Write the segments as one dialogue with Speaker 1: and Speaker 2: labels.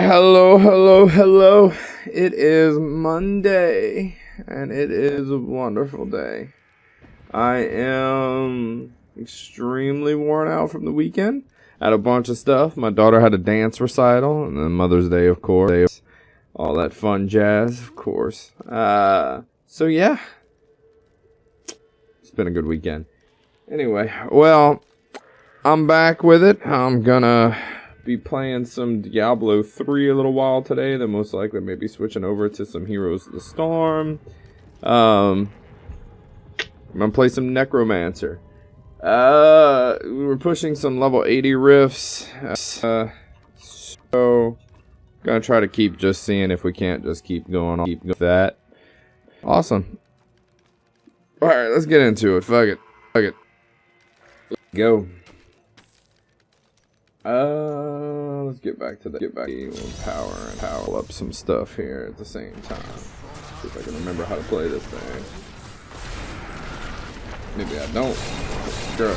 Speaker 1: Hello, hello, hello. It is Monday, and it is a wonderful day. I am extremely worn out from the weekend. Had a bunch of stuff. My daughter had a dance recital, and then Mother's Day, of course. All that fun jazz, of course. So yeah, it's been a good weekend. Anyway, well, I'm back with it. I'm gonna be playing some Diablo 3 a little while today. Then most likely maybe switching over to some Heroes of the Storm. I'm gonna play some Necromancer. We're pushing some level 80 rifts. So gonna try to keep just seeing if we can't just keep going with that. Awesome. Alright, let's get into it. Fuck it. Let's go. Let's get back to power and power up some stuff here at the same time. See if I can remember how to play this thing. Maybe I don't. Sure.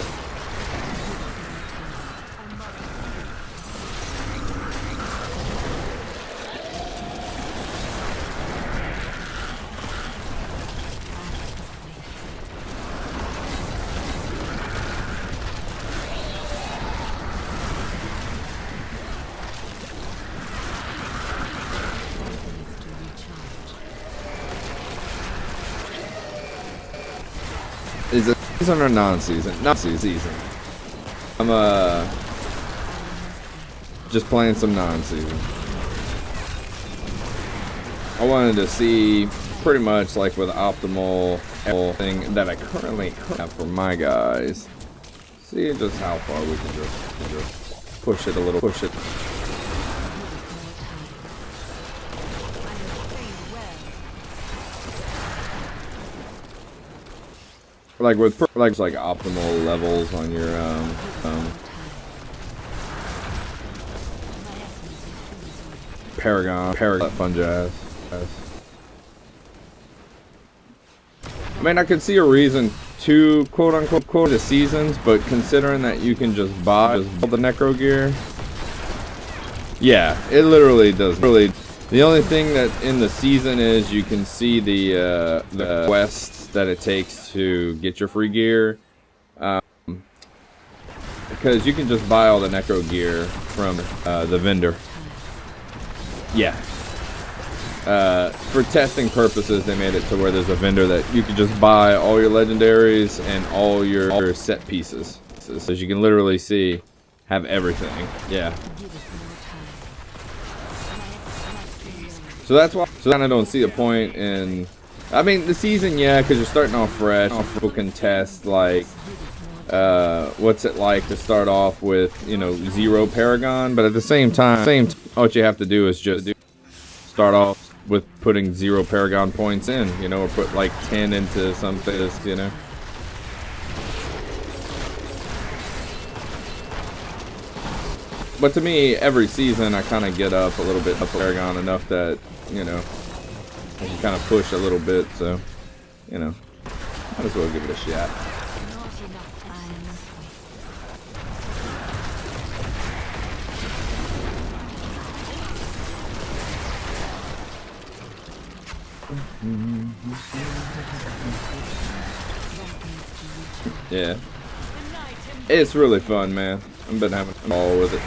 Speaker 1: Is it season or non-season? Non-season. I'm just playing some non-season. I wanted to see pretty much like with optimal thing that I currently have for my guys. See just how far we can just push it a little. Like with like optimal levels on your Paragon, fun jazz. I mean, I could see a reason to quote unquote the seasons, but considering that you can just buy the Necro gear, yeah, it literally does. The only thing that in the season is you can see the quests that it takes to get your free gear, because you can just buy all the Necro gear from the vendor. Yeah. For testing purposes, they made it to where there's a vendor that you can just buy all your legendaries and all your set pieces, so you can literally have everything. Yeah. So that's why. So I kind of don't see a point in. I mean, the season, yeah, because you're starting off fresh. People can test like, what's it like to start off with, 0 Paragon, but at the same time, all you have to do is just start off with putting 0 Paragon points in, or put like 10 into something, But to me, every season, I kind of get up a little bit of Paragon enough that, I can kind of push a little bit, so, might as well give it a shot. Yeah. It's really fun, man. I've been having fun all with it.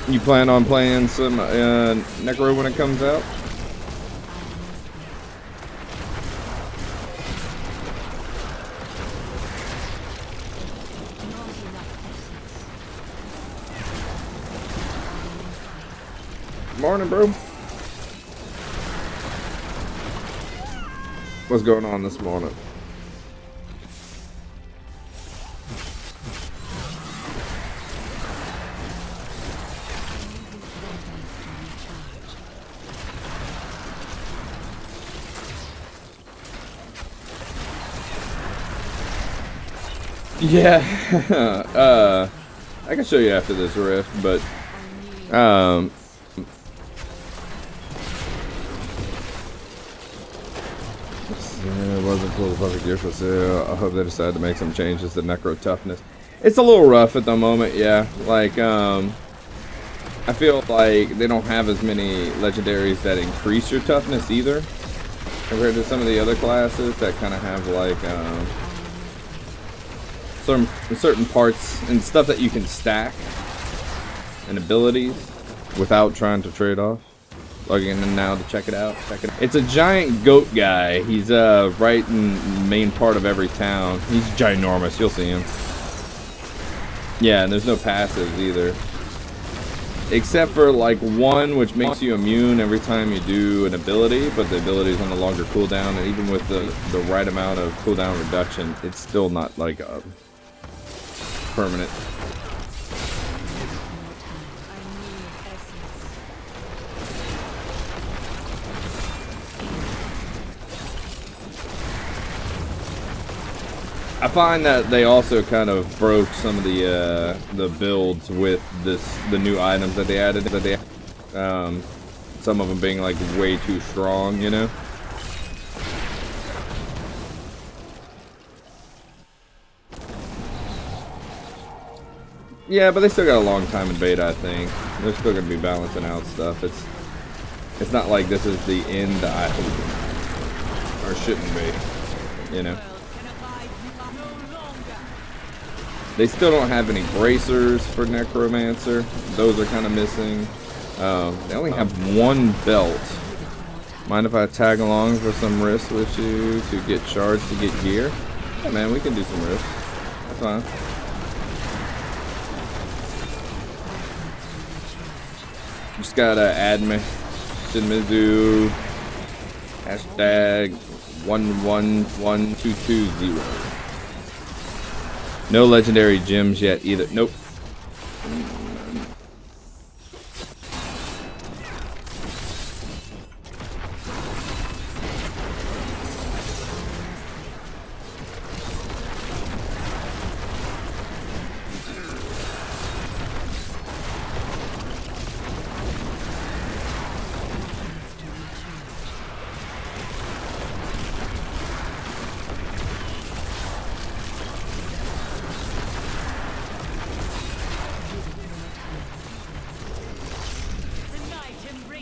Speaker 1: You plan on playing some Necro when it comes out? Morning, bro. What's going on this morning? Yeah, I can show you after this rift, but yeah, it wasn't cool. The perfect gear for sale. I hope they decide to make some changes to Necro toughness. It's a little rough at the moment, yeah. Like, I feel like they don't have as many legendaries that increase your toughness either, compared to some of the other classes that kind of have like certain parts and stuff that you can stack and abilities without trying to trade off. Logging in now to check it out. It's a giant goat guy. He's right in the main part of every town. He's ginormous. You'll see him. Yeah, and there's no passives either. Except for like one which makes you immune every time you do an ability, but the ability is on a longer cooldown, and even with the right amount of cooldown reduction, it's still not like a permanent. I find that they also kind of broke some of the builds with the new items that they added. Some of them being like way too strong, you know. Yeah, but they still got a long time in beta. I think they're still gonna be balancing out stuff. It's not like this is the end. I hope, or shouldn't be, you know. They still don't have any bracers for Necromancer. Those are kind of missing. They only have one belt. Mind if I tag along for some risks with you to get shards to get gear? Yeah, man, we can do some risks. That's fine. Just gotta add me. Shenmizu. Hashtag 111220. No legendary gems yet either. Nope.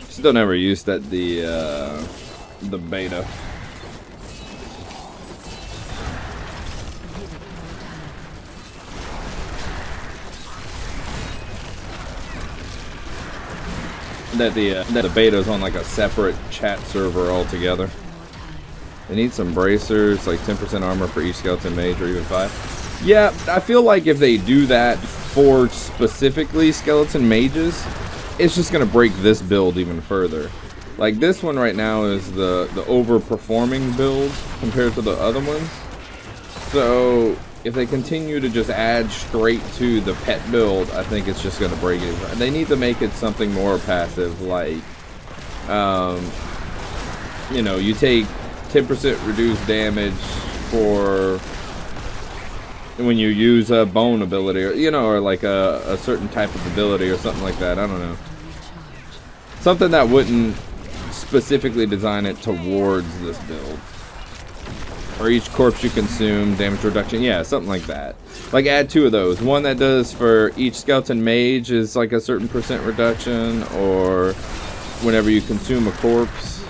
Speaker 1: Still never used that the beta. That the beta is on like a separate chat server altogether. They need some bracers, like 10% armor for each skeleton mage, or even 5. Yeah, I feel like if they do that for specifically skeleton mages, it's just gonna break this build even further. Like this one right now is the overperforming build compared to the other ones. So if they continue to just add straight to the pet build, I think it's just gonna break it. They need to make it something more passive, like you know, you take 10% reduced damage for when you use a bone ability, or you know, or like a certain type of ability or something like that. I don't know, something that wouldn't specifically design it towards this build. Or each corpse you consume, damage reduction, yeah, something like that. Like add 2 of those. One that does for each skeleton mage is like a certain % reduction, or whenever you consume a corpse,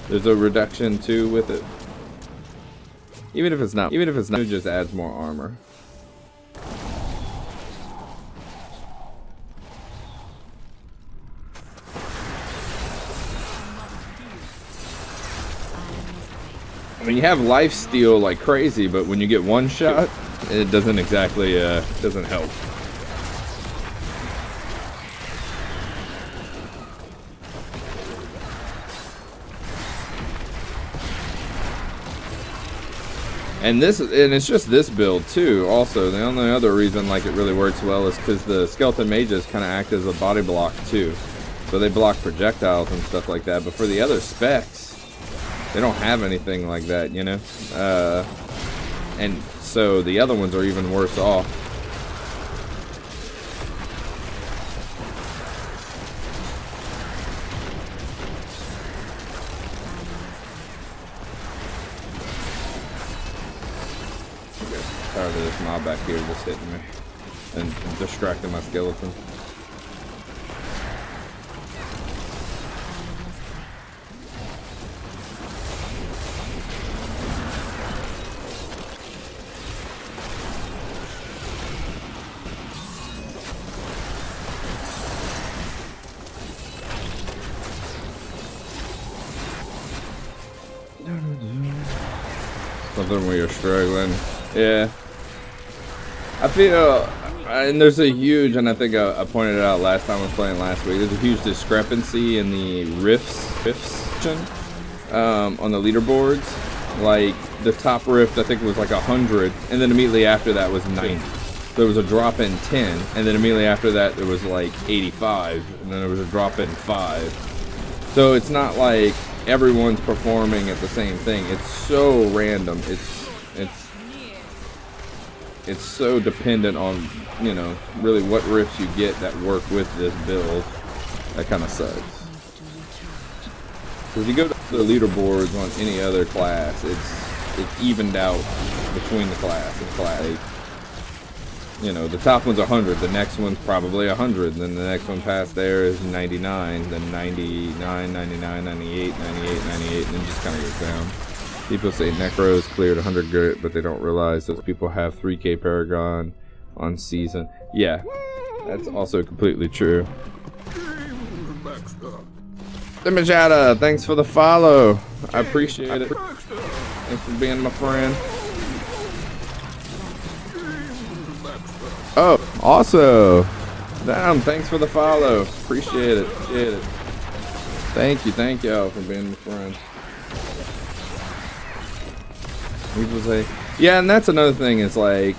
Speaker 1: there's a reduction too with it. Even if it's not, it just adds more armor. I mean, you have lifesteal like crazy, but when you get one shot, it doesn't exactly doesn't help. And it's just this build too. Also, the only other reason like it really works well is because the skeleton mages kind of act as a body block too, so they block projectiles and stuff like that. But for the other specs, they don't have anything like that, you know. And so the other ones are even worse off. Tired of this mob back here just hitting me and distracting my skeleton. Something where you're struggling. Yeah. I feel, and there's a huge, and I think I pointed it out last time I was playing last week, there's a huge discrepancy in the rifts on the leaderboards. Like, the top rift, I think, was like 100, and then immediately after that was 90. There was a drop in 10, and then immediately after that there was like 85, and then there was a drop in 5. So it's not like everyone's performing at the same thing. It's so random. It's so dependent on, you know, really what rifts you get that work with this build. That kind of sucks. If you go to the leaderboards on any other class, it's evened out between the class and class. You know, the top one's 100, the next one's probably 100, then the next one past there is 99, then 99, 99, 98, 98, 98, and then just kind of goes down. People say Necro's cleared 100 grit, but they don't realize those people have 3k Paragon on season. Yeah, that's also completely true. Dimajada, thanks for the follow. I appreciate it. Thanks for being my friend. Oh, also, damn, thanks for the follow. Appreciate it. Thank y'all for being my friend. People say, yeah, and that's another thing is like,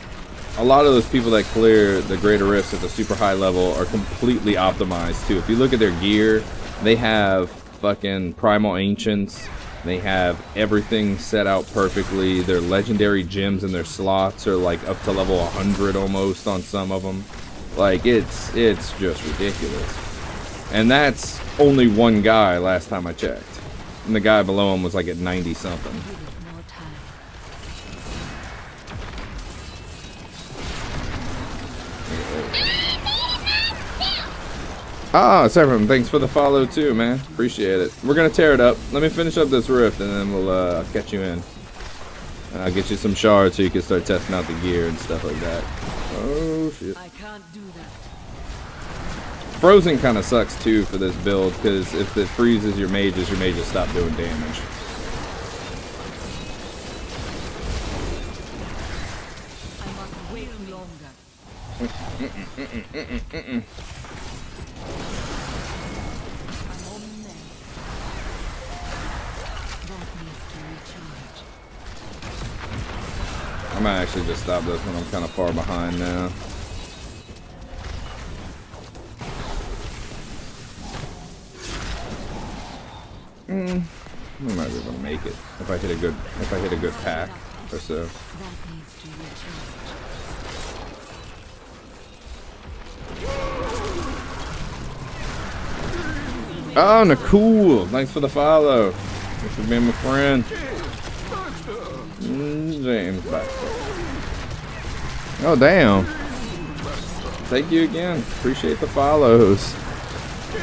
Speaker 1: a lot of those people that clear the greater rifts at the super high level are completely optimized too. If you look at their gear, they have fucking primal ancients. They have everything set out perfectly. Their legendary gems in their slots are like up to level 100 almost on some of them. Like it's just ridiculous. And that's only one guy last time I checked. And the guy below him was like at 90 something. Ah, Severin, thanks for the follow too, man. Appreciate it. We're gonna tear it up. Let me finish up this rift and then we'll catch you in. And I'll get you some shards so you can start testing out the gear and stuff like that. Oh shit. I can't do that. Frozen kind of sucks too for this build because if it freezes your mages stop doing damage. I must wait longer. I might actually just stop this when I'm kind of far behind now. I might be able to make it if I hit a good pack or so. Oh, Nakul, thanks for the follow. Thanks for being my friend. James back. Oh damn. Thank you again. Appreciate the follows.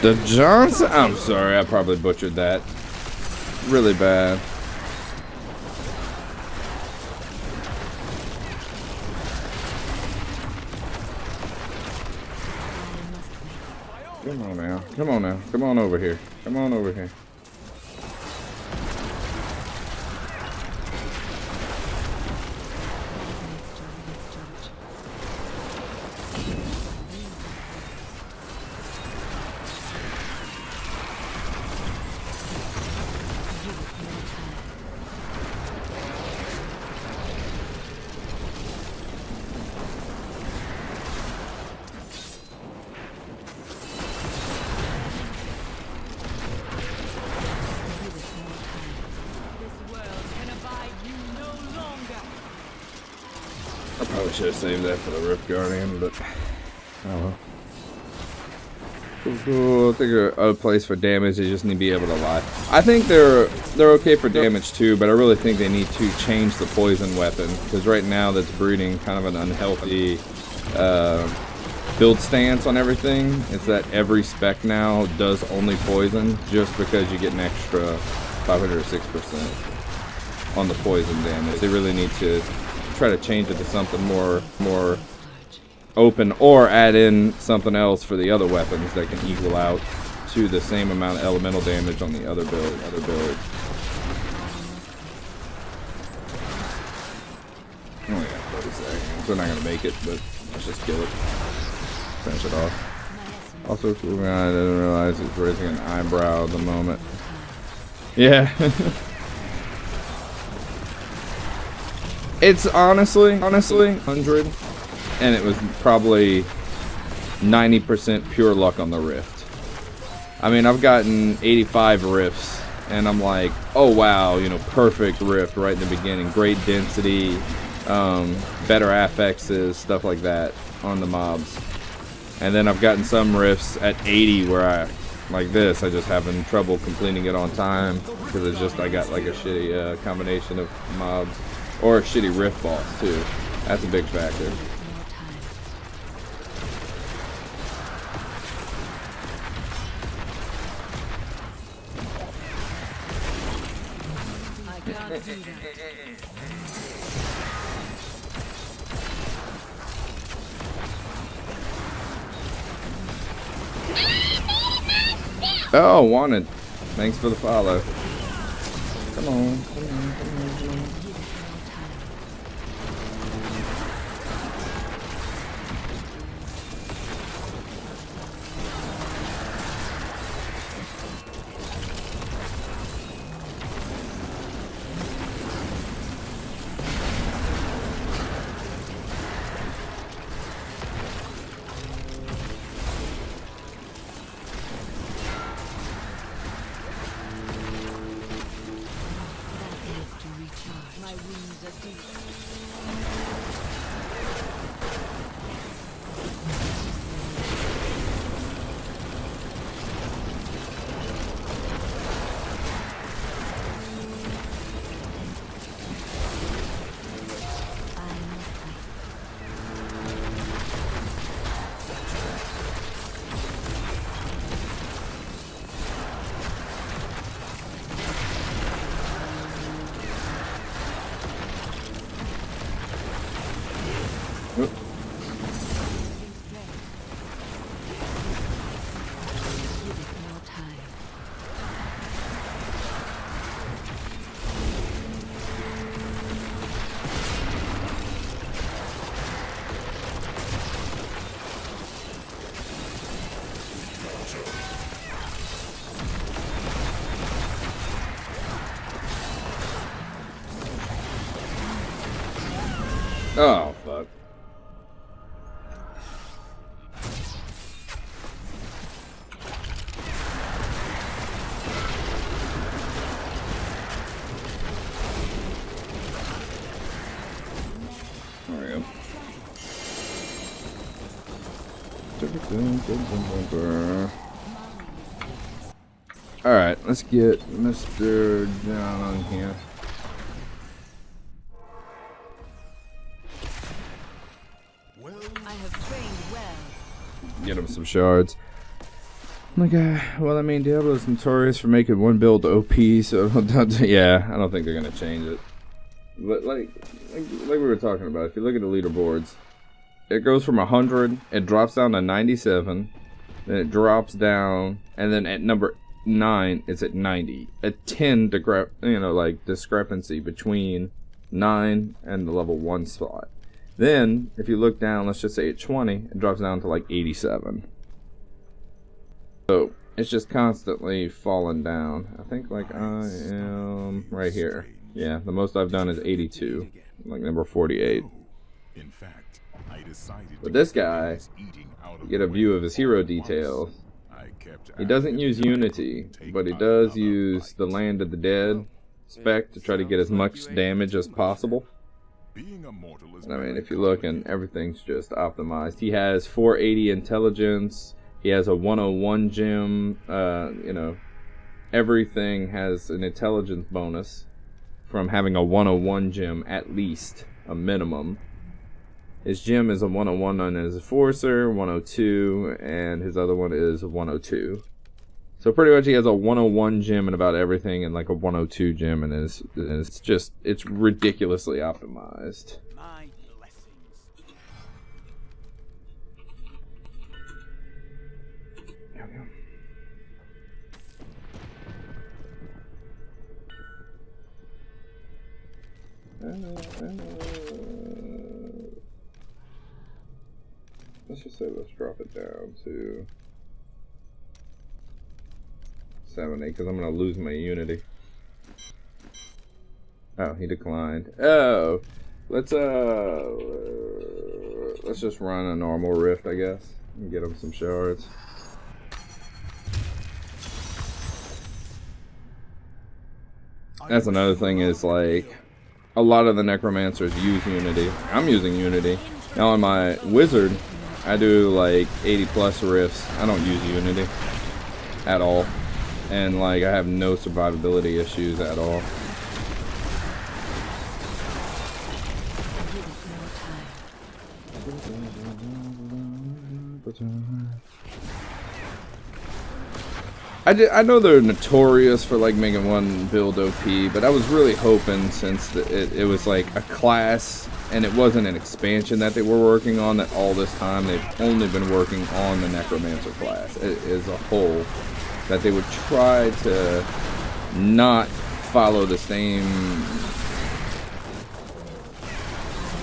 Speaker 1: The Johnson. I'm sorry, I probably butchered that. Really bad. Come on now. Come on now. Come on over here. Come on over here. Should have saved that for the Rift Guardian, but oh well. Cool. I think they're a place for damage. They just need to be able to lie. I think they're okay for damage too, but I really think they need to change the poison weapon because right now that's breeding kind of an unhealthy build stance on everything. It's that every spec now does only poison just because you get an extra 500 or 6% on the poison damage. They really need to try to change it to something more open, or add in something else for the other weapons that can equal out to the same amount of elemental damage on the other build. 30 seconds. We're not gonna make it, but let's just kill it. Finish it off. Also, cool guy doesn't realize he's raising an eyebrow at the moment. Yeah. It's honestly 100, and it was probably 90% pure luck on the rift. I mean, I've gotten 85 rifts, and I'm like, oh wow, you know, perfect rift right in the beginning, great density, better affixes, stuff like that on the mobs. And then I've gotten some rifts at 80 where I, like this, I just having trouble completing it on time because it's just I got like a shitty combination of mobs. Or a shitty rift boss too. That's a big factor. Oh, wanted. Thanks for the follow. Come on, come on, come on, come on. Oh, fuck. There we go. Alright, let's get Mr. John on here. Get him some shards. Like, well, I mean, Diablo's notorious for making one build OP, so yeah, I don't think they're gonna change it. But like we were talking about, if you look at the leaderboards, it goes from 100, it drops down to 97, then it drops down, and then at number 9, it's at 90. A 10 discrepancy between 9 and the level 1 spot. Then, if you look down, let's just say at 20, it drops down to like 87. So, it's just constantly falling down. I think like I am right here. Yeah, the most I've done is 82. Like number 48. But this guy, you get a view of his hero details. He doesn't use Unity, but he does use the Land of the Dead spec to try to get as much damage as possible. And I mean, if you look, and everything's just optimized. He has 480 intelligence. He has a 101 gem. You know, everything has an intelligence bonus from having a 101 gem, at least a minimum. His gem is a 101 on his Enforcer, 102, and his other one is a 102. So pretty much he has a 101 gem and about everything, and like a 102 gem, and it's ridiculously optimized.
Speaker 2: My blessings.
Speaker 1: There we go. Let's just say let's drop it down to 70 because I'm gonna lose my unity. Oh, he declined. Oh, let's just run a normal rift, I guess, and get him some shards. That's another thing is like a lot of the necromancers use Unity. I'm using Unity now on my wizard. I do like 80 plus rifts. I don't use Unity at all, and like I have no survivability issues at all. I know they're notorious for like making one build OP, but I was really hoping since it was like a class and it wasn't an expansion that they were working on, that all this time they've only been working on the Necromancer class as a whole, that they would try to not follow the same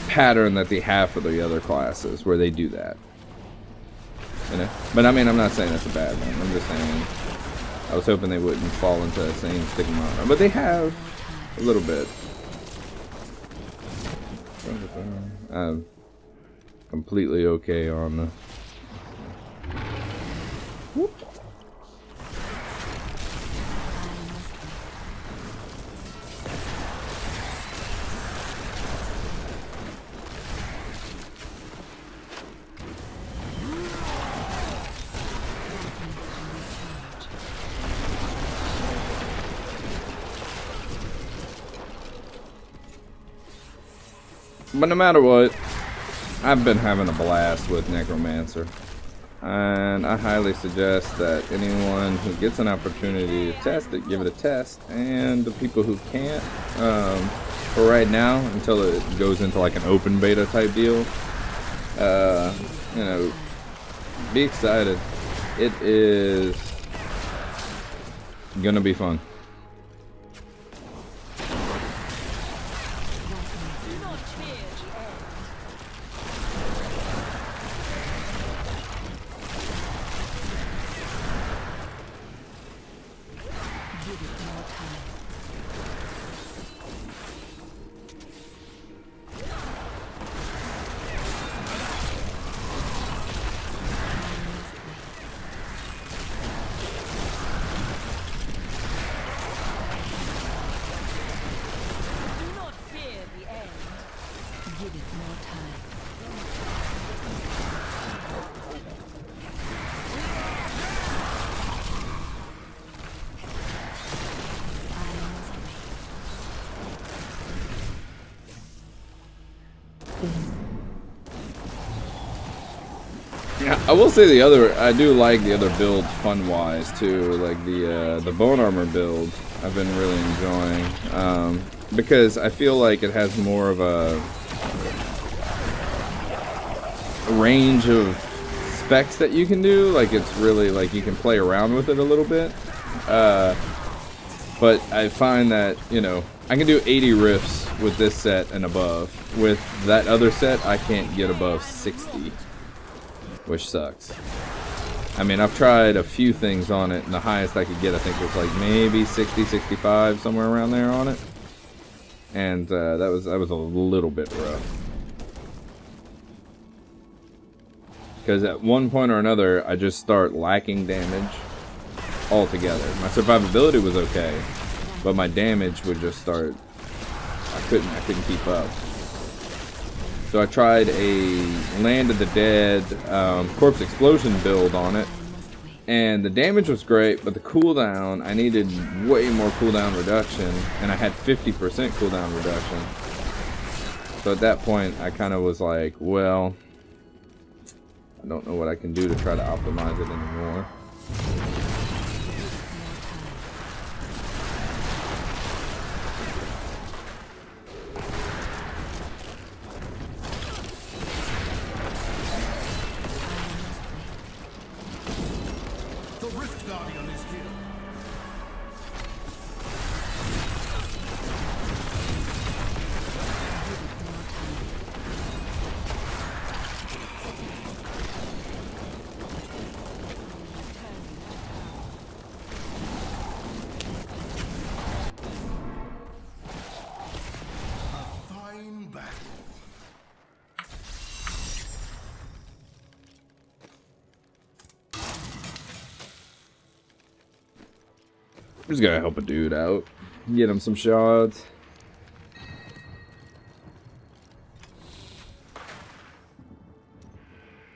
Speaker 1: pattern that they have for the other classes where they do that. You know? But I mean, I'm not saying that's a bad thing. I'm just saying I was hoping they wouldn't fall into the same stigma, but they have a little bit. I'm completely okay on the. Whoop. But no matter what, I've been having a blast with Necromancer, and I highly suggest that anyone who gets an opportunity to test it, give it a test, and the people who can't, for right now, until it goes into like an open beta type deal, you know, be excited. It is gonna be fun. Yeah, I will say I do like the other builds fun-wise too, like the bone armor build. I've been really enjoying because I feel like it has more of a range of specs that you can do. Like it's really like you can play around with it a little bit. But I find that, you know, I can do 80 riffs with this set and above. With that other set, I can't get above 60. Which sucks. I mean, I've tried a few things on it, and the highest I could get, I think, was like maybe 60, 65, somewhere around there on it. And that was a little bit rough. Because at one point or another, I just start lacking damage altogether. My survivability was okay, but my damage would just start. I couldn't keep up. So I tried a Land of the Dead Corpse Explosion build on it, and the damage was great, but the cooldown, I needed way more cooldown reduction, and I had 50% cooldown reduction. So at that point, I kind of was like, well, I don't know what I can do to try to optimize it anymore. Just gotta help a dude out. Get him some shards.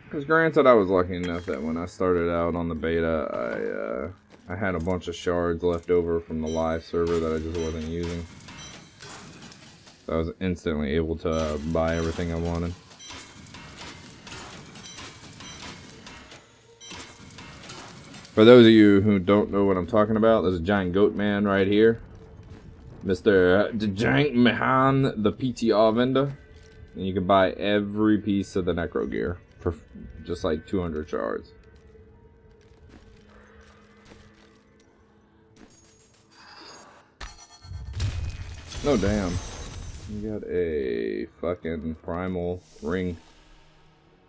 Speaker 1: Because granted, I was lucky enough that when I started out on the beta, I had a bunch of shards left over from the live server that I just wasn't using. So I was instantly able to buy everything I wanted. For those of you who don't know what I'm talking about, there's a giant goat man right here. Mr. The Giant Mahan, the PTR vendor. And you can buy every piece of the Necro gear for just like 200 shards. No, damn. You got a fucking primal ring.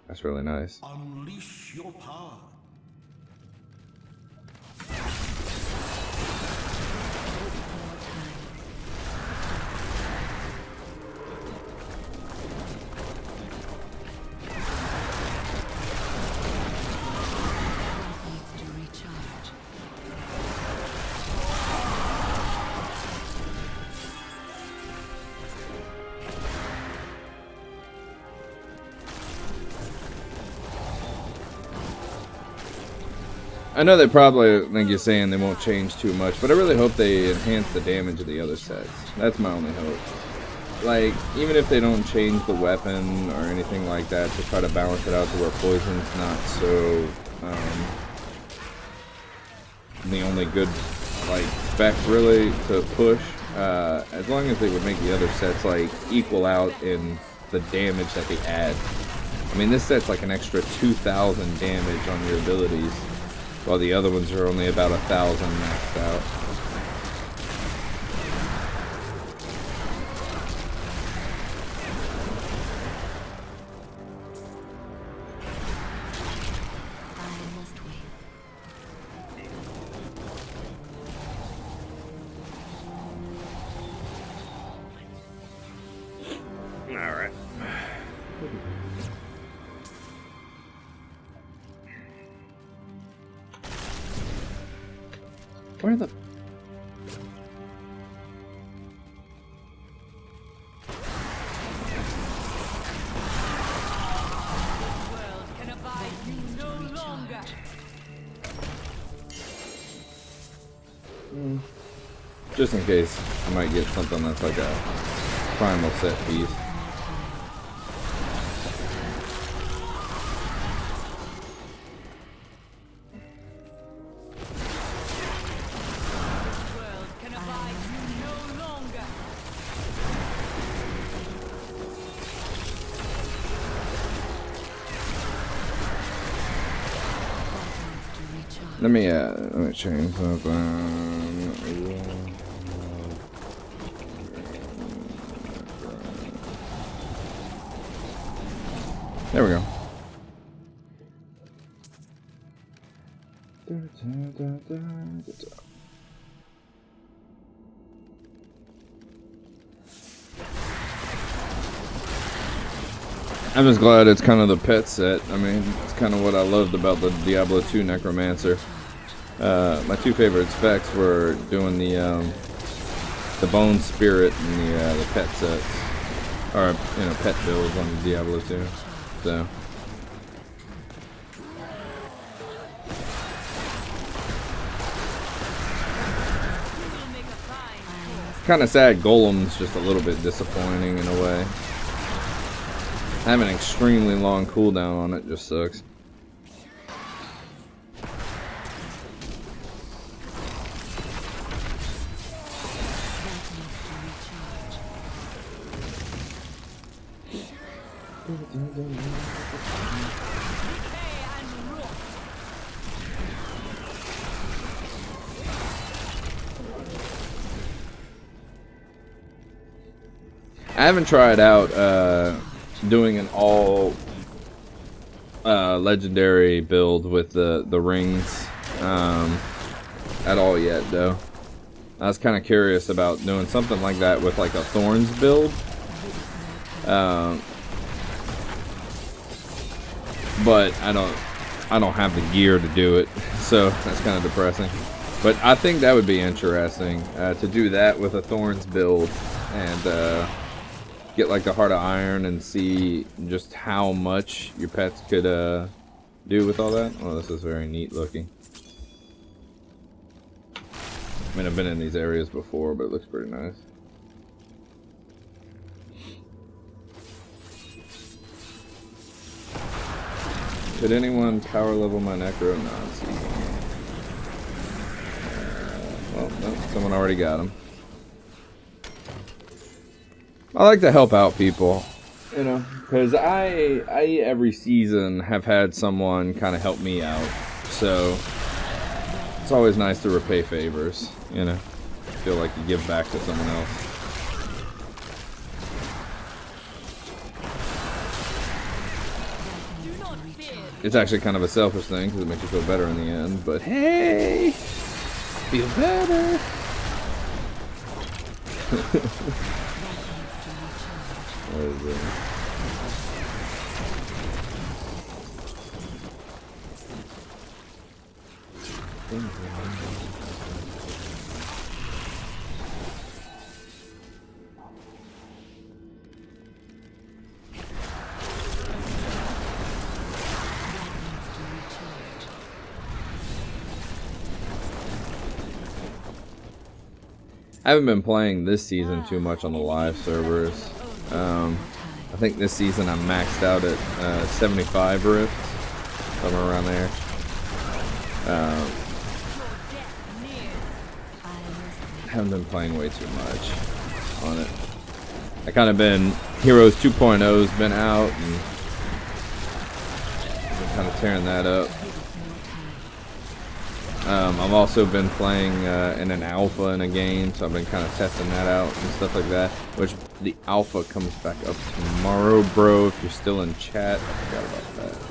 Speaker 1: That's really nice.
Speaker 2: Unleash your power.
Speaker 1: I know they probably think you're saying they won't change too much, but I really hope they enhance the damage of the other sets. That's my only hope. Like, even if they don't change the weapon or anything like that to try to balance it out to where poison's not so, the only good, like, spec really to push, as long as they would make the other sets, like, equal out in the damage that they add. I mean, this set's like an extra 2,000 damage on your abilities, while the other ones are only about 1,000 maxed out. Alright. Where the... Just in case I might get something that's like a primal set piece. Let me change something. There we go. I'm just glad it's kind of the pet set. I mean, it's kind of what I loved about the Diablo 2 Necromancer. My two favorite specs were doing the Bone Spirit and the pet sets, or pet builds on the Diablo 2. So. Kind of sad. Golem's just a little bit disappointing in a way. Having an extremely long cooldown on it just sucks. I haven't tried out doing an all legendary build with the rings at all yet, though. I was kind of curious about doing something like that with like a Thorns build, but I don't have the gear to do it, so that's kind of depressing. But I think that would be interesting to do that with a Thorns build and get like the Heart of Iron and see just how much your pets could do with all that. Oh, this is very neat looking. I mean, I've been in these areas before, but it looks pretty nice. Could anyone power level my Necro? No, it's easy. Well, no, someone already got him. I like to help out people, you know, because I every season have had someone kind of help me out, so it's always nice to repay favors, you know. Feel like you give back to someone else. It's actually kind of a selfish thing because it makes you feel better in the end, but hey, feel better. What is it? I haven't been playing this season too much on the live servers. I think this season I'm maxed out at 75 rifts, somewhere around there. I haven't been playing way too much on it. I kind of been Heroes 2.0's been out and been kind of tearing that up. I've also been playing in an alpha in a game, so I've been kind of testing that out and stuff like that. Which the alpha comes back up tomorrow, bro. If you're still in chat, I forgot about that.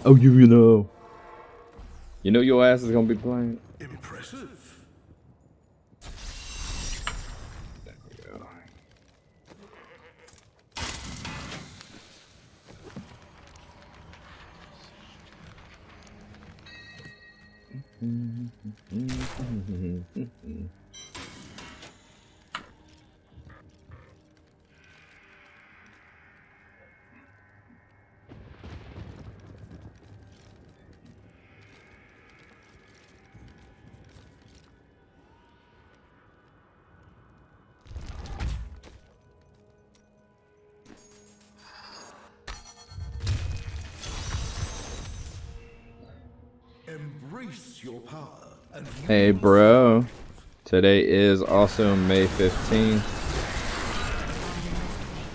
Speaker 1: Oh, you know your ass is gonna be playing.
Speaker 2: Impressive.
Speaker 1: There we go.
Speaker 2: Embrace your power and
Speaker 1: Hey, bro. Today is also May 15th.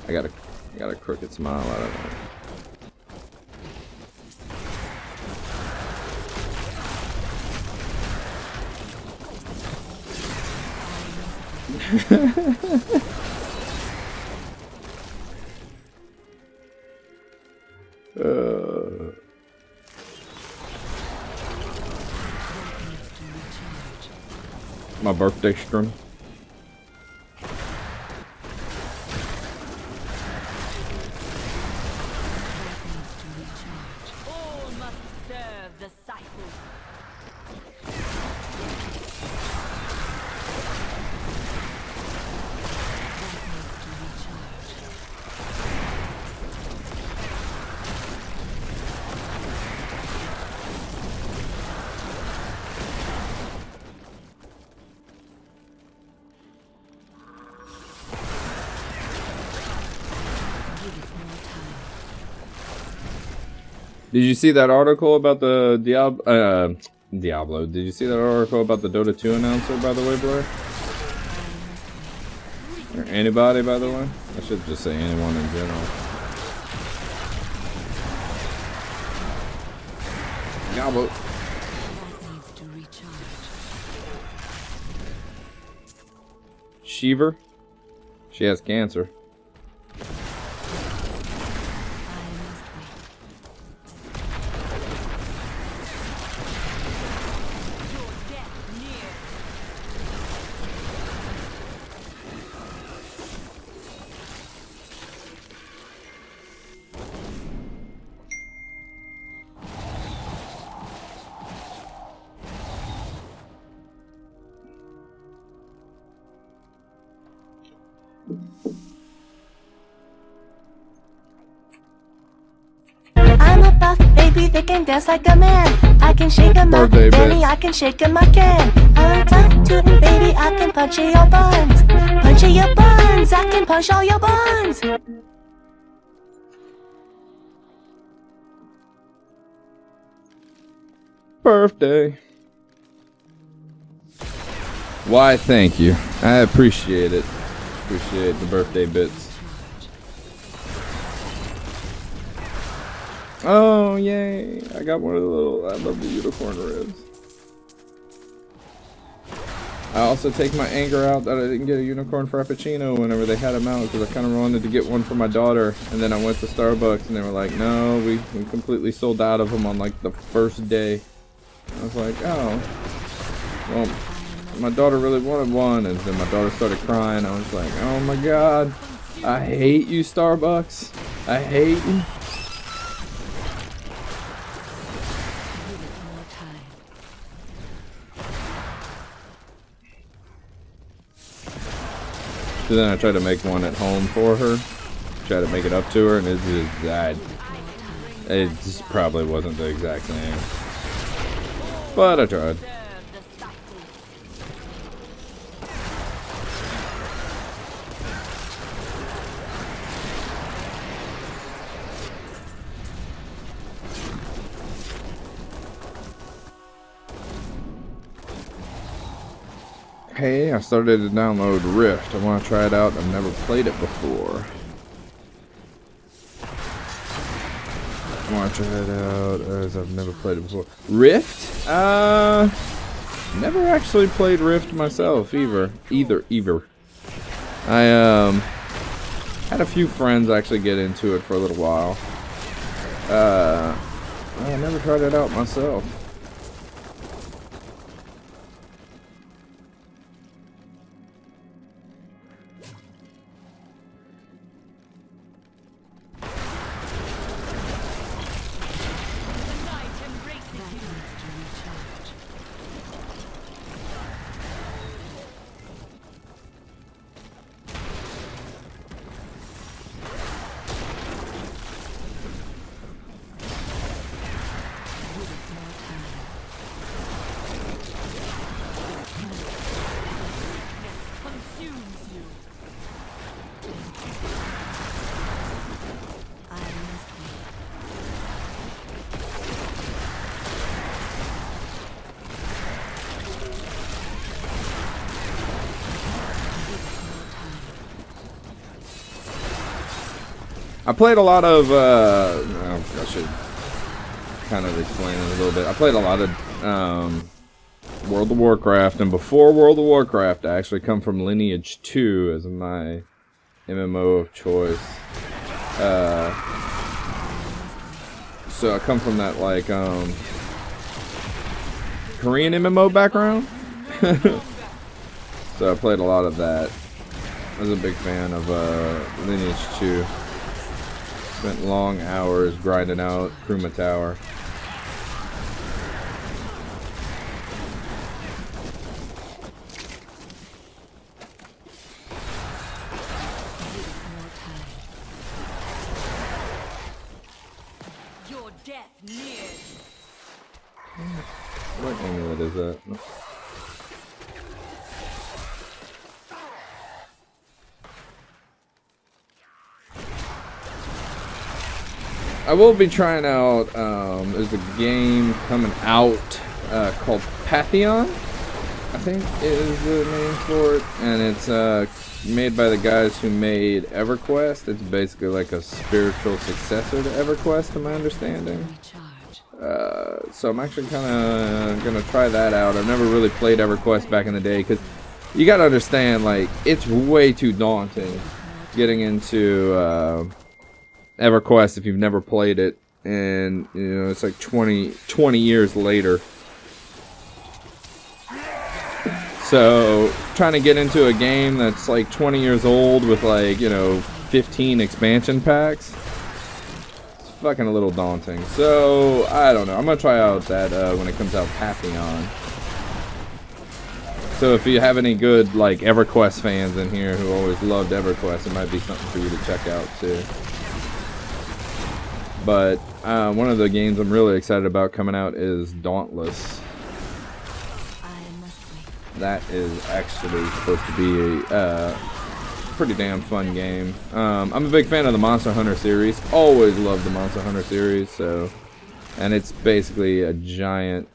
Speaker 1: I got a crooked smile. I don't know. My birthday stream.
Speaker 3: All must serve the cycle.
Speaker 1: Did you see that article about the Diablo? Did you see that article about the Dota 2 announcer, by the way, Blair? Or anybody, by the way? I should just say anyone in general. Diablo. Sheever? She has cancer.
Speaker 4: I'm a buff baby that can dance like a man. I can shake 'em up,
Speaker 1: Birthday
Speaker 4: Danny,
Speaker 1: bitch.
Speaker 4: I can shake 'em, I can. I'm tough tootin' baby, I can punch in your buns. Punch in your buns, I can punch all your buns.
Speaker 1: Birthday. Why, thank you. I appreciate it. Appreciate the birthday bits. Oh, yay. I got one of the little, I love the unicorn ribs. I also take my anger out that I didn't get a unicorn frappuccino whenever they had them out, because I kind of wanted to get one for my daughter. And then I went to Starbucks and they were like, no, we completely sold out of them on like the first day. I was like, oh, well, my daughter really wanted one, and then my daughter started crying. I was like, oh my god, I hate you, Starbucks. I hate you. So then I tried to make one at home for her, try to make it up to her, and it just died. It just probably wasn't the exact same. But I tried. Hey, I started to download Rift. I want to try it out. I've never played it before. I want to try it out as I've never played it before. Rift? Never actually played Rift myself either. I had a few friends actually get into it for a little while. I never tried it out myself. I played a lot of, I should kind of explain it a little bit. I played a lot of World of Warcraft, and before World of Warcraft, I actually come from Lineage 2 as my MMO of choice. So I come from that, like, Korean MMO background. So I played a lot of that. I was a big fan of Lineage 2. Spent long hours grinding out Kruma Tower.
Speaker 3: Your death nears.
Speaker 1: What amulet is that? I will be trying out, there's a game coming out called Pantheon, I think is the name for it, and it's made by the guys who made EverQuest. It's basically like a spiritual successor to EverQuest, to my understanding. So I'm actually kind of going to try that out. I've never really played EverQuest back in the day, because you gotta understand, like, it's way too daunting getting into EverQuest if you've never played it, and you know it's like 20 years later. So trying to get into a game that's like 20 years old with like, you know, 15 expansion packs, it's fucking a little daunting. So I don't know. I'm gonna try out that when it comes out, Papillon. So if you have any good like EverQuest fans in here who always loved EverQuest, it might be something for you to check out too. But one of the games I'm really excited about coming out is Dauntless. That is actually supposed to be a pretty damn fun game. I'm a big fan of the Monster Hunter series. Always loved the Monster Hunter series. So, and it's basically a giant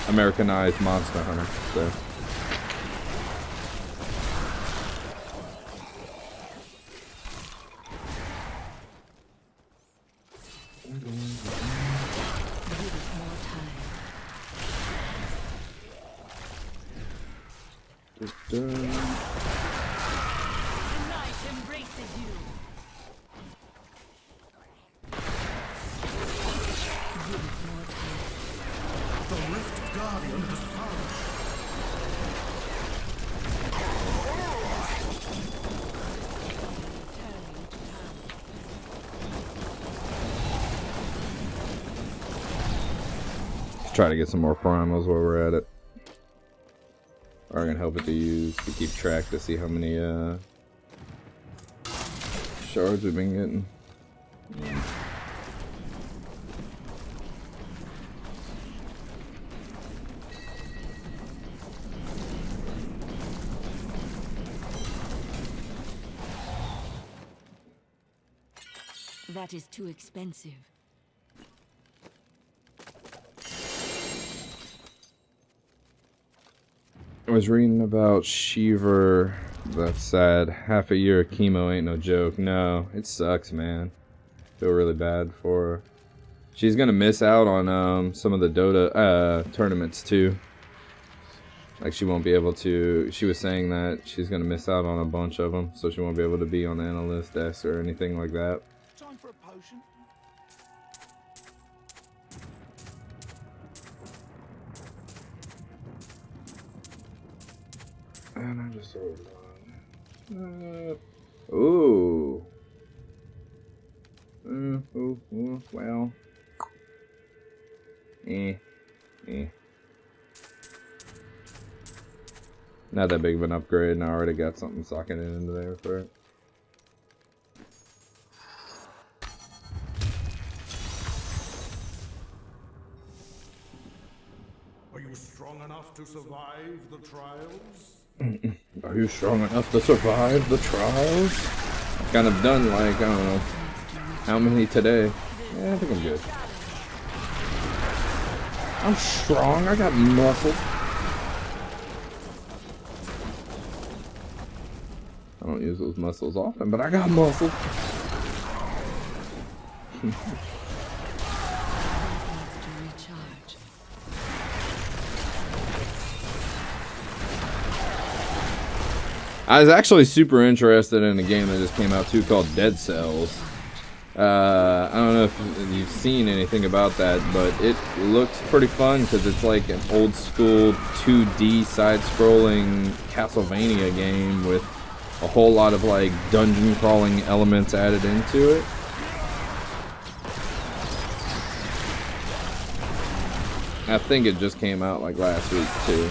Speaker 1: Americanized Monster Hunter. So.
Speaker 3: The night embraces you.
Speaker 2: The Rift Guardian has fallen.
Speaker 1: Let's try to get some more primals while we're at it. Are gonna help it to use to keep track to see how many shards we've been getting.
Speaker 3: That is too expensive.
Speaker 1: I was reading about Sheever. That's sad. Half a year of chemo ain't no joke. No, it sucks, man. Feel really bad for her. She's gonna miss out on some of the Dota tournaments too. Like she won't be able to. She was saying that she's gonna miss out on a bunch of them, so she won't be able to be on the analyst desk or anything like that.
Speaker 2: Time for a potion.
Speaker 1: And I just sort of ooh. Well. Not that big of an upgrade, and I already got something socketed into there for it.
Speaker 2: Are you strong enough to survive the trials?
Speaker 1: Are you strong enough to survive the trials? I've kind of done like, I don't know, how many today? Yeah, I think I'm good. I'm strong, I got muscle. I don't use those muscles often, but I got muscle. I was actually super interested in a game that just came out too called Dead Cells. I don't know if you've seen anything about that, but it looks pretty fun because it's like an old school 2D side-scrolling Castlevania game with a whole lot of like dungeon crawling elements added into it. I think it just came out like last week too.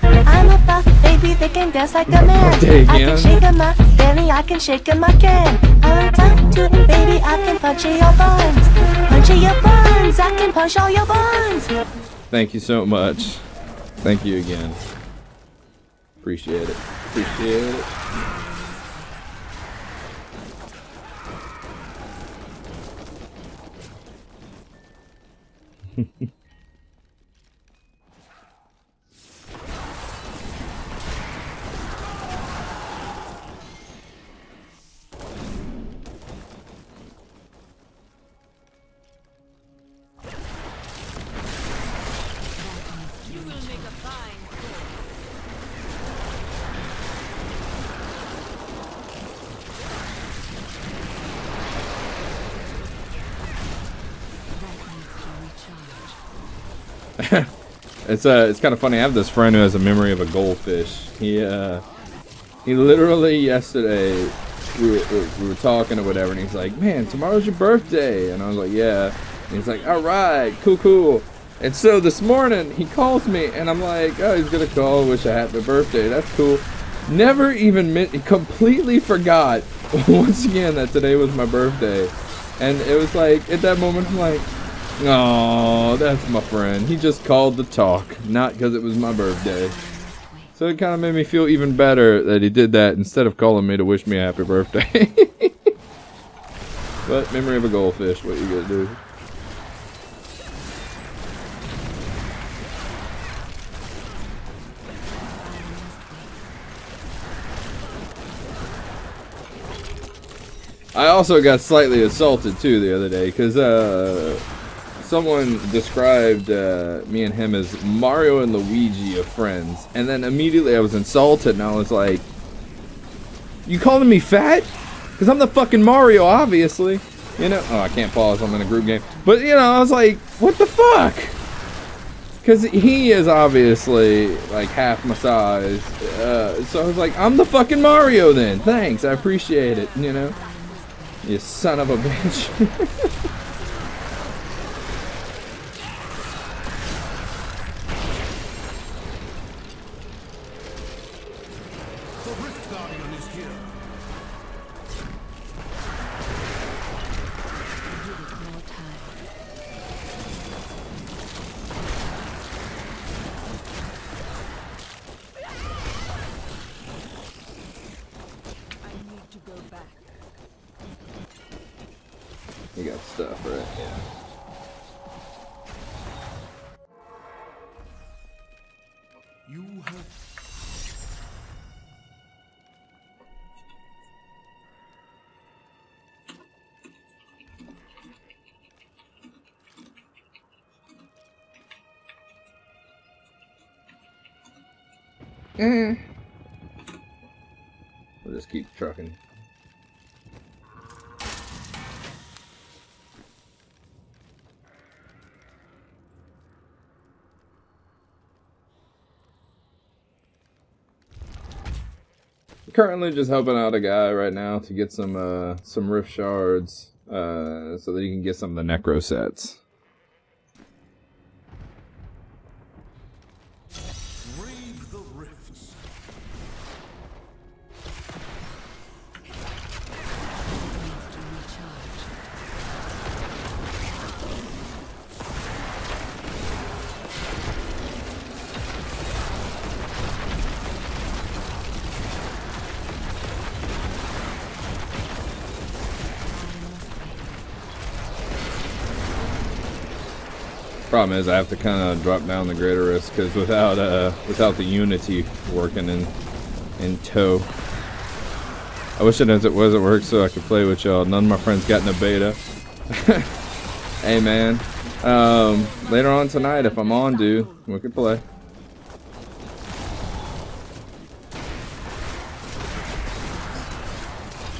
Speaker 4: I'm a buff baby that can dance like a man.
Speaker 1: Okay,
Speaker 4: I
Speaker 1: again.
Speaker 4: can shake 'em my belly, I can shake 'em again. I'm tough to baby, I can punch in your buns. Punch in your buns, I can punch all your buns.
Speaker 1: Thank you so much. Thank you again. Appreciate it. Appreciate it.
Speaker 3: You will make a fine cook.
Speaker 1: It's kind of funny. I have this friend who has a memory of a goldfish. He literally yesterday we were talking or whatever, and he's like, "Man, tomorrow's your birthday," and I was like, "Yeah." And he's like, "All right, cool." And so this morning he calls me, and I'm like, "Oh, he's gonna call, wish a happy birthday. That's cool." Never even completely forgot once again that today was my birthday, and it was like at that moment I'm like, "Oh, that's my friend. He just called to talk, not because it was my birthday." So it kind of made me feel even better that he did that instead of calling me to wish me a happy birthday. But memory of a goldfish, what you gonna do? I also got slightly assaulted too the other day because someone described me and him as Mario and Luigi of Friends, and then immediately I was insulted, and I was like, "You calling me fat? Because I'm the fucking Mario, obviously." You know? Oh, I can't pause. I'm in a group game. But you know, I was like, "What the fuck?" Because he is obviously like half my size, so I was like, "I'm the fucking Mario then. Thanks, I appreciate it." You know? You son of a bitch. You got stuff, right? Yeah.
Speaker 2: You have
Speaker 1: We'll just keep trucking. Currently just helping out a guy right now to get some rift shards so that he can get some of the Necro sets.
Speaker 2: brave the rifts.
Speaker 1: Problem is I have to kind of drop down the greater risk because without the unity working in tow. I wish it was at work so I could play with y'all. None of my friends got in a beta. Hey man, later on tonight if I'm on, dude, we can play.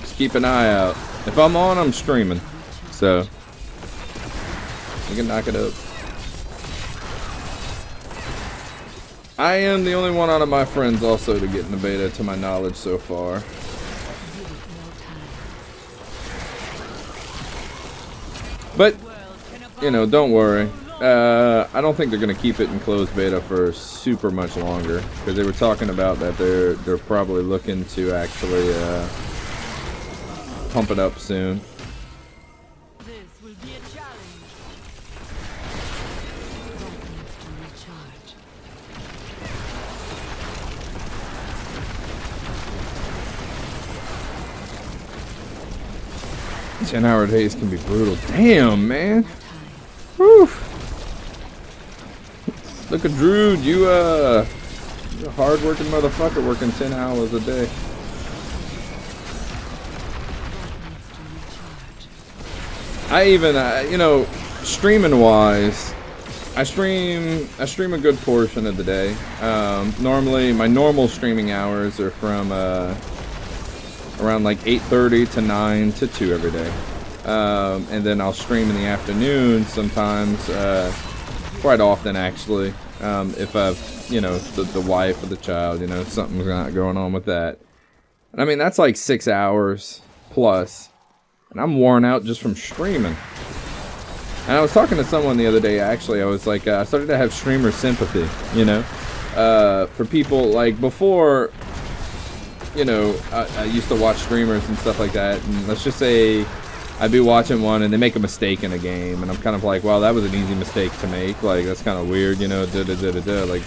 Speaker 1: Just keep an eye out. If I'm on, I'm streaming, so you can knock it up. I am the only one out of my friends also to get in the beta, to my knowledge so far. But, you know, don't worry. I don't think they're going to keep it in closed beta for super much longer. Because they were talking about that they're probably looking to actually pump it up soon.
Speaker 3: This will be a challenge.
Speaker 1: 10-hour days can be brutal. Damn, man. Whew. Look at Druid, you're a hard-working motherfucker working 10 hours a day. I even, you know, streaming-wise, I stream a good portion of the day. Normally, my normal streaming hours are from around like 8:30 to 9 to 2 every day. And then I'll stream in the afternoon sometimes quite often actually. If I've, you know, the wife or the child, you know, something's not going on with that. And I mean, that's like 6 hours plus. And I'm worn out just from streaming. And I was talking to someone the other day, actually. I was like, I started to have streamer sympathy, you know? For people, like, before, you know, I used to watch streamers and stuff like that. And let's just say I'd be watching one and they make a mistake in a game. And I'm kind of like, well, that was an easy mistake to make. Like, that's kind of weird, you know? Like,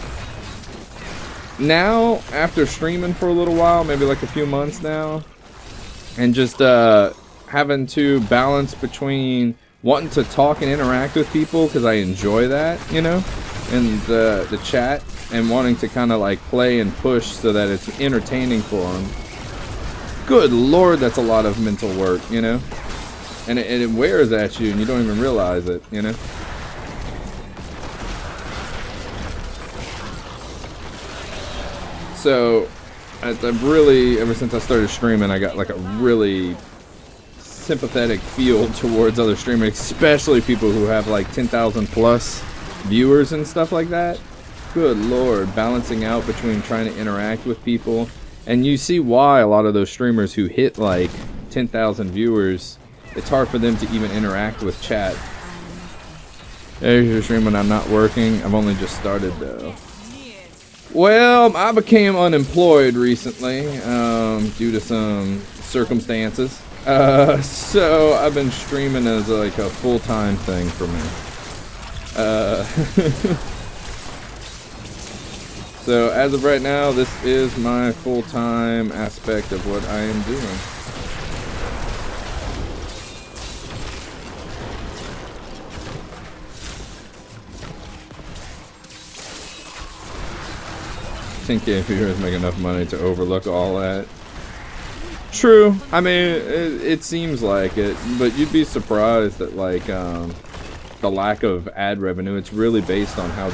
Speaker 1: now, after streaming for a little while, maybe like a few months now, and just having to balance between wanting to talk and interact with people because I enjoy that, you know, and the chat, and wanting to kind of like play and push so that it's entertaining for them. Good lord, that's a lot of mental work, you know, and it wears at you and you don't even realize it, you know. So I've really, ever since I started streaming, I got like a really sympathetic feel towards other streamers, especially people who have like 10,000 plus viewers and stuff like that. Good lord, balancing out between trying to interact with people. And you see why a lot of those streamers who hit like 10,000 viewers, it's hard for them to even interact with chat. There's your stream when I'm not working. I've only just started though. Well, I became unemployed recently due to some circumstances. So I've been streaming as like a full-time thing for me. So as of right now, this is my full-time aspect of what I am doing. $10K viewers make enough money to overlook all that. True. I mean, it seems like it, but you'd be surprised at like the lack of ad revenue. It's really based on how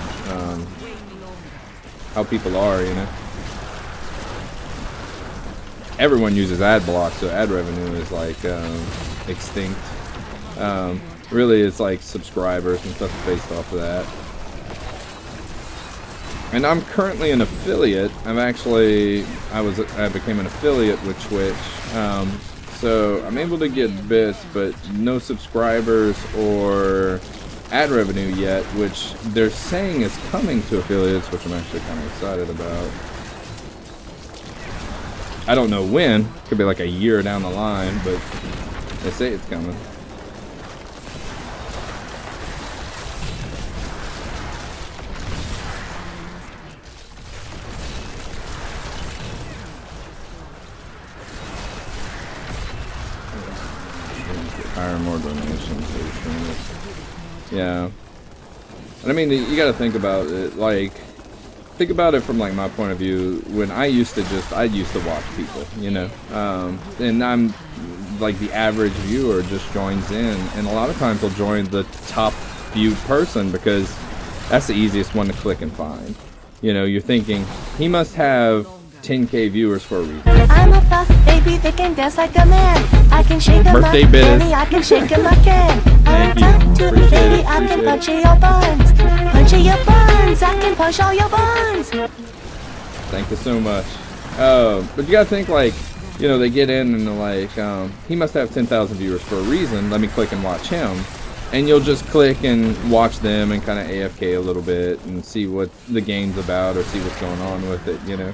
Speaker 1: people are, you know. Everyone uses ad block, so ad revenue is like extinct. Really, it's like subscribers and stuff based off of that. And I'm currently an affiliate. I became an affiliate with Twitch. So I'm able to get bits, but no subscribers or ad revenue yet, which they're saying is coming to affiliates, which I'm actually kind of excited about. I don't know when. Could be like a year down the line, but they say it's coming. Hire more donations. Yeah. And I mean, you gotta think about it, like, think about it from like my point of view. When I used to watch people, you know, and I'm like the average viewer just joins in, and a lot of times they'll join the top viewed person because that's the easiest one to click and find. You know, you're thinking, he must have 10K viewers for a reason.
Speaker 4: I'm a buff baby that can dance like a man. I can shake him
Speaker 1: Birthday
Speaker 4: up,
Speaker 1: biz.
Speaker 4: baby, I can shake him again.
Speaker 1: Thank you.
Speaker 4: Talk to me,
Speaker 1: Appreciate
Speaker 4: baby,
Speaker 1: it.
Speaker 4: I can
Speaker 1: Appreciate
Speaker 4: punch your buns. Punch your buns, I can punch all your buns.
Speaker 1: Thank you so much. But you gotta think, like, you know, they get in and they're like, he must have 10,000 viewers for a reason. Let me click and watch him. And you'll just click and watch them and kind of AFK a little bit and see what the game's about or see what's going on with it, you know.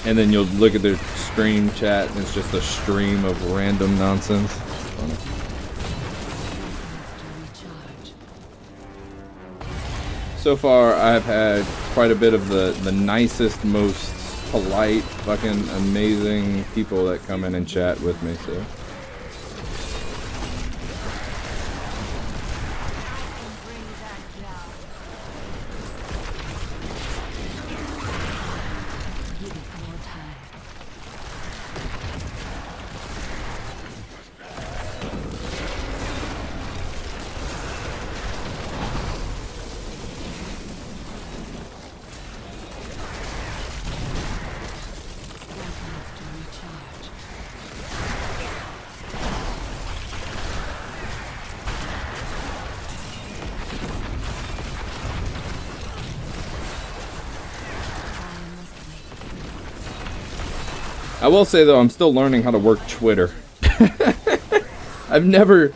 Speaker 1: And then you'll look at their stream chat and it's just a stream of random nonsense. Funny. So far, I've had quite a bit of the nicest, most polite, fucking amazing people that come in and chat with me, so. I will say though, I'm still learning how to work Twitter. I've never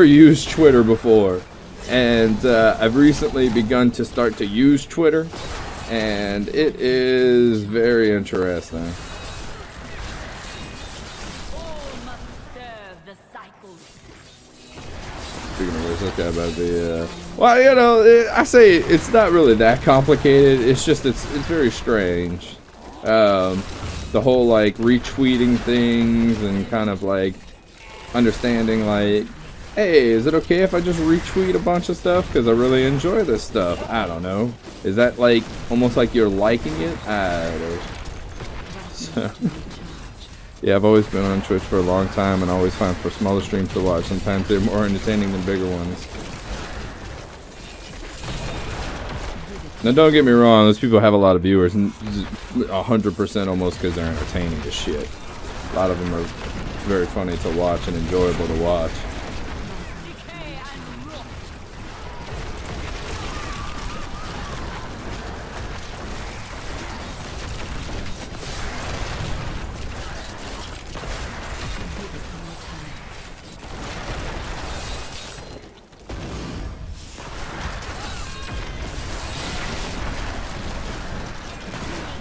Speaker 1: used Twitter before, and I've recently begun to start to use Twitter, and it is very interesting. Speaking of which, let's talk about the. Well, you know, I say it's not really that complicated. It's just it's very strange. The whole like retweeting things and kind of like understanding like, hey, is it okay if I just retweet a bunch of stuff because I really enjoy this stuff? I don't know. Is that like almost like you're liking it? I don't know. So, yeah, I've always been on Twitch for a long time and always find for smaller streams to watch. Sometimes they're more entertaining than bigger ones. Now, don't get me wrong, those people have a lot of viewers, 100% almost because they're entertaining as shit. A lot of them are very funny to watch and enjoyable to watch.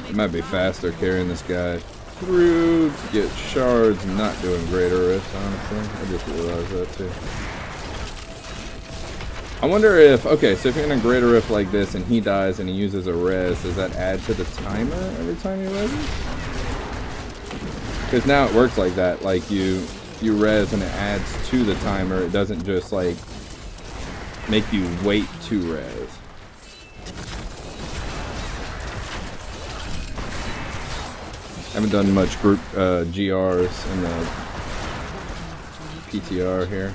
Speaker 1: It might be faster carrying this guy through to get shards and not doing greater rifts, honestly. I just realized that too. I wonder if, okay, so if you're in a greater rift like this and he dies and he uses a res, does that add to the timer every time he reses? Because now it works like that, like you res and it adds to the timer. It doesn't just like make you wait to res. I haven't done much group GRs in the PTR here.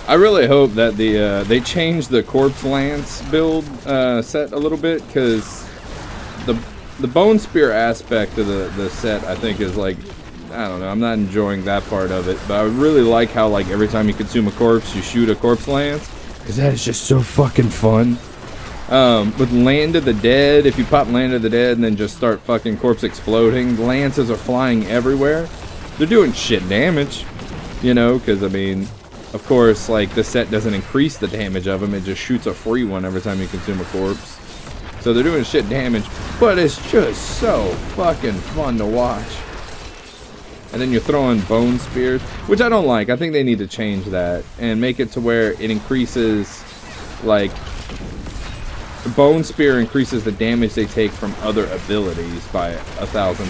Speaker 1: I really hope that they change the Corpse Lance build set a little bit, because the Bone Spear aspect of the set I think is like, I don't know, I'm not enjoying that part of it, but I really like how like every time you consume a corpse you shoot a Corpse Lance, because that is just so fucking fun. With Land of the Dead, if you pop Land of the Dead and then just start fucking corpse exploding, lances are flying everywhere. They're doing shit damage, you know, because I mean, of course, like, the set doesn't increase the damage of them, it just shoots a free one every time you consume a corpse. So they're doing shit damage, but it's just so fucking fun to watch. And then you're throwing Bone Spears, which I don't like. I think they need to change that and make it to where it increases, like, the Bone Spear increases the damage they take from other abilities by 1,000.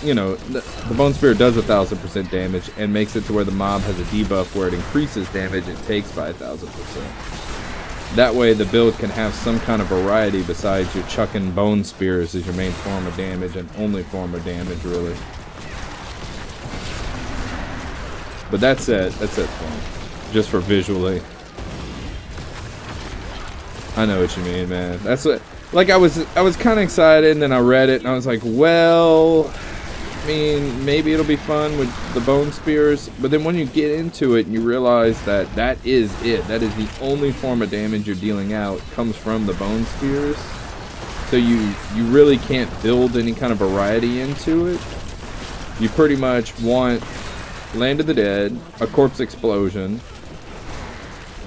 Speaker 1: You know, the Bone Spear does 1,000% damage and makes it to where the mob has a debuff where it increases damage it takes by 1,000%. That way the build can have some kind of variety besides you chucking Bone Spears as your main form of damage and only form of damage, really. But that's it fun. Just for visually. I know what you mean, man. That's what, like, I was kind of excited, and then I read it and I was like, well, I mean, maybe it'll be fun with the Bone Spears, but then when you get into it and you realize that that is it, that is the only form of damage you're dealing out comes from the Bone Spears, so you really can't build any kind of variety into it. You pretty much want Land of the Dead, a Corpse Explosion,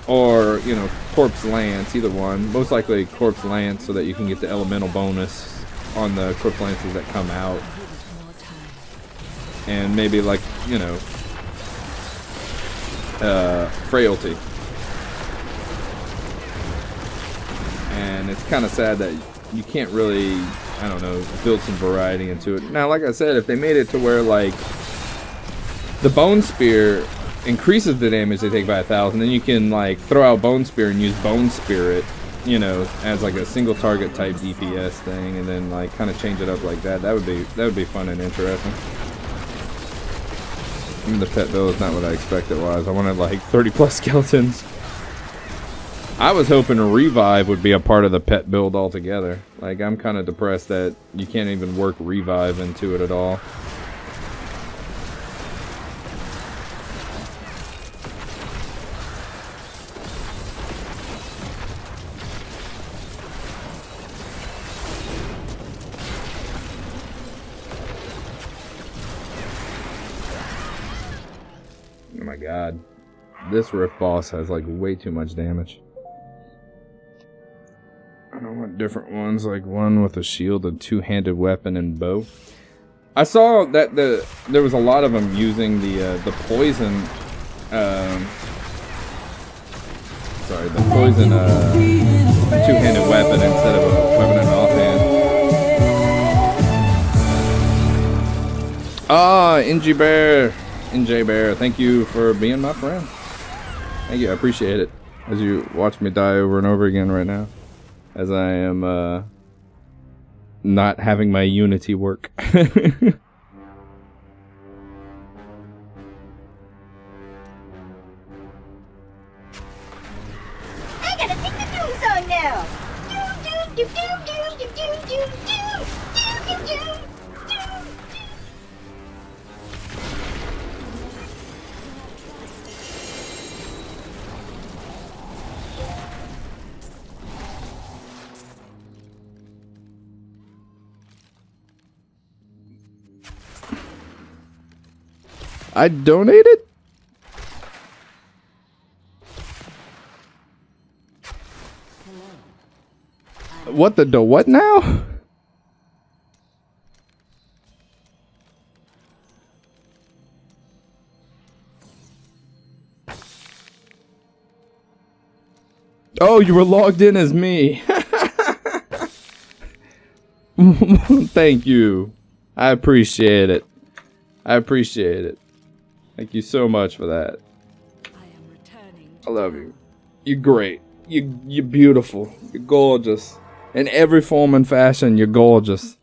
Speaker 1: or, you know, Corpse Lance, either one. Most likely Corpse Lance, so that you can get the elemental bonus on the Corpse Lances that come out. And maybe, like, you know, Frailty. And it's kind of sad that you can't really, I don't know, build some variety into it. Now, like I said, if they made it to where, like, the Bone Spear increases the damage they take by 1,000, then you can like throw out Bone Spear and use Bone Spirit, you know, as like a single target type DPS thing, and then like kind of change it up like that. That would be fun and interesting. I mean, the pet build is not what I expected it was. I wanted like 30 plus skeletons. I was hoping a revive would be a part of the pet build altogether. Like, I'm kind of depressed that you can't even work revive into it at all. Oh my god. This rift boss has like way too much damage. I don't want different ones, like one with a shield, a two-handed weapon, and bow. I saw that there was a lot of them using the poison. Sorry, the poison two-handed weapon instead of a weapon in offhand. Ah, NJ Bear, thank you for being my friend. Thank you, I appreciate it. As you watch me die over and over again right now. As I am not having my Unity work.
Speaker 5: I gotta sing the doom song now. Doom doom doom doom doom doom doom doom doom doom doom.
Speaker 1: I donated? What the what now? Oh, you were logged in as me. Thank you. I appreciate it. I appreciate it. Thank you so much for that. I love you. You're great. You're beautiful. You're gorgeous. In every form and fashion, you're gorgeous.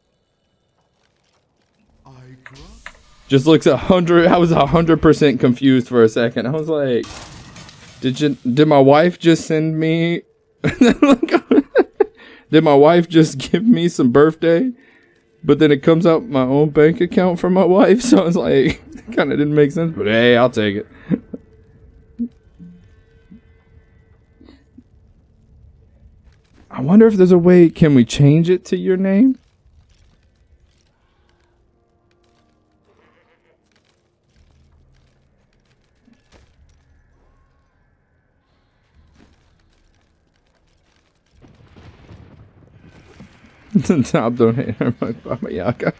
Speaker 1: Just looks 100. I was 100% confused for a second. I was like, did my wife just send me? Did my wife just give me some birthday? But then it comes out my own bank account for my wife, so I was like, kind of didn't make sense. But hey, I'll take it. I wonder if there's a way, can we change it to your name? Top donator by Baba Yaga.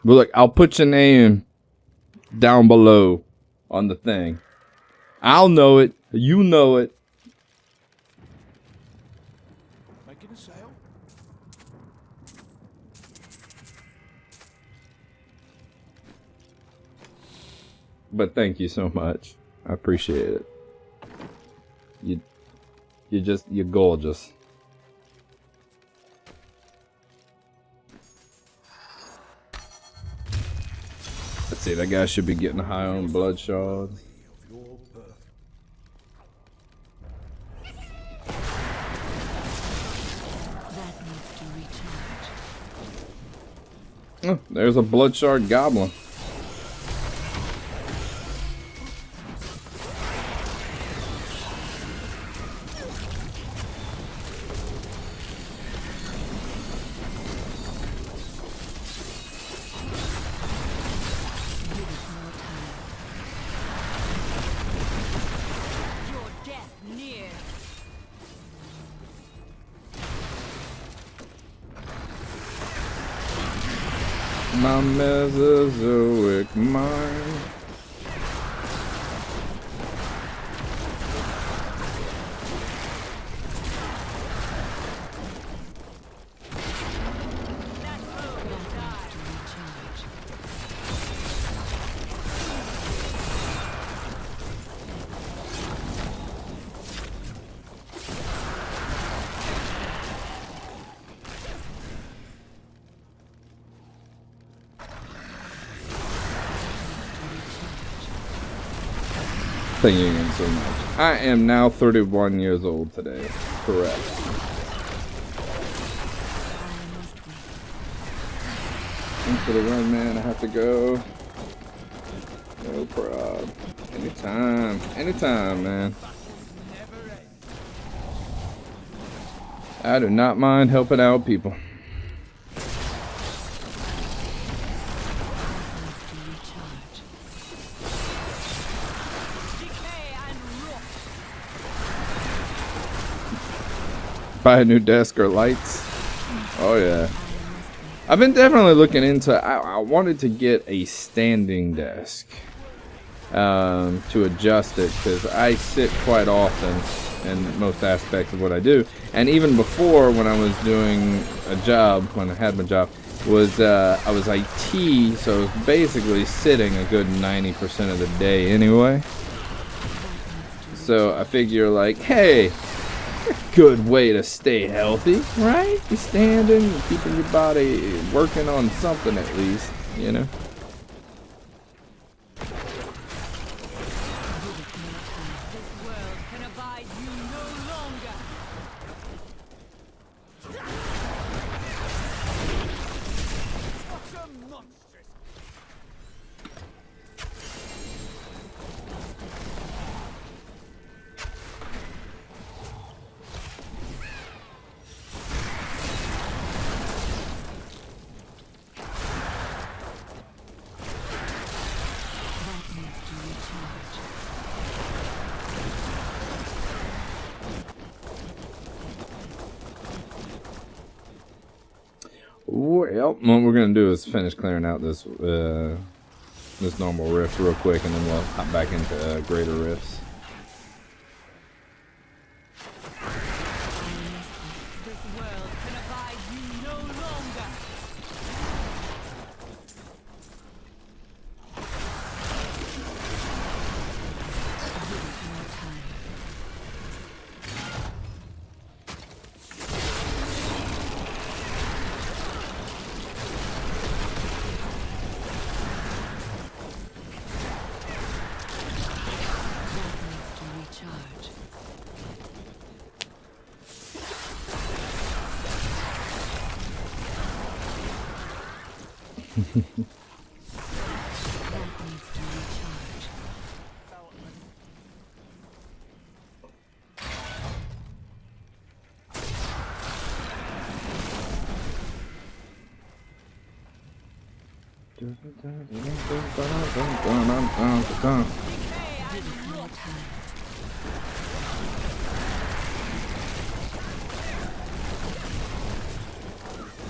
Speaker 1: But look, I'll put your name down below on the thing. I'll know it. You know it.
Speaker 2: Making a sale?
Speaker 1: But thank you so much. I appreciate it. You're gorgeous. Let's see, that guy should be getting high on blood shards. Oh, there's a blood shard goblin. My Mesozoic mind. Thank you again so much. I am now 31 years old today. Correct. Thanks for the run, man. I have to go. No problem. Anytime. Anytime, man. I do not mind helping out people. Buy a new desk or lights. Oh yeah. I've been definitely looking into. I wanted to get a standing desk to adjust it because I sit quite often in most aspects of what I do. And even before, when I was doing a job, when I had my job, was I was IT, so I was basically sitting a good 90% of the day anyway. So I figure like, hey, good way to stay healthy, right? You standing, keeping your body working on something at least, you know. Well, what we're gonna do is finish clearing out this this normal rift real quick, and then we'll hop back into greater rifts.
Speaker 3: This world can abide you no longer.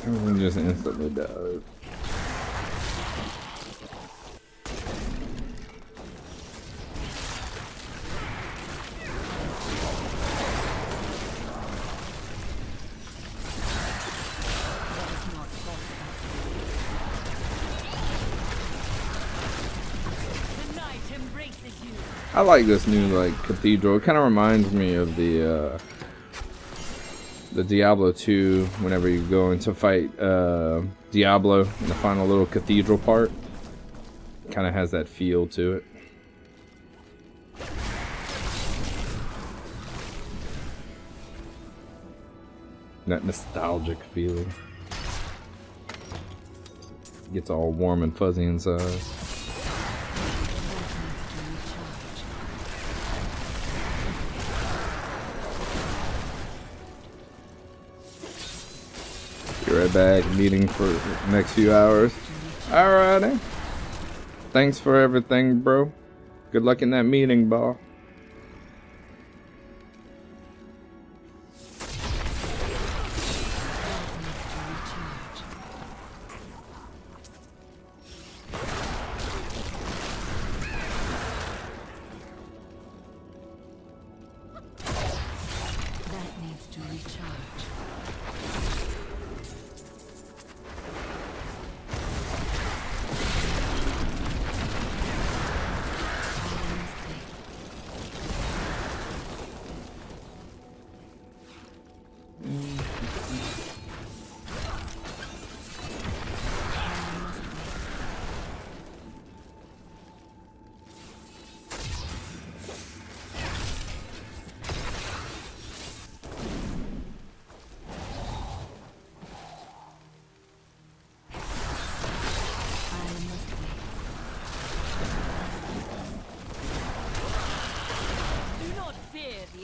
Speaker 1: Everything just instantly died. I like this new like cathedral. It kind of reminds me of the Diablo 2. Whenever you go in to fight Diablo in the final little cathedral part, kind of has that feel to it. That nostalgic feeling. Gets all warm and fuzzy inside. Be right back. Meeting for the next few hours. Alrighty. Thanks for everything, bro. Good luck in that meeting, ball.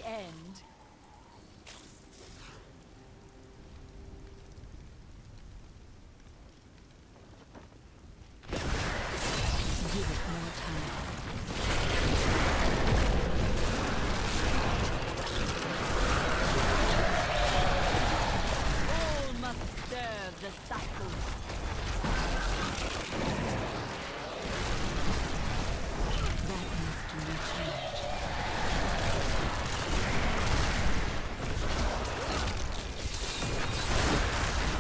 Speaker 3: the end. Give it more time. All must serve the cycle. That needs to recharge.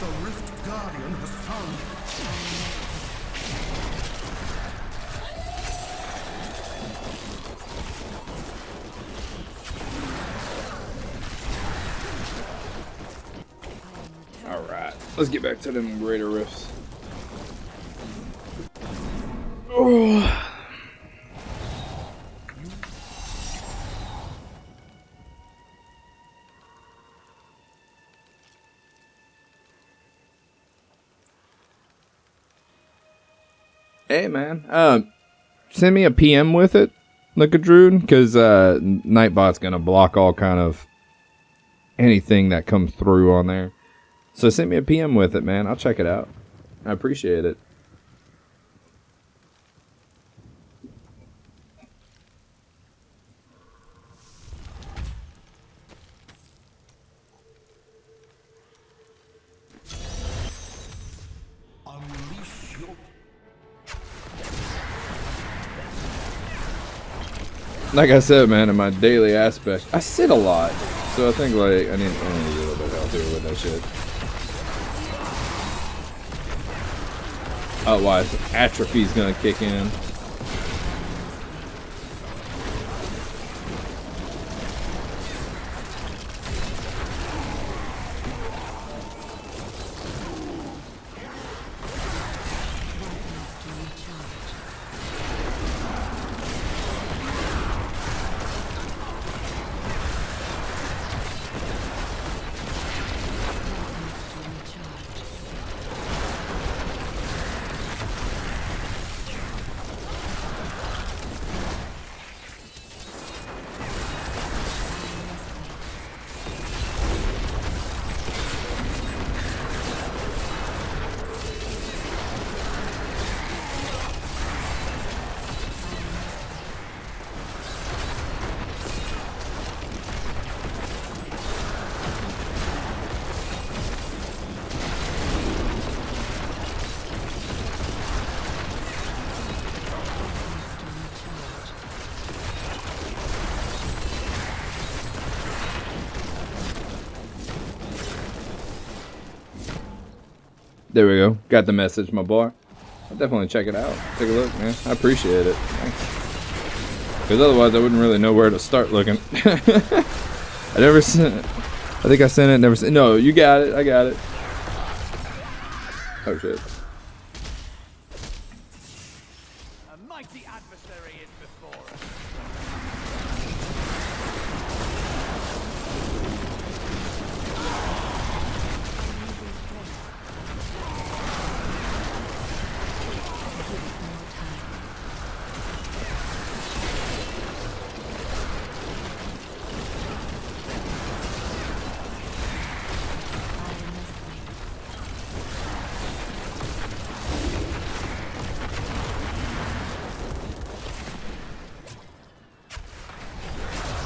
Speaker 2: The Rift Guardian has found it.
Speaker 1: Alright, let's get back to them greater rifts. Oh. Hey man, send me a PM with it, look at Druid, because Nightbot's gonna block all kind of anything that comes through on there. So send me a PM with it, man. I'll check it out. I appreciate it.
Speaker 2: Unleash your
Speaker 1: Like I said, man, in my daily aspect, I sit a lot. So I think like I need to be a little bit healthier with that shit. Otherwise, atrophy's gonna kick in. There we go. Got the message, my boy. I'll definitely check it out. Take a look, man. I appreciate it. Thanks. Because otherwise I wouldn't really know where to start looking. I never sent it. I think I sent it, never sent. No, you got it. I got it. Oh, shit.
Speaker 6: A mighty adversary is before us.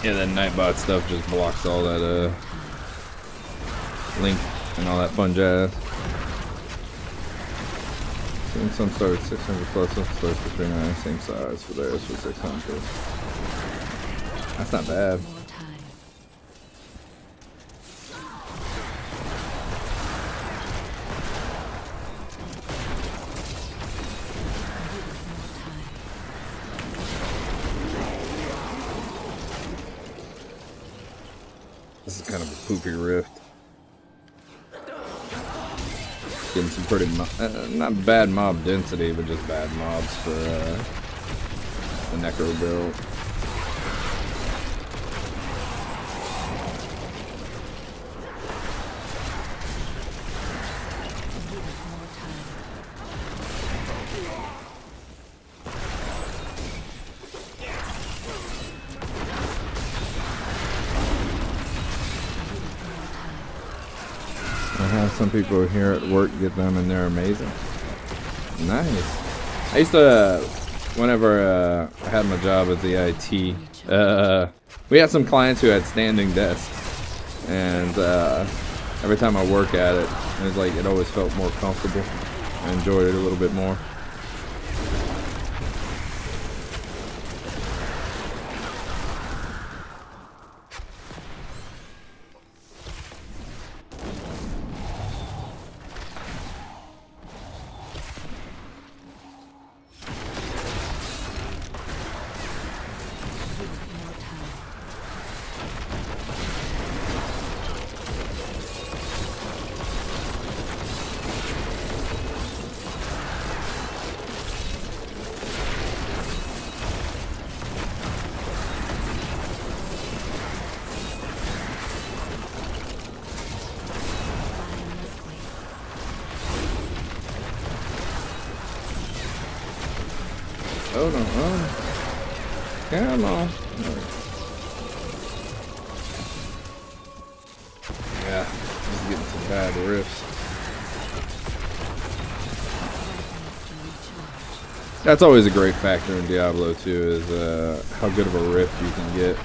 Speaker 1: Yeah, that Nightbot stuff just blocks all that link and all that fun jazz. Some start with 600 plus, some starts with 39, same size for theirs for 600. That's not bad. This is kind of a poopy rift. Getting some pretty, not bad mob density, but just bad mobs for the Necro build. I have some people here at work get them, and they're amazing. Nice. I used to, whenever I had my job as the IT, we had some clients who had standing desks, and every time I work at it, it was like it always felt more comfortable. I enjoyed it a little bit more. Oh no, oh. Come on. Yeah, just getting some bad riffs. That's always a great factor in Diablo 2 is how good of a riff you can get.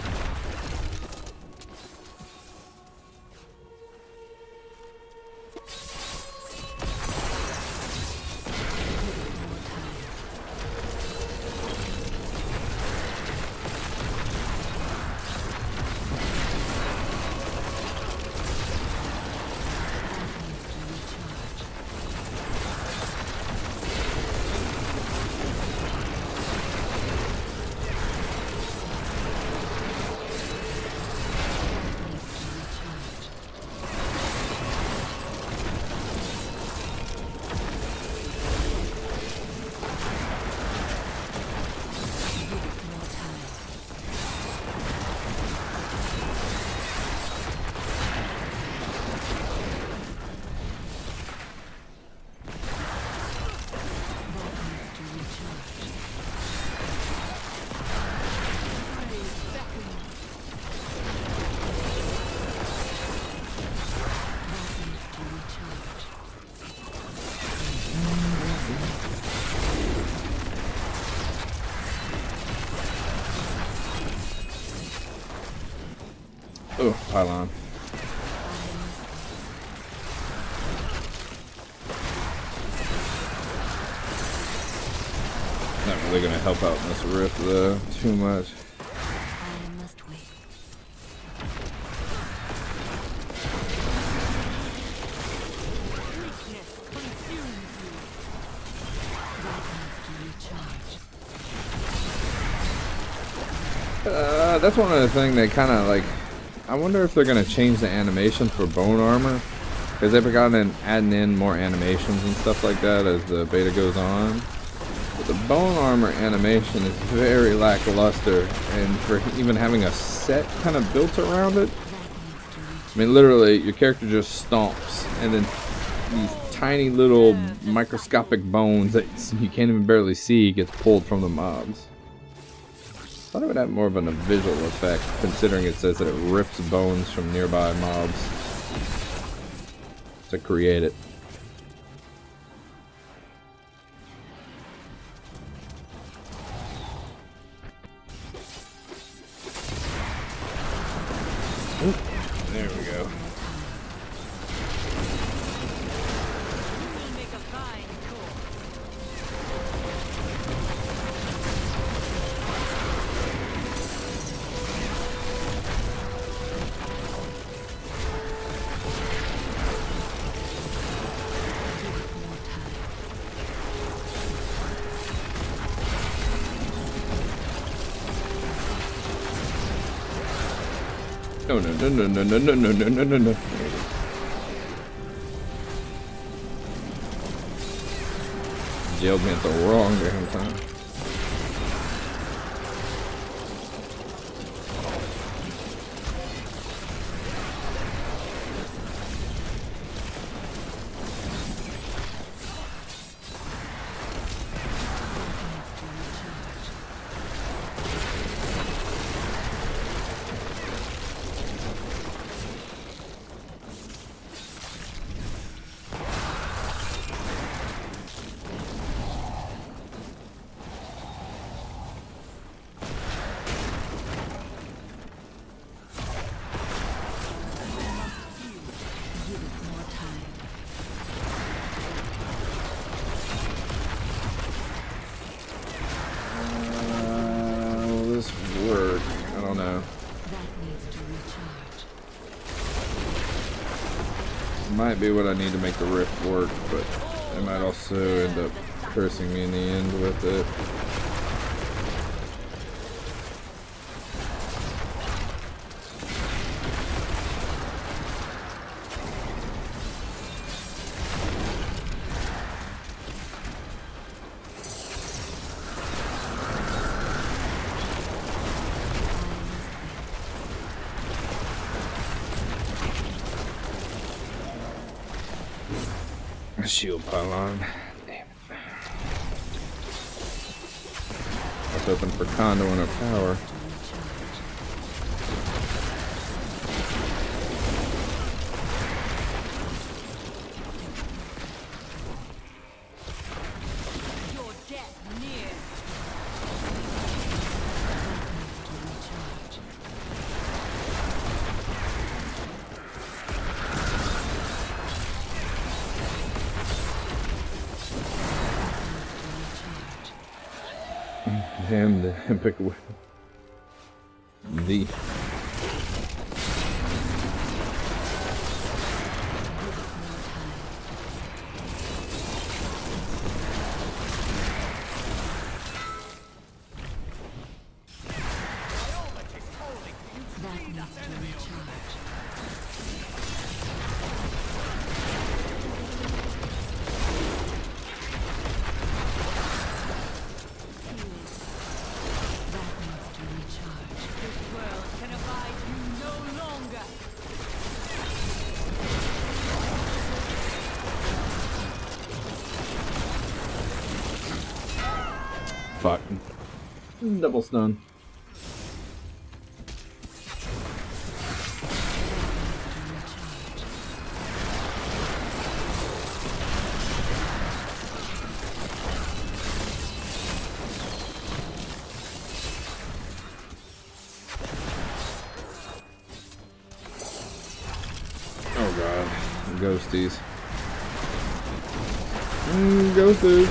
Speaker 1: Oh, pylon. Not really gonna help out in this rift though, too much.
Speaker 4: I must wait.
Speaker 3: Weakness consumes you.
Speaker 1: That's one of the things that kind of like, I wonder if they're gonna change the animation for bone armor, because they've gotten adding in more animations and stuff like that as the beta goes on. But the bone armor animation is very lackluster, and for even having a set kind of built around it, I mean literally your character just stomps, and then these tiny little microscopic bones that you can't even barely see gets pulled from the mobs. I thought it would have more of a visual effect, considering it says that it rips bones from nearby mobs to create it. Ooh, there we go.
Speaker 3: You will make a fine corpse.
Speaker 1: No, no, no, no, no, no, no, no, no, no, no, no. Jailed me at the wrong damn time. Might be what I need to make the rift work, but I might also end up cursing me in the end with it. Shield pylon. Damn it. I was hoping for Kondo and a power.
Speaker 3: Your death nears.
Speaker 1: Damn, the epic whip. The. Fuck. Double stun. Oh god. Ghosties. Ghosties.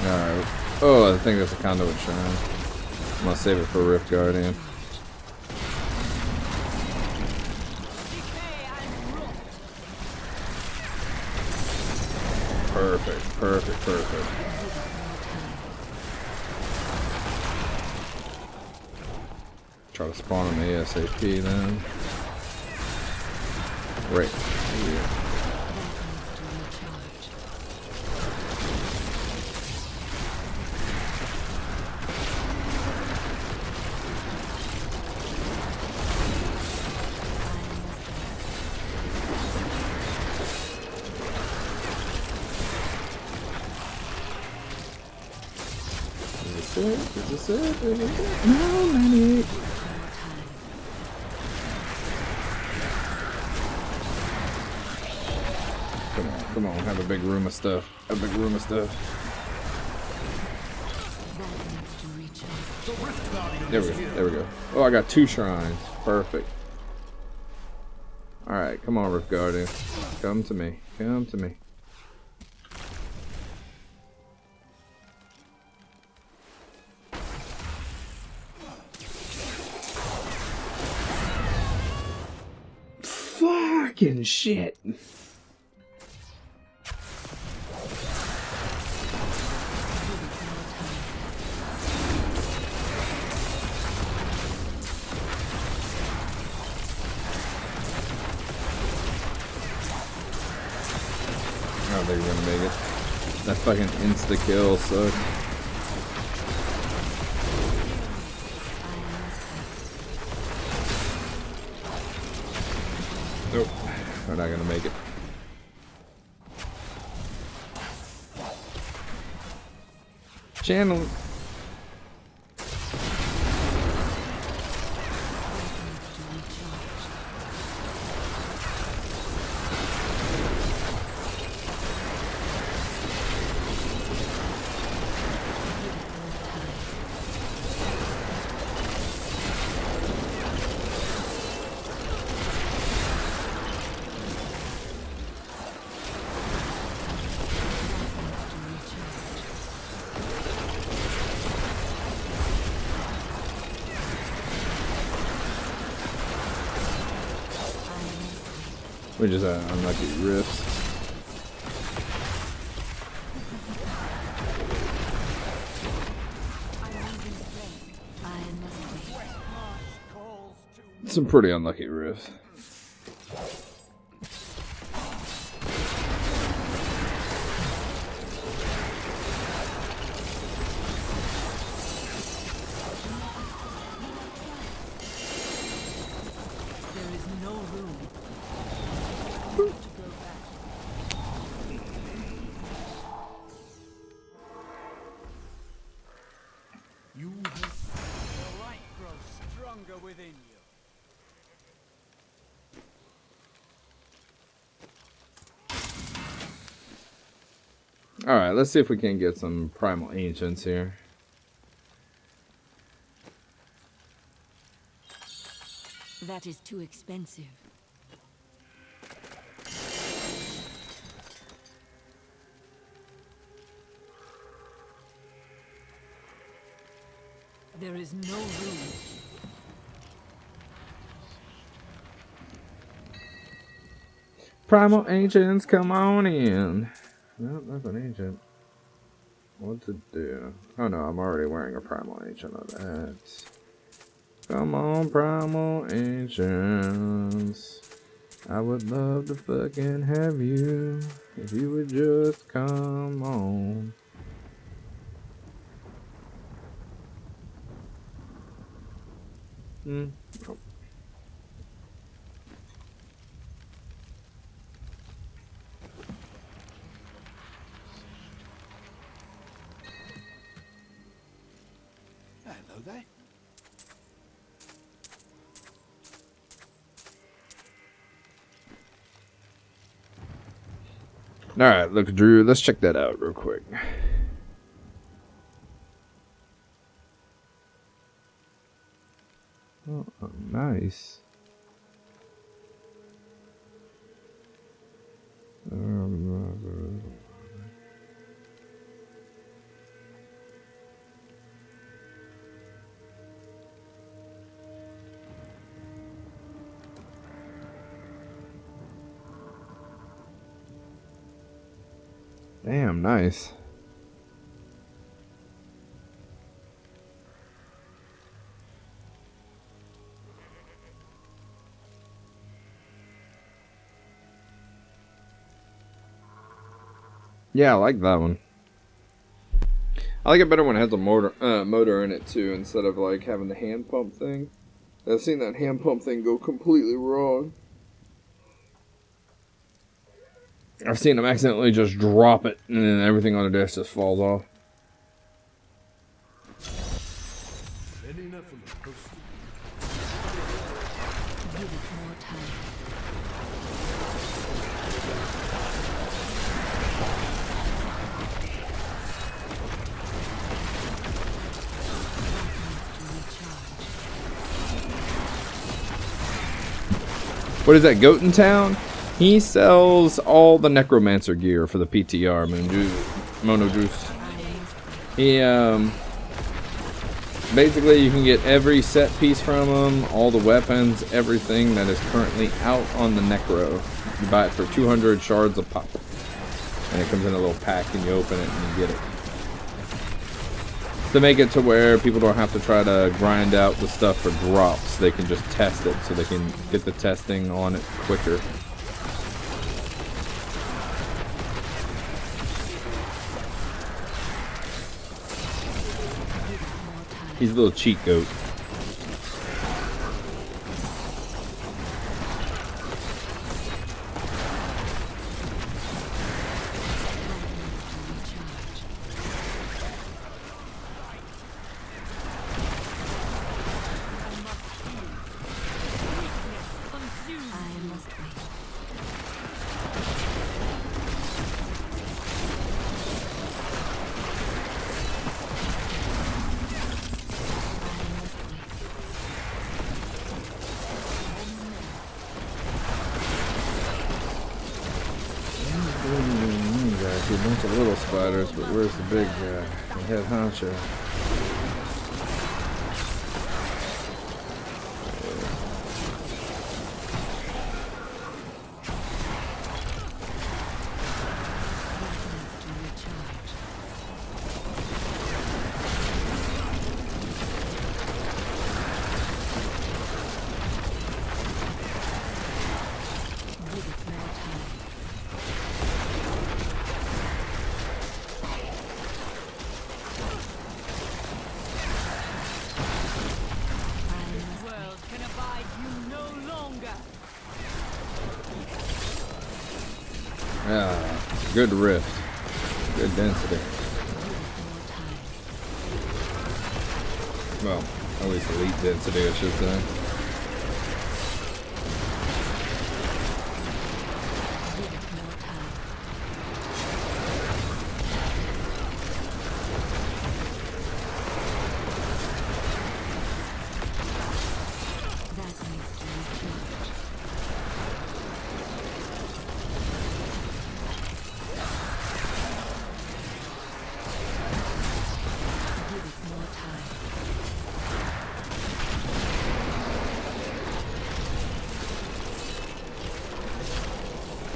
Speaker 1: Alright. Oh, I think that's a conduit shrine. I'm gonna save it for Rift Guardian. Perfect, perfect, perfect. Try to spawn him ASAP then. Right here. Is this it? No, Manny. Come on, have a big room of stuff. A big room of stuff. There we go. Oh, I got 2 shrines. Perfect. Alright, come on, Rift Guardian. Come to me. Come to me. fucking shit. I don't think we're gonna make it. That fucking insta kill sucks. Nope, we're not gonna make it. Channel. We just had unlucky riffs. Some pretty unlucky riffs.
Speaker 3: There is no room.
Speaker 6: You the light grows stronger within you.
Speaker 1: Alright, let's see if we can get some primal ancients here.
Speaker 3: That is too expensive. There is no room.
Speaker 1: Primal ancients, come on in. No, that's an ancient. What to do? Oh no, I'm already wearing a primal ancient of that. Come on, primal ancients. I would love to fucking have you if you would just come on. Oh.
Speaker 6: Hello there.
Speaker 1: Alright, look, Drew, let's check that out real quick. Oh, nice. Damn, nice. Yeah, I like that one. I like it better when it has a motor in it too, instead of like having the hand pump thing. I've seen that hand pump thing go completely wrong. I've seen them accidentally just drop it, and then everything on the desk just falls off.
Speaker 2: Any Nephilim posted?
Speaker 3: Give it more time.
Speaker 1: What is that, Goaten Town? He sells all the necromancer gear for the PTR, Mono Juice. basically you can get every set piece from them, all the weapons, everything that is currently out on the Necro. You buy it for 200 shards a pop. And it comes in a little pack and you open it and you get it. To make it to where people don't have to try to grind out the stuff for drops. They can just test it so they can get the testing on it quicker. He's a little cheat goat. A bunch of little spiders, but where's the big guy? The head honcho. Yeah, good rift, good density. Well, at least elite density, I should say.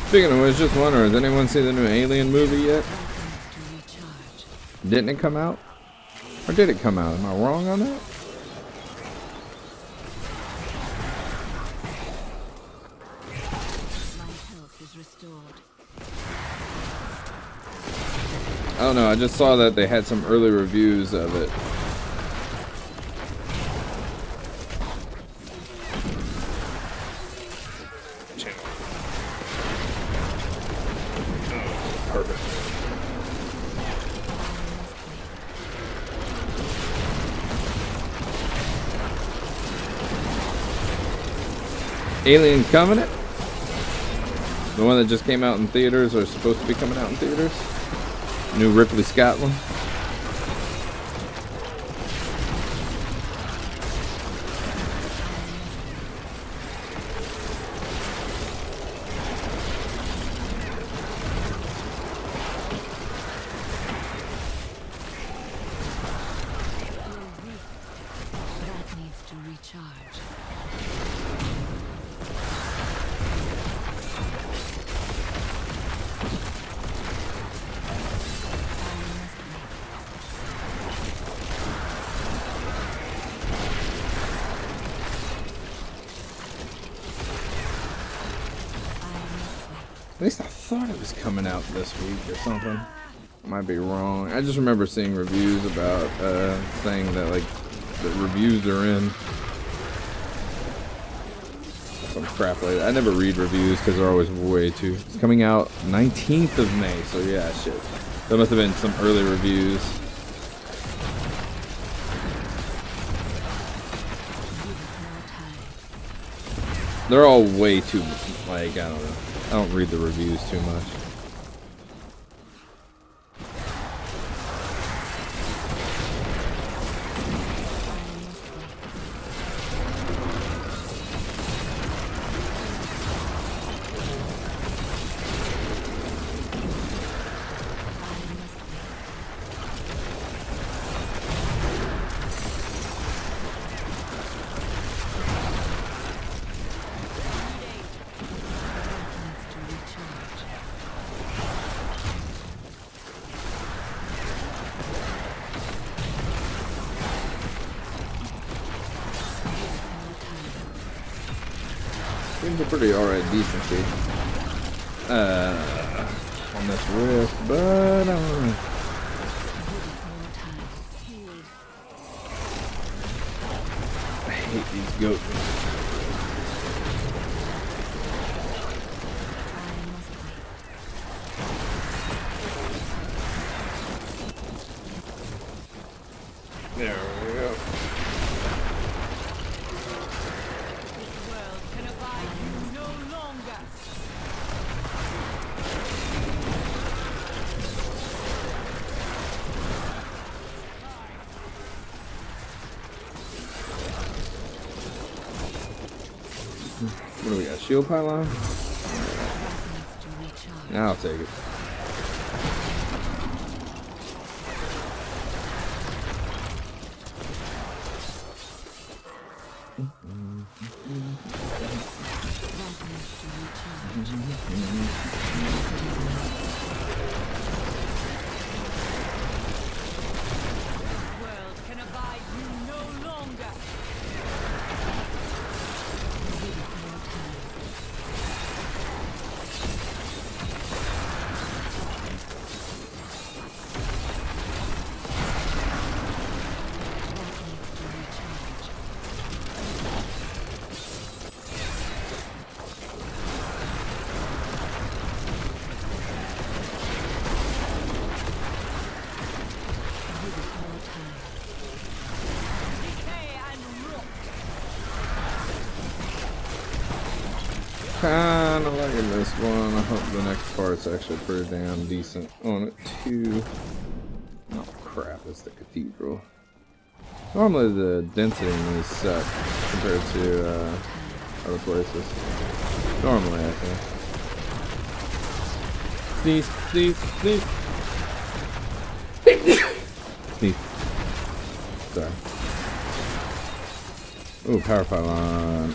Speaker 1: Speaking of which, just wondering, has anyone seen the new Alien movie yet? Didn't it come out? Or did it come out? Am I wrong on that? I don't know, I just saw that they had some early reviews of it. Perfect. Alien Covenant? The one that just came out in theaters, or supposed to be coming out in theaters? New Ripley Scott one? At least I thought it was coming out this week or something. Might be wrong. I just remember seeing reviews about saying that like the reviews are in. Some crap like that. I never read reviews because they're always way too. It's coming out 19th of May, so yeah, shit. That must have been some early reviews. They're all way too, like, I don't know. I don't read the reviews too much. Seems a pretty alright decency. On this rift, but I don't know. I hate these goats. There we go.
Speaker 3: This world can abide you no longer.
Speaker 1: What do we got? Shield pylon? Now I'll take it.
Speaker 3: World can abide you no longer. Decay and rot.
Speaker 1: Kinda liking this one. I hope the next part's actually pretty damn decent on it too. Oh crap, it's the cathedral. Normally the density in these suck compared to other places. Normally I think. Sneeze, sneeze, sneeze. Sneeze. Sorry. Ooh, power pylon.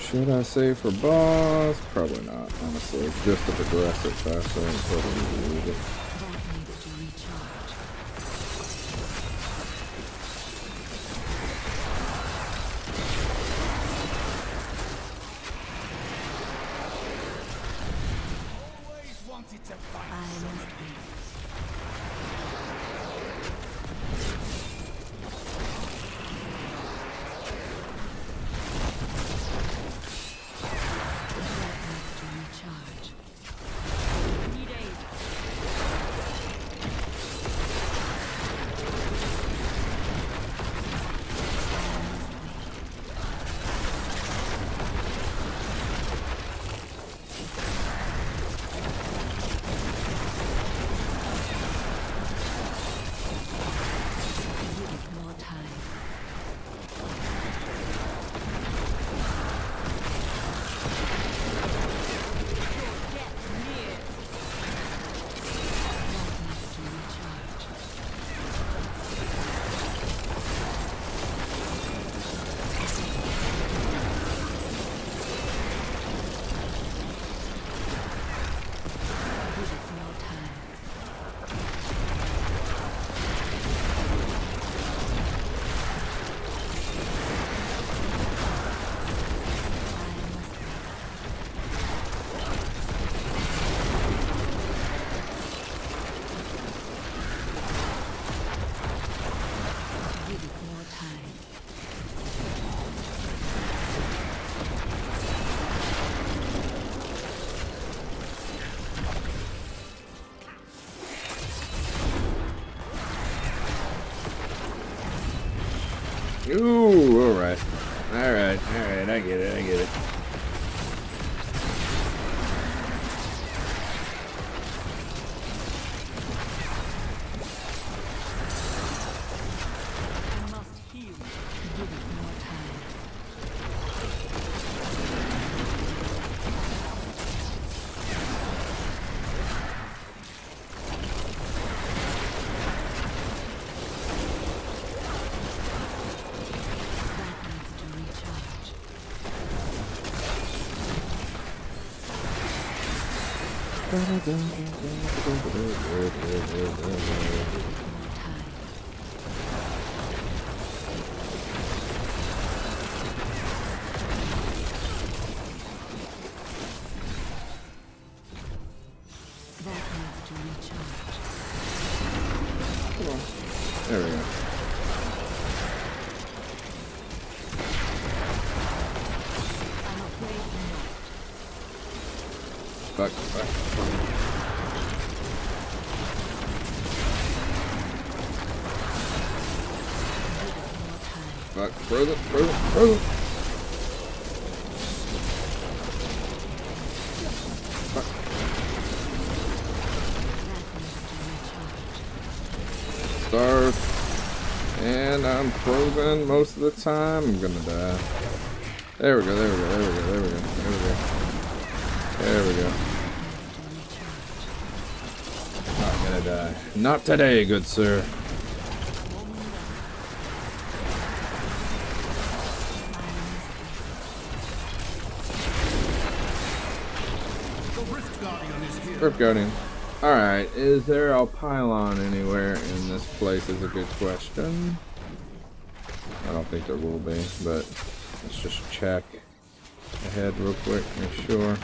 Speaker 1: Should I save for boss? Probably not, honestly. Just to progress it faster and probably leave it.
Speaker 6: Always wanted to fight.
Speaker 3: Need aid.
Speaker 1: Ooh, alright. Alright, alright, I get it, I get it.
Speaker 3: I must heal. Give it more time. That needs to recharge. More time.
Speaker 1: Fuck, fuck. Fuck, frozen, frozen, frozen. Fuck. Starve. And I'm frozen most of the time. I'm gonna die. There we go, there we go, there we go, there we go, there we go. There we go. Not gonna die. Not today, good sir. Rift Guardian. Alright, is there a pylon anywhere in this place is a good question. I don't think there will be, but let's just check ahead real quick, make sure.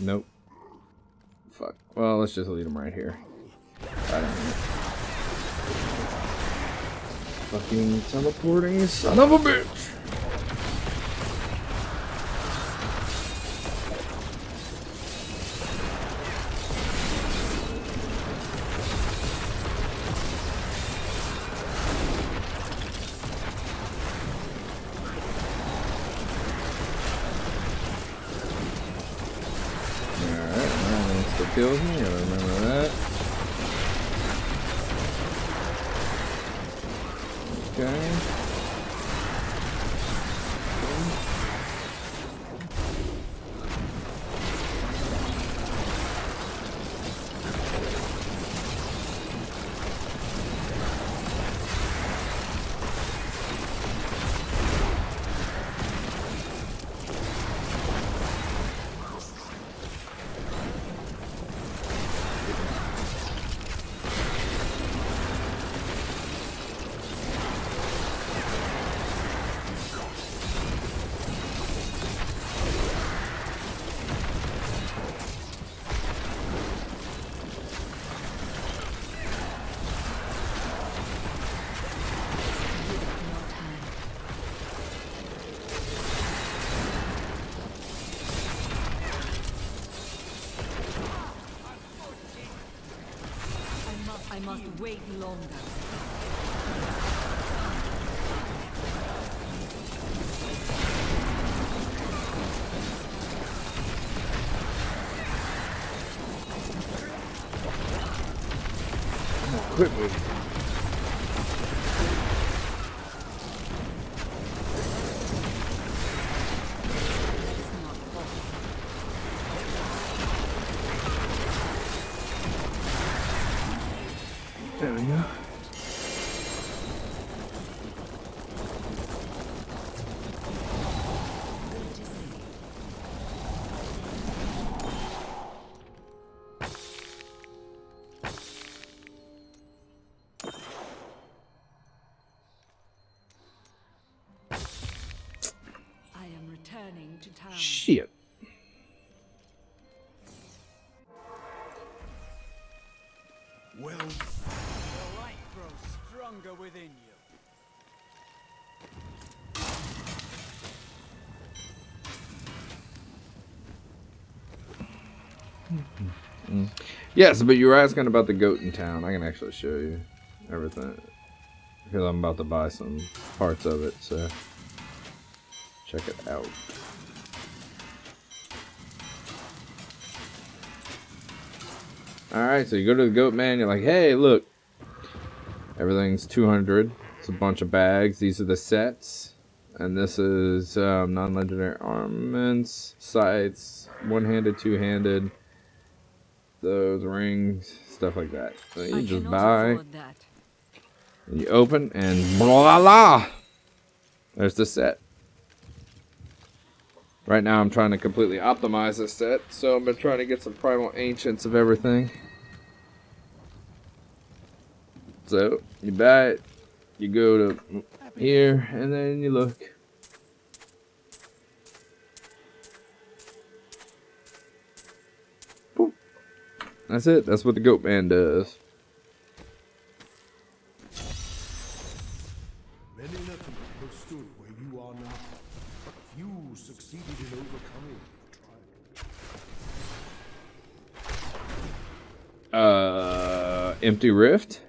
Speaker 1: Nope. Fuck. Well, let's just leave them right here. Right on here. Fucking teleporting son of a bitch! Kills me, I remember that. Okay.
Speaker 3: I must wait longer.
Speaker 1: Quit moving. There we go.
Speaker 3: I am returning to town.
Speaker 1: Shit.
Speaker 2: Well,
Speaker 6: The light grows stronger within you.
Speaker 1: Yes, but you were asking about the goat in town. I can actually show you everything. Because I'm about to buy some parts of it, so check it out. Alright, so you go to the goat man, you're like, hey, look. Everything's 200. It's a bunch of bags. These are the sets. And this is non-legendary armaments, sights, one-handed, two-handed, those rings, stuff like that. So you just buy, and you open, and voila! There's the set. Right now I'm trying to completely optimize this set, so I've been trying to get some primal ancients of everything. So, you buy it, you go to here, and then you look. Boop. That's it, that's what the goat man does.
Speaker 2: many Necro have stood where you
Speaker 1: Empty Rift.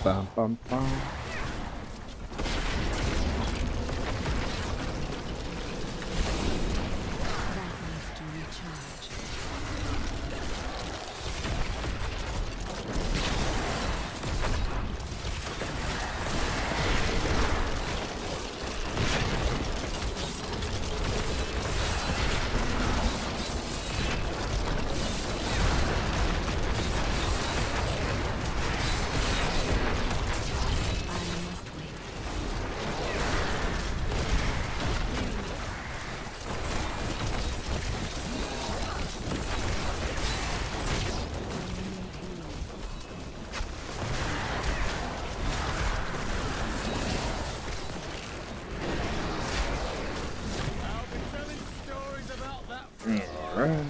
Speaker 1: Bum, bum, bum.
Speaker 6: I'll be telling stories about that.
Speaker 1: Alright.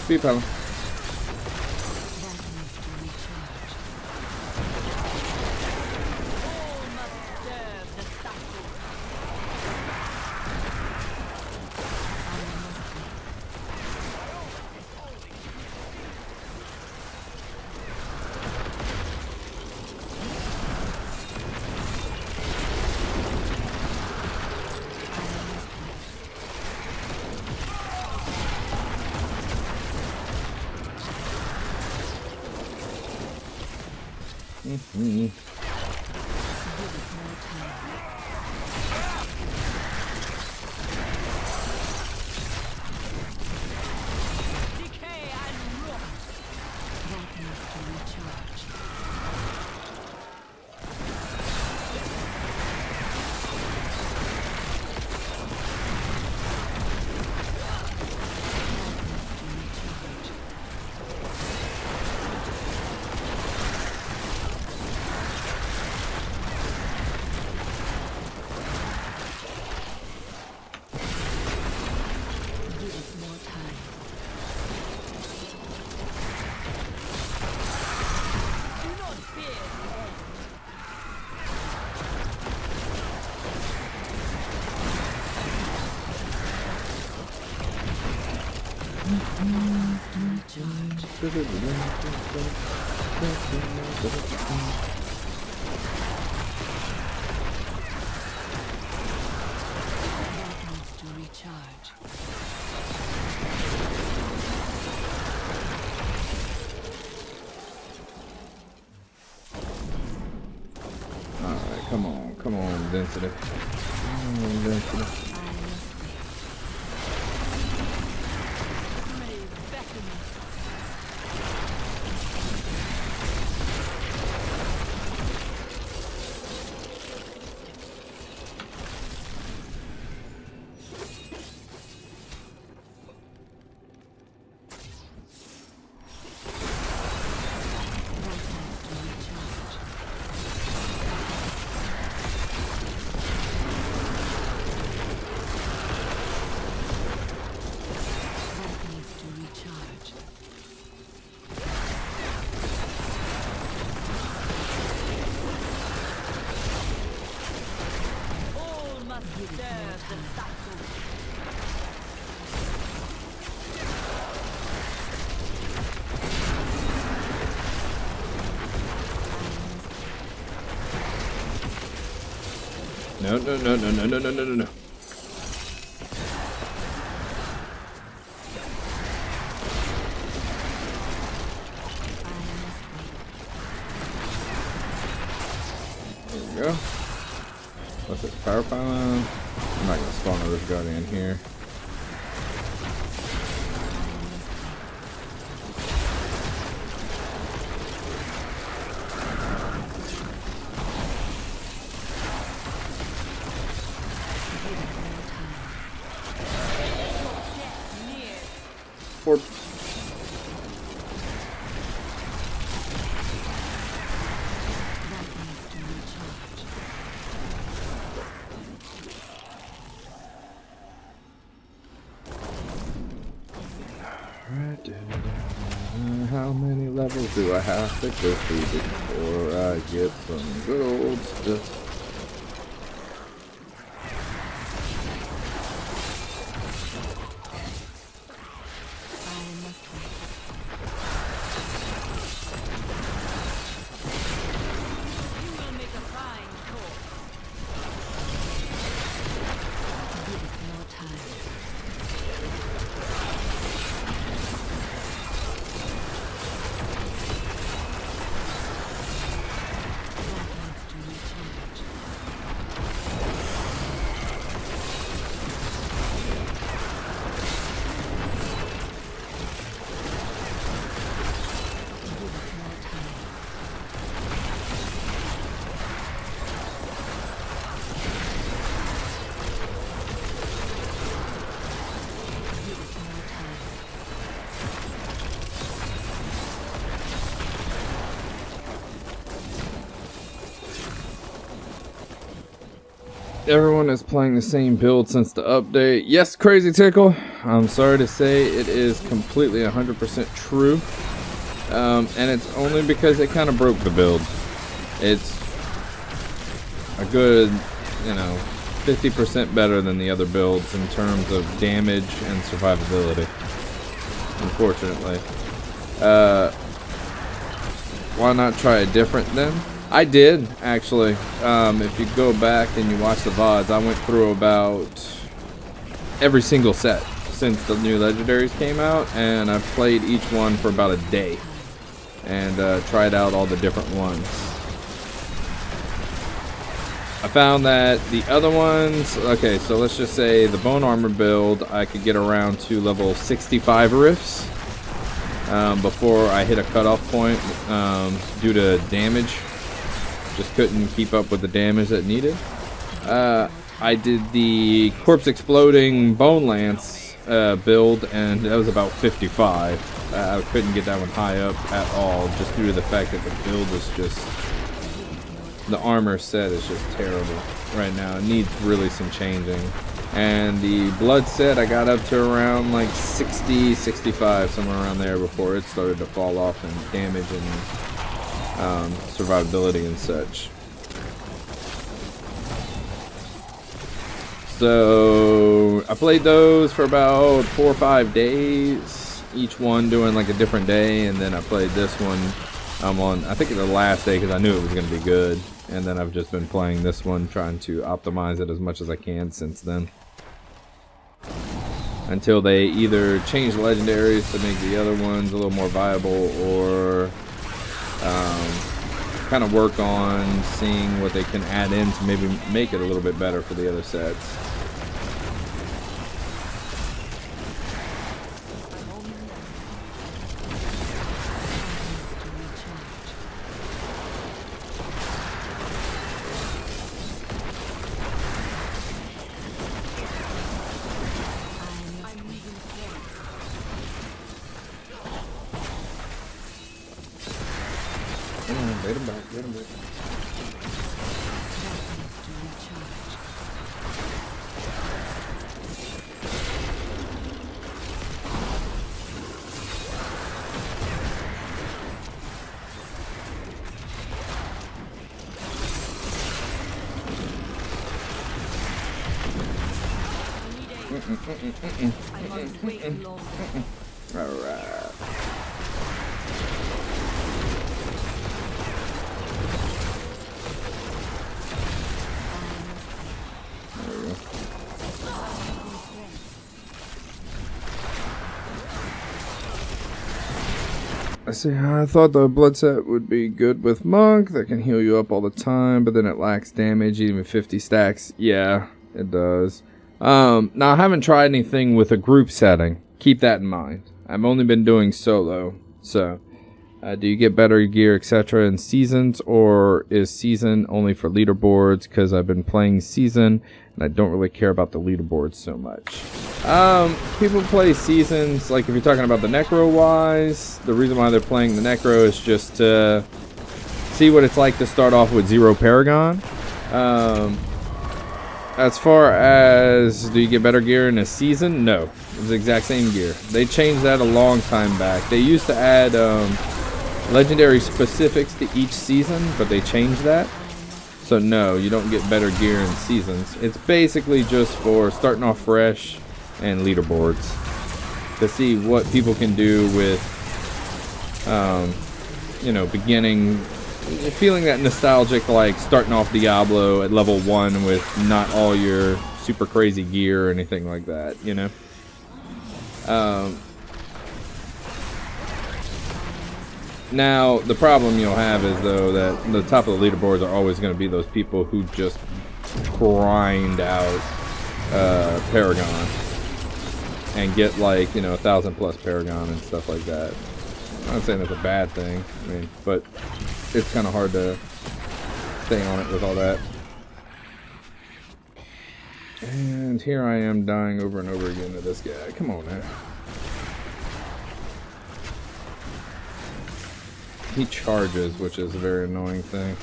Speaker 1: Speed pedal.
Speaker 3: All must serve the cycle. Decay and rot. Do not fear the end.
Speaker 1: Alright, come on, density. Come on, density.
Speaker 3: May beckon us. Serve the cycle.
Speaker 1: No, no, no, no, no, no, no, no, no. There we go. What's it? Power pylon? I'm not gonna spawn another guardian here. For how many levels do I have to go through before I get some good old stuff?
Speaker 3: You will make a fine corpse.
Speaker 1: Everyone is playing the same build since the update. Yes, Crazy Tickle. I'm sorry to say it is completely 100% true. And it's only because they kind of broke the build. It's a good, 50% better than the other builds in terms of damage and survivability. Unfortunately. Why not try a different then? I did, actually. If you go back and you watch the VODs, I went through about every single set since the new legendaries came out, and I've played each one for about a day and tried out all the different ones. I found that the other ones, okay, so let's just say the bone armor build, I could get around to level 65 rifts before I hit a cutoff point due to damage. Just couldn't keep up with the damage that needed. I did the corpse exploding bone lance build, and that was about 55. I couldn't get that one high up at all, just due to the fact that the build was just, the armor set is just terrible right now. It needs really some changing. And the blood set, I got up to around like 60, 65, somewhere around there before it started to fall off in damage and survivability and such. So I played those for about 4 or 5 days, each one doing like a different day, and then I played this one on, I think, the last day because I knew it was going to be good, and then I've just been playing this one, trying to optimize it as much as I can since then, until they either change the legendaries to make the other ones a little more viable, or kind of work on seeing what they can add in to maybe make it a little bit better for the other sets. Get him back, get him back.
Speaker 3: I must wait longer.
Speaker 1: Alright. There we go. I see. I thought the blood set would be good with Monk. That can heal you up all the time, but then it lacks damage, even 50 stacks. Yeah, it does. Now, I haven't tried anything with a group setting. Keep that in mind. I've only been doing solo. So, do you get better gear, etc. in seasons, or is season only for leaderboards? Because I've been playing season, and I don't really care about the leaderboards so much. People play seasons, like if you're talking about the Necro wise, the reason why they're playing the Necro is just to see what it's like to start off with 0 Paragon. As far as do you get better gear in a season? No, it's the exact same gear. They changed that a long time back. They used to add legendary specifics to each season, but they changed that. So no, you don't get better gear in seasons. It's basically just for starting off fresh and leaderboards to see what people can do with, you know, beginning, feeling that nostalgic, like starting off Diablo at level 1 with not all your super crazy gear or anything like that, you know. Now, the problem you'll have is, though, that the top of the leaderboards are always going to be those people who just grind out Paragon and get, like, you know, 1,000+ Paragon and stuff like that. I'm not saying that's a bad thing, I mean, but it's kind of hard to stay on it with all that. And here I am dying over and over again to this guy. Come on, man. He charges, which is a very annoying thing.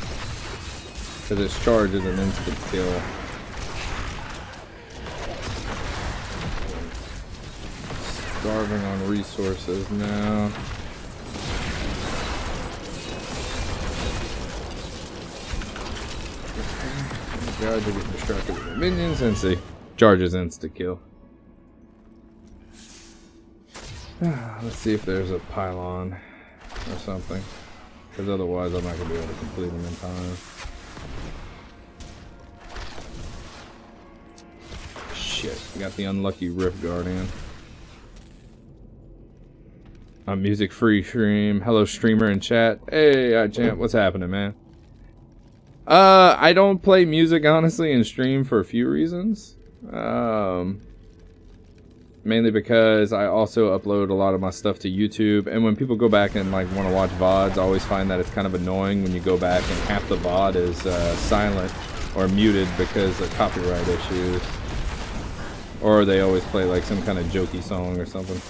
Speaker 1: Because his charge is an instant kill. Starving on resources now. God, you get distracted with the minions and see. Charges insta kill. Let's see if there's a pylon or something. Because otherwise I'm not going to be able to complete them in time. Shit, got the unlucky Rift Guardian. A music free stream. Hello streamer in chat. Hey, champ, what's happening, man? I don't play music, honestly, in stream for a few reasons. Mainly because I also upload a lot of my stuff to YouTube, and when people go back and like want to watch VODs, I always find that it's kind of annoying when you go back and half the VOD is silent or muted because of copyright issues. Or they always play like some kind of jokey song or something.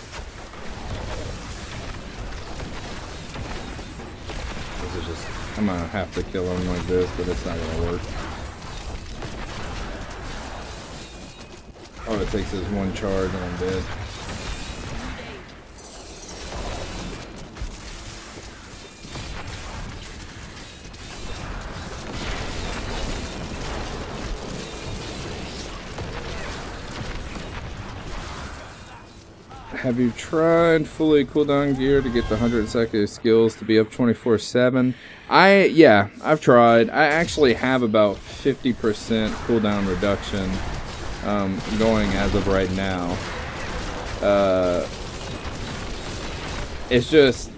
Speaker 1: This is just, I'm gonna have to kill him like this, but it's not gonna work. All it takes is one charge and I'm dead. Have you tried fully cooldown gear to get the 100 second skills to be up 24/7? Yeah, I've tried. I actually have about 50% cooldown reduction going as of right now. It's just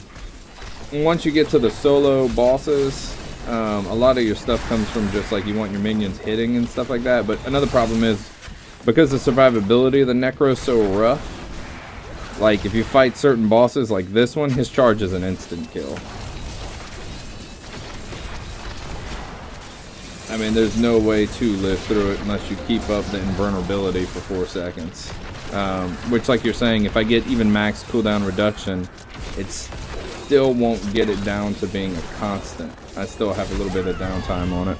Speaker 1: once you get to the solo bosses, a lot of your stuff comes from just like you want your minions hitting and stuff like that. But another problem is because the survivability of the Necro is so rough. Like, if you fight certain bosses like this one, his charge is an instant kill. I mean, there's no way to live through it unless you keep up the invulnerability for 4 seconds. Which, like you're saying, if I get even max cooldown reduction, it still won't get it down to being a constant. I still have a little bit of downtime on it.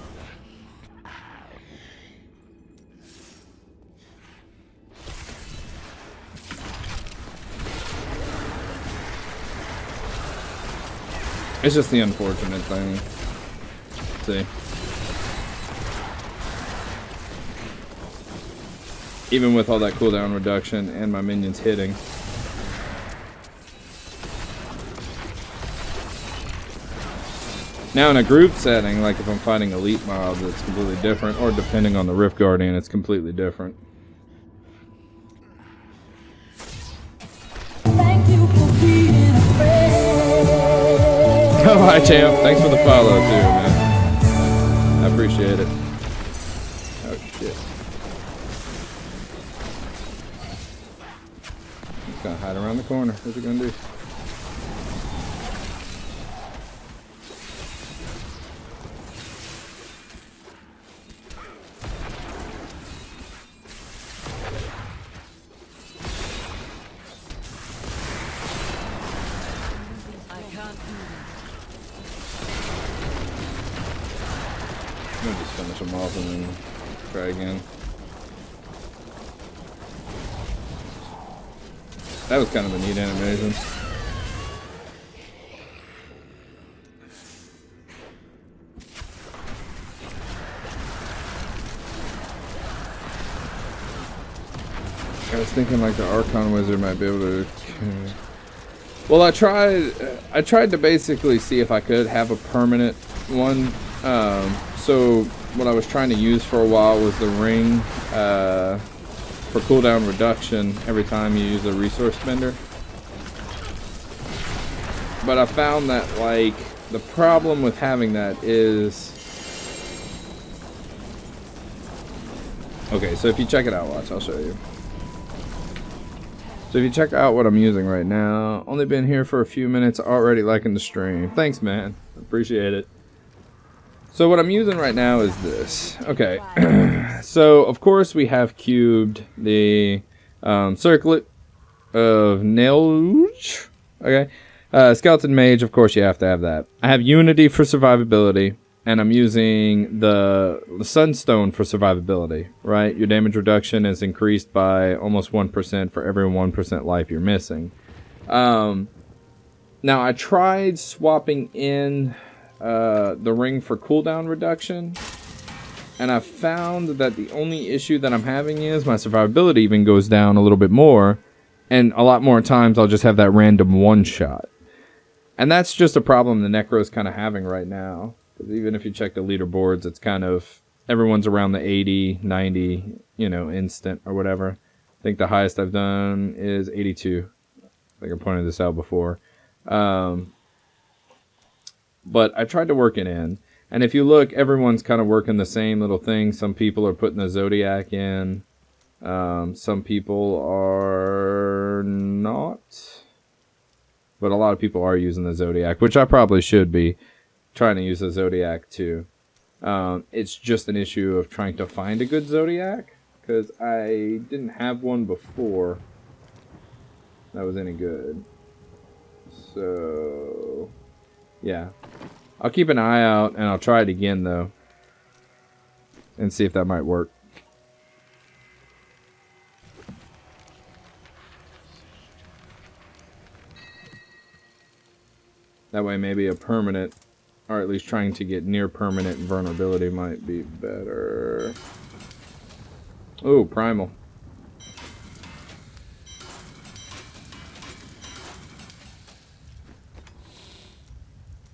Speaker 1: It's just the unfortunate thing. Let's see. Even with all that cooldown reduction and my minions hitting. Now in a group setting, like if I'm fighting elite mobs, it's completely different. Or depending on the Rift Guardian, it's completely different.
Speaker 7: Thank you for being a friend.
Speaker 1: Oh, hi champ. Thanks for the follow too, man. I appreciate it. Oh shit. He's gonna hide around the corner. What's he gonna do? I'm gonna just finish him off and then try again. That was kind of a neat animation. I was thinking like the Archon Wizard might be able to. Well, I tried to basically see if I could have a permanent one. So what I was trying to use for a while was the ring for cooldown reduction every time you use a resource spender. But I found that like the problem with having that is, okay, so if you check it out, watch, I'll show you. So if you check out what I'm using right now, only been here for a few minutes, already liking the stream. Thanks, man. Appreciate it. So what I'm using right now is this. Okay. So of course we have cubed the circlet of Nailge. Okay. Skeleton Mage, of course you have to have that. I have Unity for survivability. And I'm using the Sunstone for survivability, right? Your damage reduction is increased by almost 1% for every 1% life you're missing. Now, I tried swapping in the ring for cooldown reduction. And I found that the only issue that I'm having is my survivability even goes down a little bit more. And a lot more times I'll just have that random one-shot. And that's just a problem the Necro's kind of having right now. Even if you check the leaderboards, it's kind of, everyone's around the 80, 90, you know, instant or whatever. I think the highest I've done is 82. I think I pointed this out before. But I tried to work it in. And if you look, everyone's kind of working the same little thing. Some people are putting the Zodiac in. Some people are not. But a lot of people are using the Zodiac, which I probably should be. Trying to use a Zodiac too. It's just an issue of trying to find a good Zodiac, because I didn't have one before that was any good. So yeah, I'll keep an eye out and I'll try it again though and see if that might work. That way maybe a permanent, or at least trying to get near permanent vulnerability might be better. Oh, primal.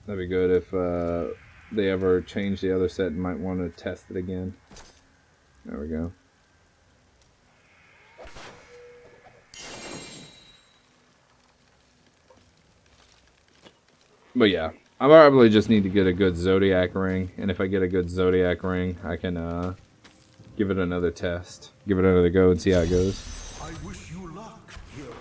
Speaker 1: That'd be good if they ever change the other set and might want to test it again. There we go. But yeah. I probably just need to get a good Zodiac ring, and if I get a good Zodiac ring, I can give it another test, give it another go, and see how it goes.
Speaker 2: I wish you luck, hero.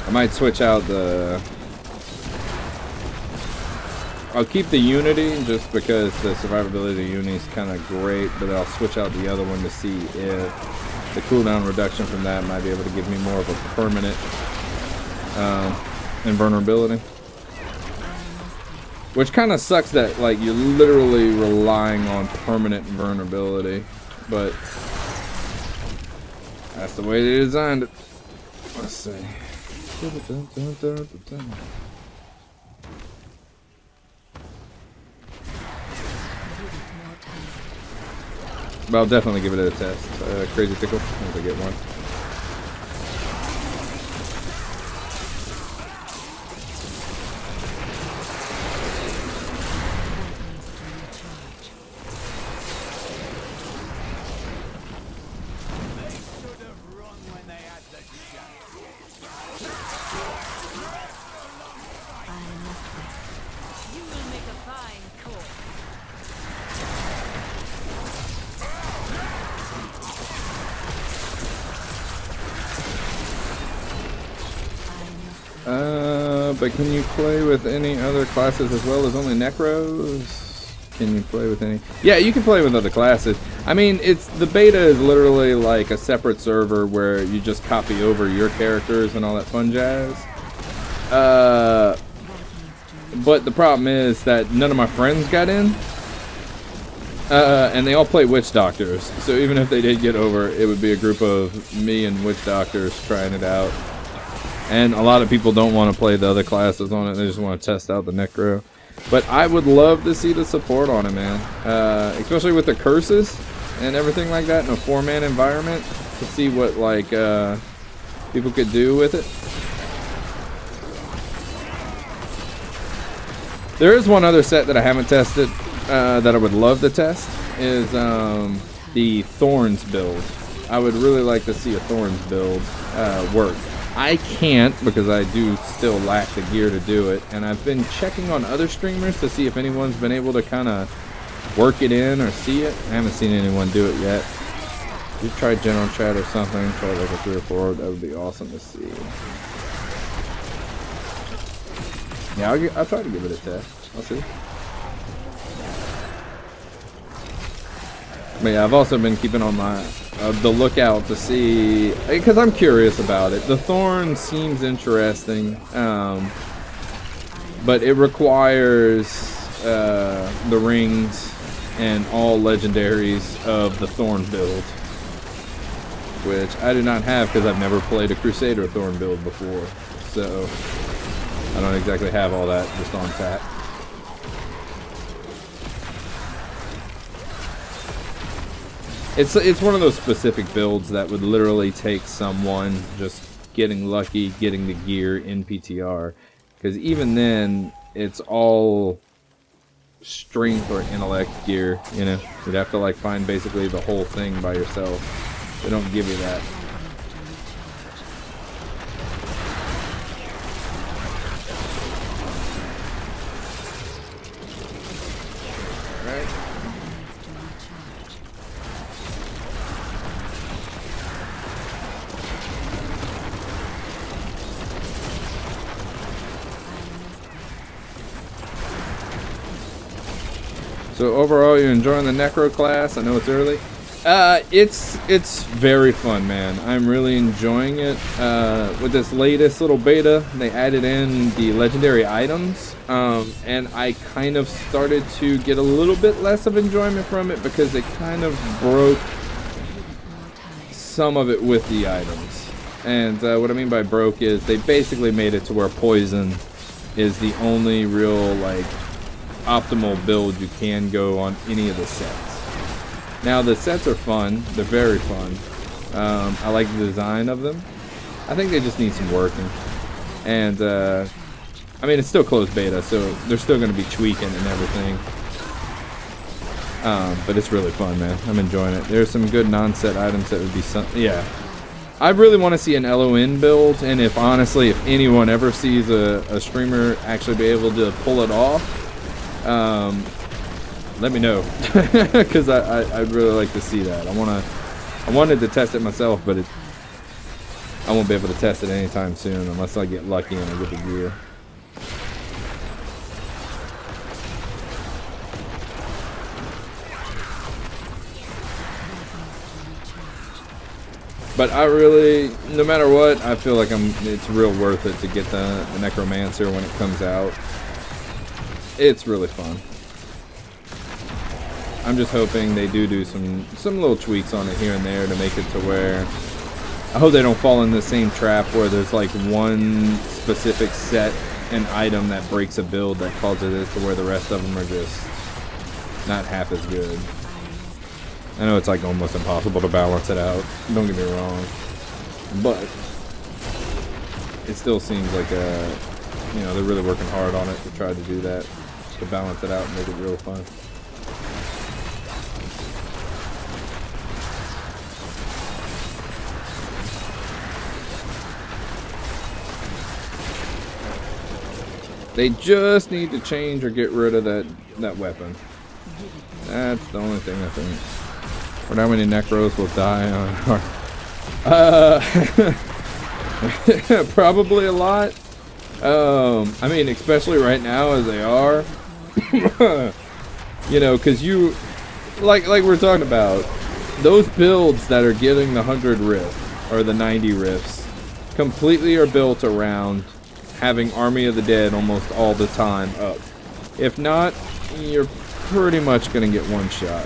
Speaker 1: I might switch out the. I'll keep the Unity just because the survivability of the Unity is kind of great, but I'll switch out the other one to see if the cooldown reduction from that might be able to give me more of a permanent invulnerability. Which kind of sucks that like you're literally relying on permanent invulnerability, but that's the way they designed it. Let's see. But I'll definitely give it a test. Crazy Tickle, once I get one.
Speaker 3: You will make a fine corpse.
Speaker 1: But can you play with any other classes as well as only Necros? Can you play with any? Yeah, you can play with other classes. I mean, the beta is literally like a separate server where you just copy over your characters and all that fun jazz. But the problem is that none of my friends got in. And they all play Witch Doctors. So even if they did get over, it would be a group of me and Witch Doctors trying it out. And a lot of people don't want to play the other classes on it. They just want to test out the Necro. But I would love to see the support on it, man. Especially with the curses and everything like that in a 4-man environment. To see what, like, people could do with it. There is one other set that I haven't tested that I would love to test. Is the Thorns build. I would really like to see a Thorns build work. I can't because I do still lack the gear to do it, and I've been checking on other streamers to see if anyone's been able to kind of work it in or see it. I haven't seen anyone do it yet. You try general chat or something, try like a 3 or 4, that would be awesome to see. Yeah, I'll try to give it a test. I'll see. But yeah, I've also been keeping on the lookout to see, because I'm curious about it. The Thorn seems interesting, but it requires the rings and all legendaries of the Thorn build, which I do not have because I've never played a Crusader Thorn build before, so I don't exactly have all that just on tap. It's one of those specific builds that would literally take someone just getting lucky, getting the gear in PTR. Because even then, it's all strength or intellect gear, you know? You'd have to like find basically the whole thing by yourself. They don't give you that. Right? So overall, you're enjoying the Necro class? I know it's early. It's very fun, man. I'm really enjoying it. With this latest little beta, they added in the legendary items, and I kind of started to get a little bit less of enjoyment from it because they kind of broke some of it with the items. And what I mean by broke is they basically made it to where poison is the only real like optimal build you can go on any of the sets. Now the sets are fun, they're very fun. I like the design of them. I think they just need some working. And I mean, it's still closed beta, so they're still going to be tweaking and everything. But it's really fun, man. I'm enjoying it. There's some good non-set items that would be yeah. I really want to see an LON build, and if honestly, if anyone ever sees a streamer actually be able to pull it off, let me know, because I'd really like to see that. I wanted to test it myself, but I won't be able to test it anytime soon unless I get lucky and I get the gear. But I really, no matter what, I feel like it's real worth it to get the Necromancer when it comes out. It's really fun. I'm just hoping they do some little tweaks on it here and there to make it to where I hope they don't fall in the same trap where there's like one specific set and item that breaks a build that causes it to where the rest of them are just not half as good. I know it's like almost impossible to balance it out, don't get me wrong, but it still seems like you know, they're really working hard on it to try to do that, to balance it out and make it real fun. They just need to change or get rid of that weapon. That's the only thing I think. Or how many Necros will die on probably a lot. I mean, especially right now as they are. You know, because you, like we're talking about, those builds that are getting the 100 riff or the 90 riffs completely are built around having Army of the Dead almost all the time up. If not, you're pretty much gonna get one shot.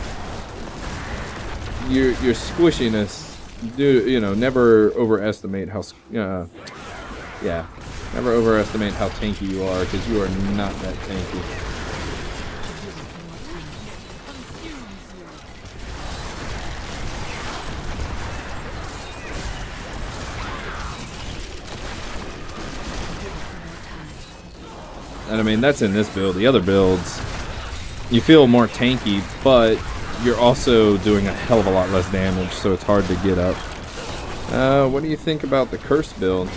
Speaker 1: Your squishiness, you know, never overestimate how yeah, never overestimate how tanky you are, because you are not that tanky. And I mean, that's in this build. The other builds, you feel more tanky, but you're also doing a hell of a lot less damage, so it's hard to get up. What do you think about the curse build?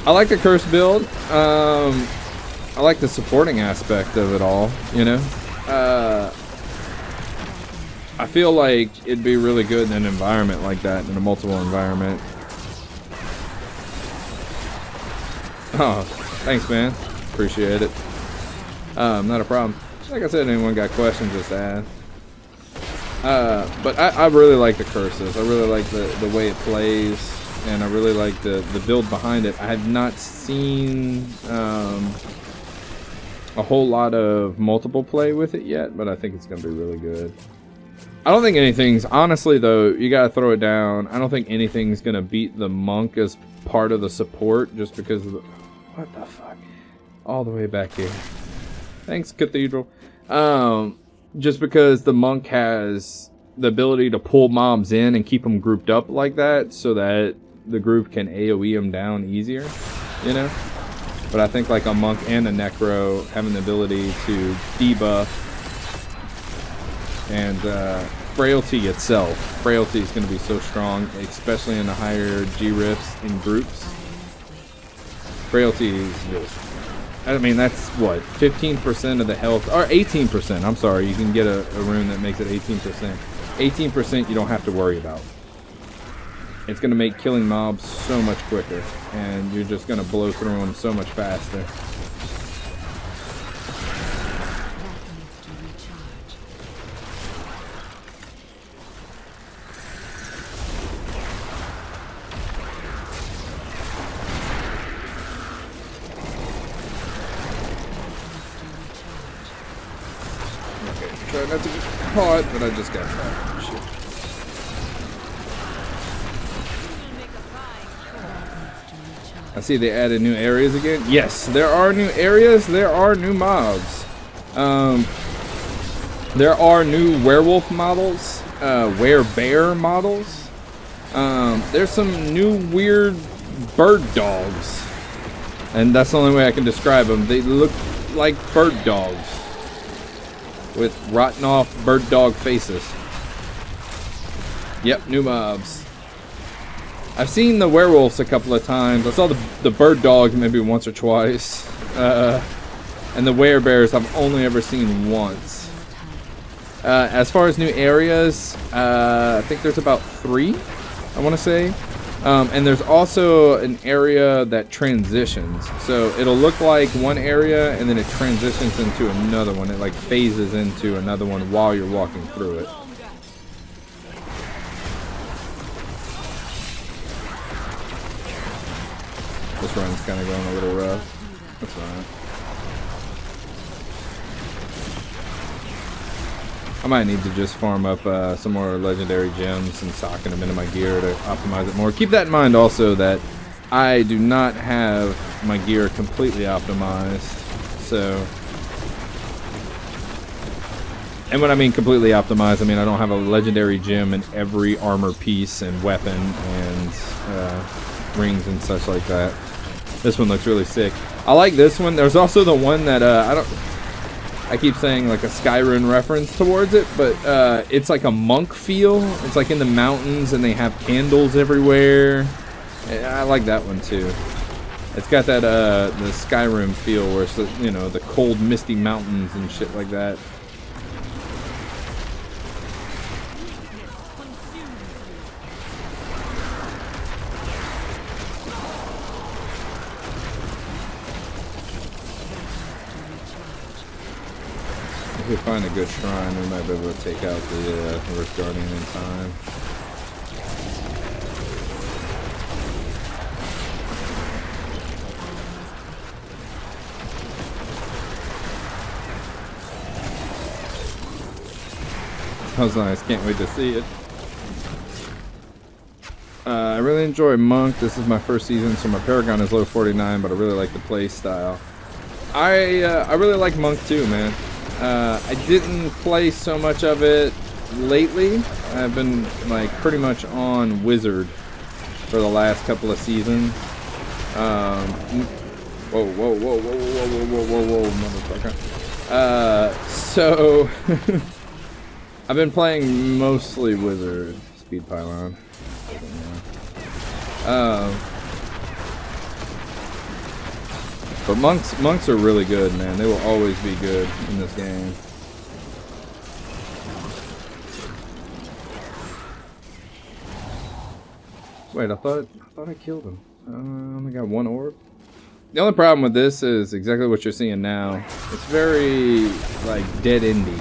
Speaker 1: I like the curse build. I like the supporting aspect of it all, you know? I feel like it'd be really good in an environment like that, in a multiple environment. Oh, thanks, man. Appreciate it. Not a problem. Like I said, anyone got questions, just ask. But I really like the curses. I really like the way it plays, and I really like the build behind it. I have not seen a whole lot of multiple play with it yet, but I think it's going to be really good. I don't think anything's, honestly though, you got to throw it down. I don't think anything's going to beat the monk as part of the support, just because of the, what the fuck? All the way back here. Thanks, Cathedral. Just because the monk has the ability to pull mobs in and keep them grouped up like that, so that the group can AoE them down easier, you know? But I think like a monk and a necro having the ability to debuff and frailty itself. Frailty is going to be so strong, especially in the higher G rifts in groups. Frailty is just, I mean, that's what, 15% of the health, or 18%, I'm sorry, you can get a rune that makes it 18%. 18% you don't have to worry about. It's going to make killing mobs so much quicker, and you're just going to blow through them so much faster. Try not to get caught, but I just got caught. Shit. I see they added new areas again. Yes, there are new areas. There are new mobs. There are new werewolf models, werebear models. There's some new weird bird dogs, and that's the only way I can describe them. They look like bird dogs with rotten off bird dog faces. Yep, new mobs. I've seen the werewolves a couple of times. I saw the bird dogs maybe once or twice. And the werebears I've only ever seen once. As far as new areas, I think there's about 3, I want to say. And there's also an area that transitions. So it'll look like one area and then it transitions into another one. It like phases into another one while you're walking through it. This run's kind of going a little rough. That's fine. I might need to just farm up some more legendary gems and socking them into my gear to optimize it more. Keep that in mind also that I do not have my gear completely optimized. So, and when I mean completely optimized, I mean I don't have a legendary gem in every armor piece and weapon and rings and such like that. This one looks really sick. I like this one. There's also the one that I keep saying like a Skyrim reference towards it, but it's like a monk feel. It's like in the mountains and they have candles everywhere. I like that one too. It's got that the Skyrim feel where it's the, you know, the cold misty mountains and shit like that. If we find a good shrine, we might be able to take out the Earth Guardian in time. That was nice. Can't wait to see it. I really enjoy Monk. This is my first season, so my Paragon is low 49, but I really like the play style. I really like Monk too, man. I didn't play so much of it lately. I've been like pretty much on Wizard for the last couple of seasons. Whoa, whoa, whoa, whoa, whoa, whoa, whoa, whoa, whoa, motherfucker. So I've been playing mostly Wizard. Speed Pylon. But monks are really good, man. They will always be good in this game. Wait, I thought I killed him. I only got one orb. The only problem with this is exactly what you're seeing now. It's very like dead endy.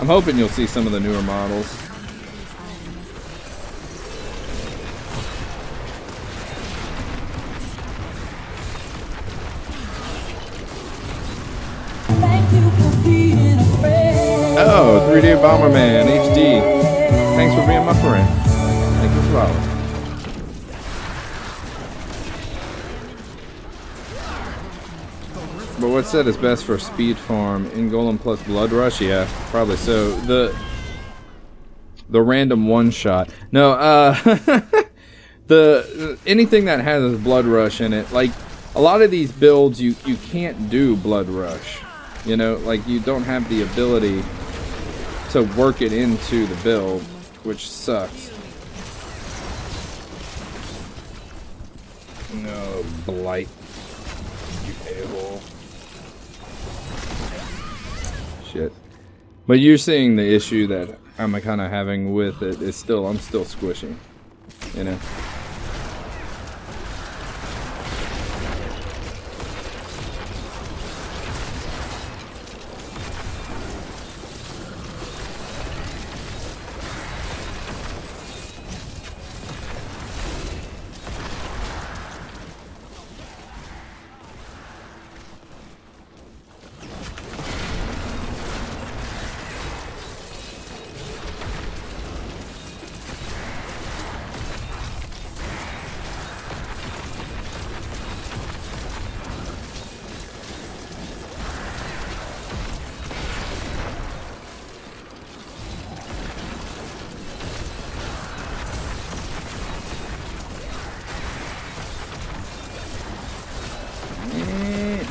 Speaker 1: I'm hoping you'll see some of the newer models.
Speaker 7: Thank you for being a friend.
Speaker 1: Oh, 3D Bomberman HD. Thanks for being my friend. Thank you for following. But what set is best for speed farm? In Golem plus Blood Rush? Yeah, probably so. The random one shot. No, anything that has Blood Rush in it, like a lot of these builds you can't do Blood Rush. You know, like you don't have the ability to work it into the build, which sucks. No, Blight. You a-hole. Shit. But you're seeing the issue that I'm kind of having with it is still, I'm still squishing, you know.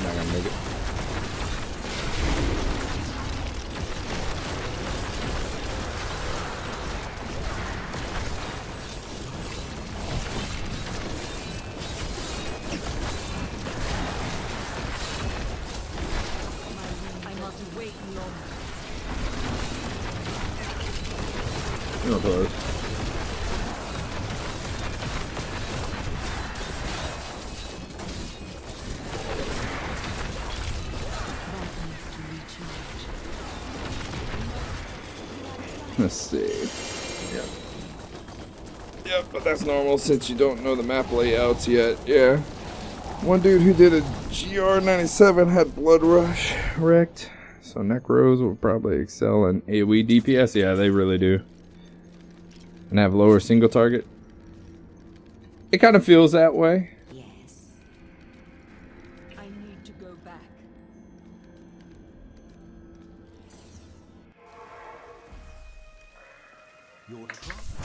Speaker 1: Not gonna make it.
Speaker 3: I must wait longer.
Speaker 1: No close. Let's see. Yep. Yeah, but that's normal since you don't know the map layouts yet. Yeah. One dude who did a GR97 had Blood Rush wrecked. So Necros will probably excel in AoE DPS. Yeah, they really do. And have lower single target. It kind of feels that way.
Speaker 3: Yes. I need to go back.
Speaker 2: Your trust.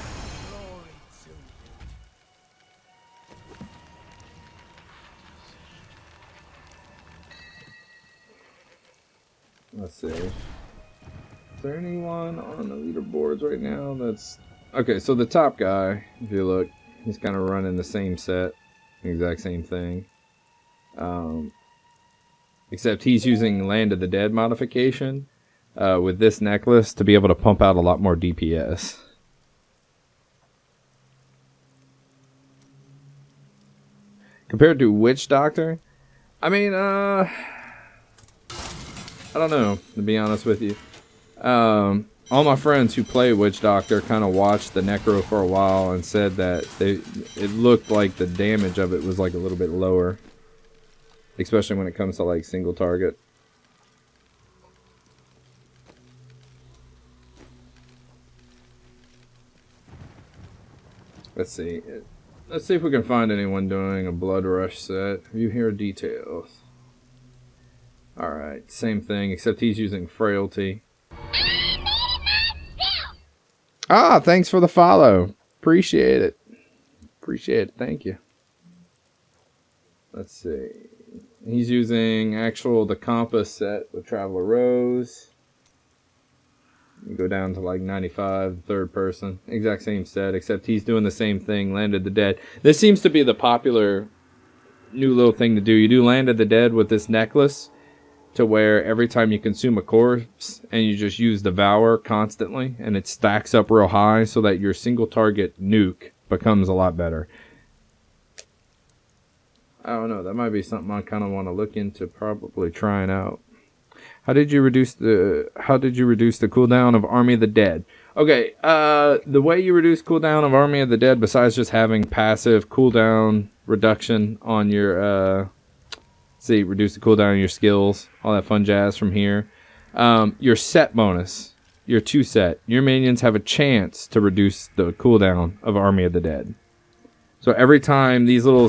Speaker 6: Glory to you.
Speaker 1: Let's see. Is there anyone on the leaderboards right now that's... Okay, so the top guy, if you look, he's kind of running the same set. The exact same thing. Except he's using Land of the Dead modification with this necklace to be able to pump out a lot more DPS. Compared to Witch Doctor, I mean, I don't know, to be honest with you. All my friends who play Witch Doctor kind of watched the Necro for a while and said that it looked like the damage of it was like a little bit lower. Especially when it comes to like single target. Let's see. Let's see if we can find anyone doing a Blood Rush set. View here details. Alright, same thing, except he's using Frailty. Ah, thanks for the follow. Appreciate it. Appreciate it, thank you. Let's see. He's using the Compass set with Traveler Rose. You go down to like 95, third person. Exact same set, except he's doing the same thing, Land of the Dead. This seems to be the popular new little thing to do. You do Land of the Dead with this necklace to where every time you consume a corpse and you just use Devour constantly and it stacks up real high so that your single target nuke becomes a lot better. I don't know, that might be something I kind of want to look into probably trying out. How did you reduce the cooldown of Army of the Dead? Okay, the way you reduce cooldown of Army of the Dead, besides just having passive cooldown reduction on your reduce the cooldown on your skills, all that fun jazz from here. Your set bonus, your 2 set, your minions have a chance to reduce the cooldown of Army of the Dead. So every time these little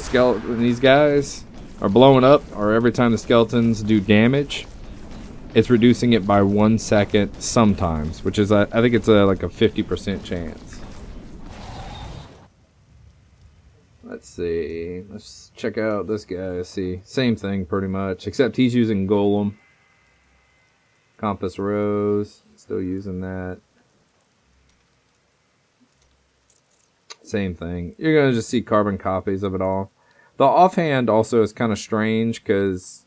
Speaker 1: these guys are blowing up, or every time the skeletons do damage, it's reducing it by 1 second sometimes, which is I think it's like a 50% chance. Let's see. Let's check out this guy. See, same thing pretty much, except he's using Golem. Compass Rose, still using that. Same thing. You're gonna just see carbon copies of it all. The offhand also is kind of strange because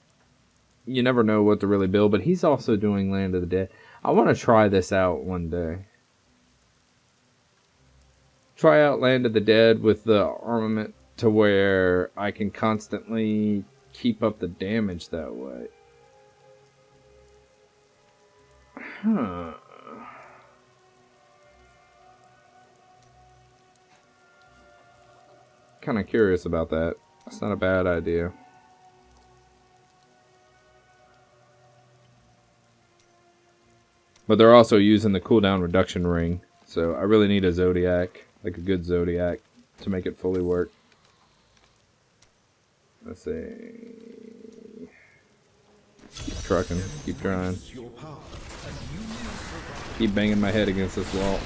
Speaker 1: you never know what to really build, but he's also doing Land of the Dead. I want to try this out one day. Try out Land of the Dead with the armament to where I can constantly keep up the damage that way. Huh. Kind of curious about that. That's not a bad idea. But they're also using the cooldown reduction ring. So I really need a Zodiac, like a good Zodiac, to make it fully work. Let's see. Keep trucking, keep trying. Keep banging my head against this wall.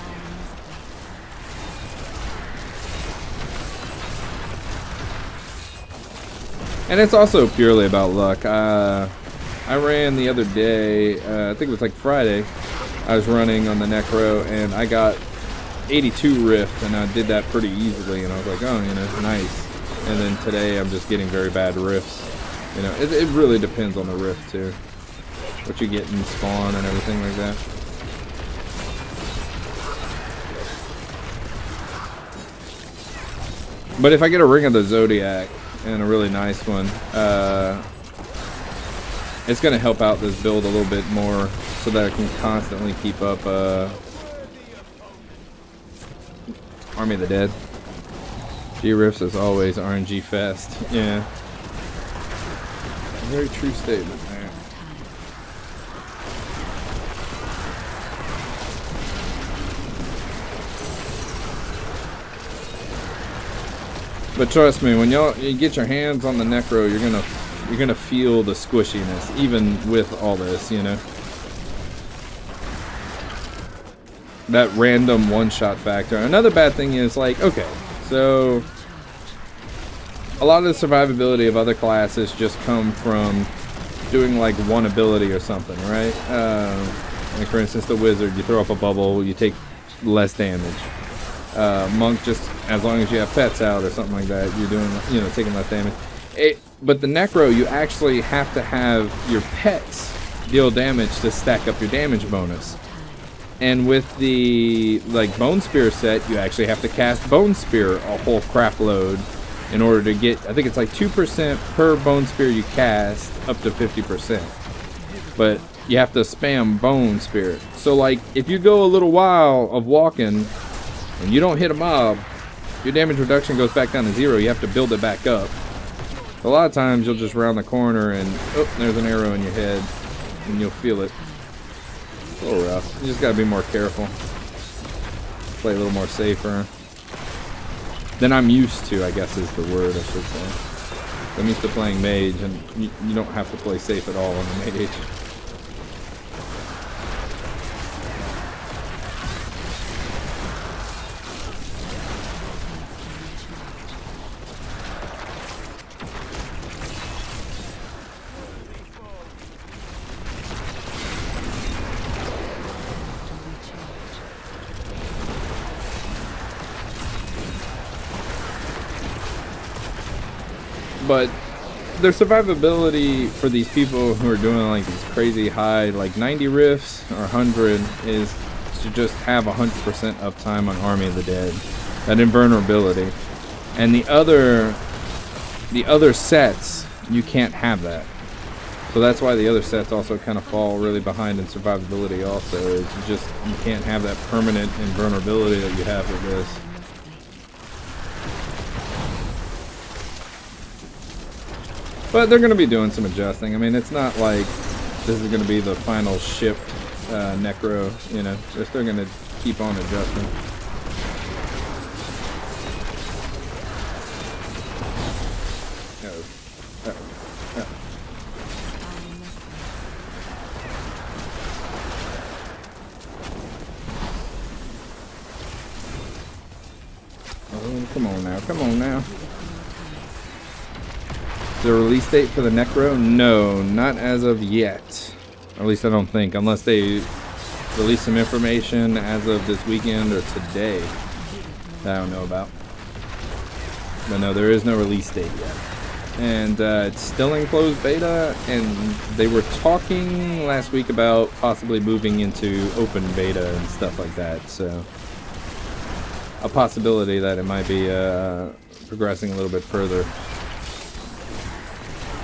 Speaker 1: And it's also purely about luck. I ran the other day, I think it was like Friday, I was running on the Necro and I got 82 Rift and I did that pretty easily and I was like, oh, you know, nice. And then today I'm just getting very bad Rifts. You know, it really depends on the Rift too. What you get in spawn and everything like that. But if I get a Ring of the Zodiac, and a really nice one, it's going to help out this build a little bit more so that I can constantly keep up Army of the Dead. G-Riffs is always RNG fest. Yeah. Very true statement there. But trust me, when you get your hands on the Necro, you're gonna feel the squishiness, even with all this, you know. That random one-shot factor. Another bad thing is, like, okay, so a lot of the survivability of other classes just come from doing like one ability or something, right? Like for instance, the wizard, you throw up a bubble, you take less damage. Monk, just as long as you have pets out or something like that, you're doing, you know, taking less damage. But the Necro, you actually have to have your pets deal damage to stack up your damage bonus. And with the like Bone Spear set, you actually have to cast Bone Spear a whole crap load in order to get, I think it's like 2% per Bone Spear you cast, up to 50%. But you have to spam Bone Spear. So like, if you go a little while of walking and you don't hit a mob, your damage reduction goes back down to 0. You have to build it back up. A lot of times you'll just round the corner and, oh, there's an arrow in your head, and you'll feel it. It's a little rough. You just gotta be more careful. Play a little more safer than I'm used to, I guess is the word I should say. I'm used to playing mage, and you don't have to play safe at all on the mage. But their survivability for these people who are doing like these crazy high, like 90 rifts or 100, is to just have 100% uptime on Army of the Dead, that invulnerability. And the other sets, you can't have that. So that's why the other sets also kind of fall really behind in survivability also, is you can't have that permanent invulnerability that you have with this. But they're going to be doing some adjusting. I mean, it's not like this is going to be the final shipped Necro, you know. They're still going to keep on adjusting. Oh, come on now, come on now. The release date for the Necro? No, not as of yet. Or at least I don't think, unless they release some information as of this weekend or today that I don't know about. But no, there is no release date yet. And it's still in closed beta, and they were talking last week about possibly moving into open beta and stuff like that. So a possibility that it might be progressing a little bit further.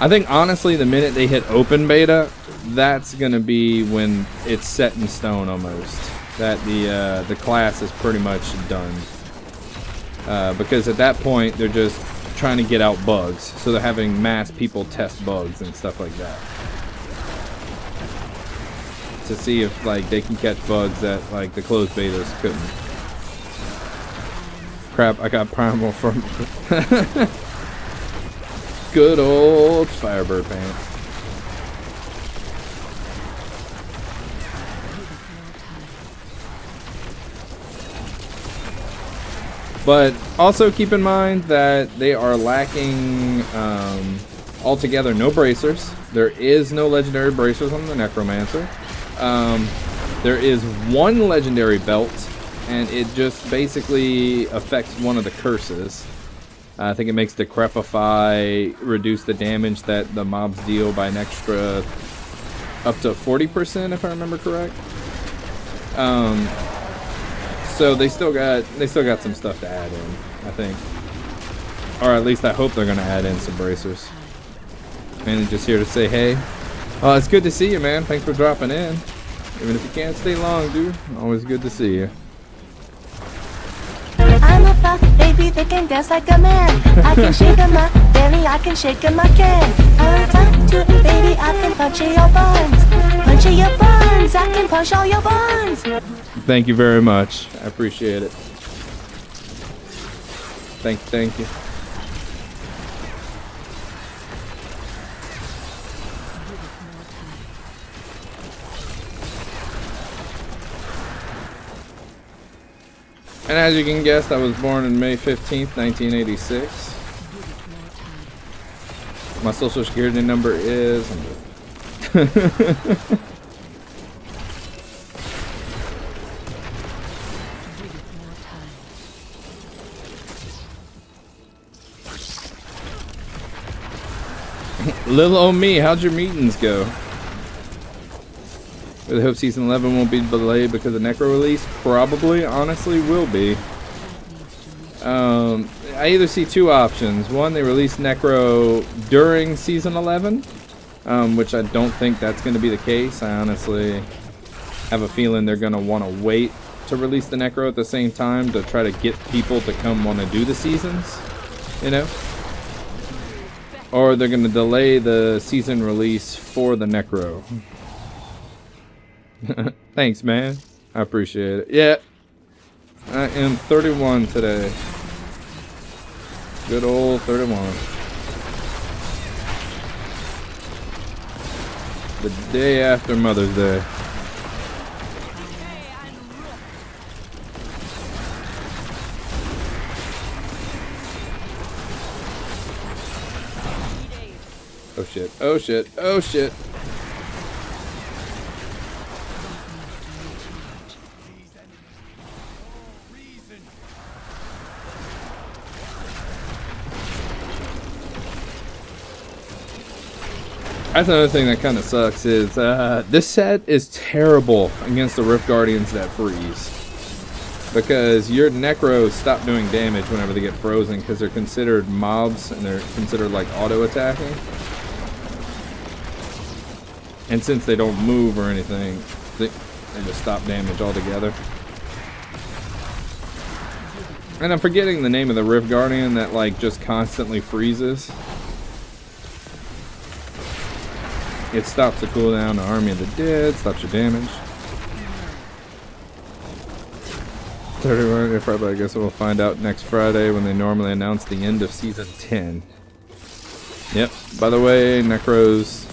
Speaker 1: I think honestly, the minute they hit open beta, that's gonna be when it's set in stone almost. That the class is pretty much done. Because at that point, they're just trying to get out bugs, so they're having mass people test bugs and stuff like that to see if like they can catch bugs that like the closed betas couldn't. Crap! I got primal from. Good old Firebird pants. But also keep in mind that they are lacking altogether no bracers. There is no legendary bracers on the Necromancer. There is one legendary belt, and it just basically affects one of the curses. I think it makes Decrepify reduce the damage that the mobs deal by an extra up to 40%, if I remember correct. So they still got some stuff to add in, I think, or at least I hope they're gonna add in some bracers. And just here to say hey. It's good to see you, man. Thanks for dropping in. Even if you can't stay long, dude. Always good to see you.
Speaker 4: I'm a my baby, they can dance like a man. I can shake 'em my belly, I can shake 'em my can. I talk to you, baby, I can punch in your buns. Punch in your buns, I can punch all your buns.
Speaker 1: Thank you very much. I appreciate it. Thank you. And as you can guess, I was born on May 15th, 1986. My social security number is... Little old me, how'd your meetings go? I hope season 11 won't be delayed because of Necro release. Probably, honestly, will be. I either see two options. One, they release Necro during season 11, which I don't think that's going to be the case. I honestly have a feeling they're going to want to wait to release the Necro at the same time to try to get people to come want to do the seasons, you know? Or they're going to delay the season release for the Necro. Thanks, man. I appreciate it. Yeah. I am 31 today. Good old 31. The day after Mother's Day. Oh shit, oh shit, oh shit. That's another thing that kind of sucks is this set is terrible against the Rift Guardians that freeze. Because your Necros stop doing damage whenever they get frozen because they're considered mobs and they're considered like auto-attacking. And since they don't move or anything, they just stop damage altogether. And I'm forgetting the name of the Rift Guardian that like just constantly freezes. It stops the cooldown, the Army of the Dead, stops your damage. 31, probably, I guess we'll find out next Friday when they normally announce the end of Season 10. Yep, by the way, Necro's...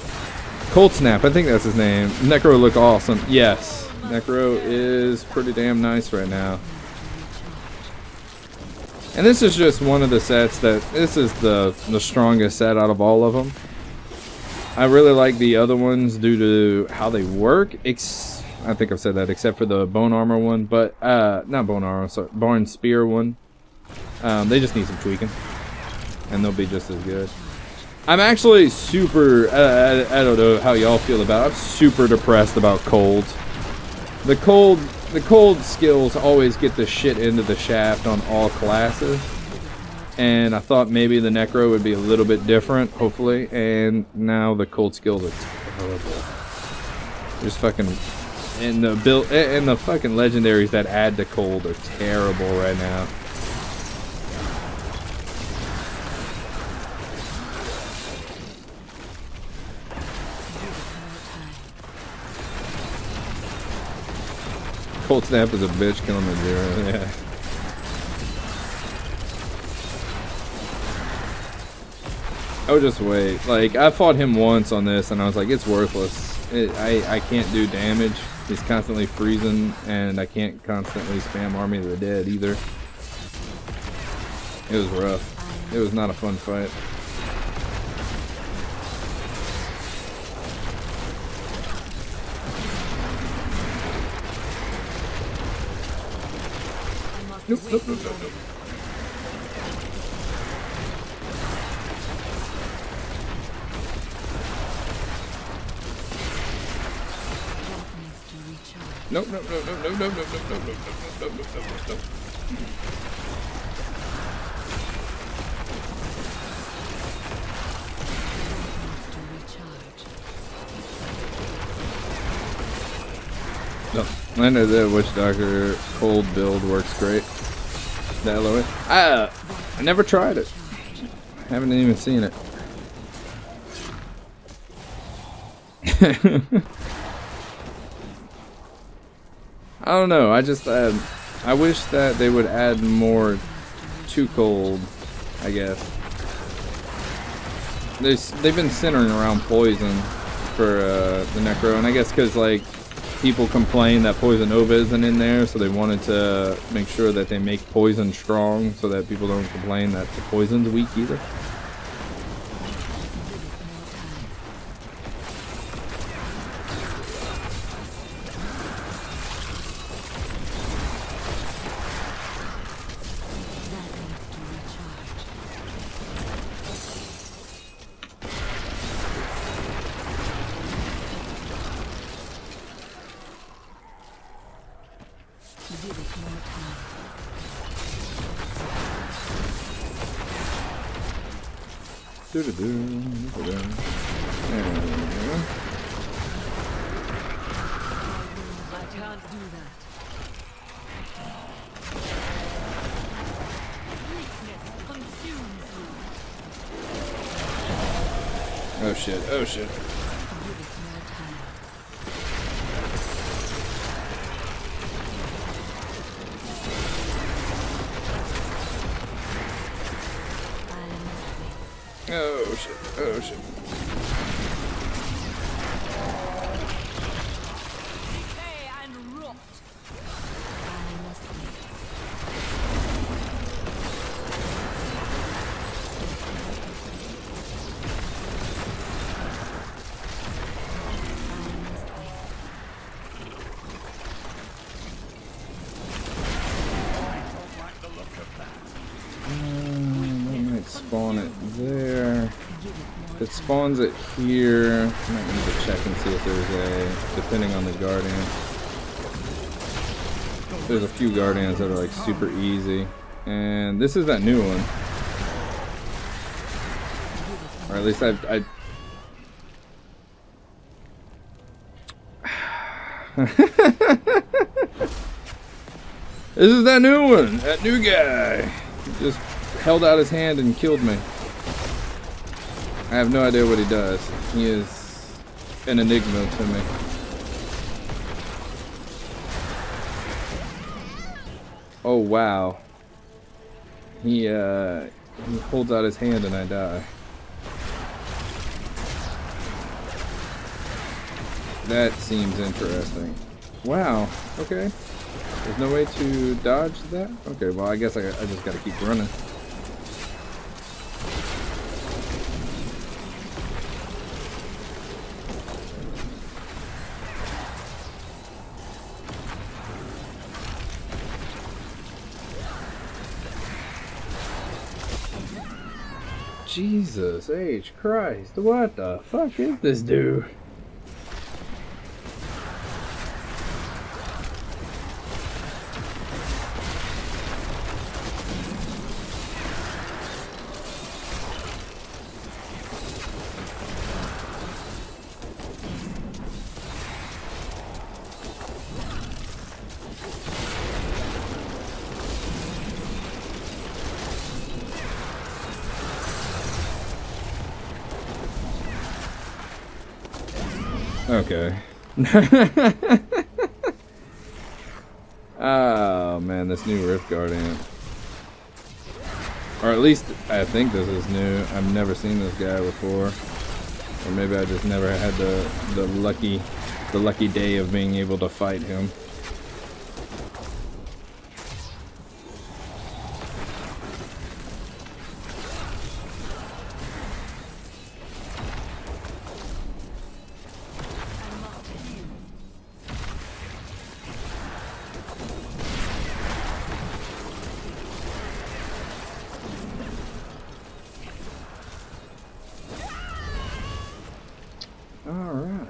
Speaker 1: Cold Snap, I think that's his name. Necro look awesome. Yes, Necro is pretty damn nice right now. And this is just one of the sets that... This is the strongest set out of all of them. I really like the other ones due to how they work. I think I've said that except for the Bone Armor one, but not Bone Armor, sorry, Bone Spear one. They just need some tweaking, and they'll be just as good. I'm actually super. I don't know how y'all feel about it. I'm super depressed about cold. The cold skills always get the shit into the shaft on all classes. And I thought maybe the Necro would be a little bit different, hopefully. And now the cold skills are terrible. Just fucking, and the fucking legendaries that add to cold are terrible right now. Cold Snap is a bitch killing the zero. Yeah. Oh, just wait. Like, I fought him once on this, and I was like, it's worthless. I can't do damage. He's constantly freezing, and I can't constantly spam Army of the Dead either. It was rough. It was not a fun fight. Nope, nope, nope, nope, nope. Nope, nope, nope, nope, nope, nope, nope, nope, nope, nope, nope, nope, nope, nope. No, I know that Witch Doctor cold build works great. The LOA. I never tried it. Haven't even seen it. I don't know. I just I wish that they would add more too cold, I guess. They've been centering around poison for the Necro, and I guess because like people complain that Poison Nova isn't in there, so they wanted to make sure that they make poison strong so that people don't complain that the poison's weak either. Oh shit, oh shit. Oh shit, oh shit. Spawn it there. If it spawns it here, I might need to check and see if there's a, depending on the guardian. There's a few guardians that are like super easy. And this is that new one. Or at least I This is that new one, that new guy. He just held out his hand and killed me. I have no idea what he does. He is an enigma to me. Oh wow. He holds out his hand and I die. That seems interesting. Wow, okay. There's no way to dodge that? Okay, well I guess I just gotta keep running. Jesus H. Christ, what the fuck is this dude? Okay. Oh man, this new Rift Guardian. Or at least I think this is new. I've never seen this guy before. Or maybe I just never had the lucky day of being able to fight him. Alright.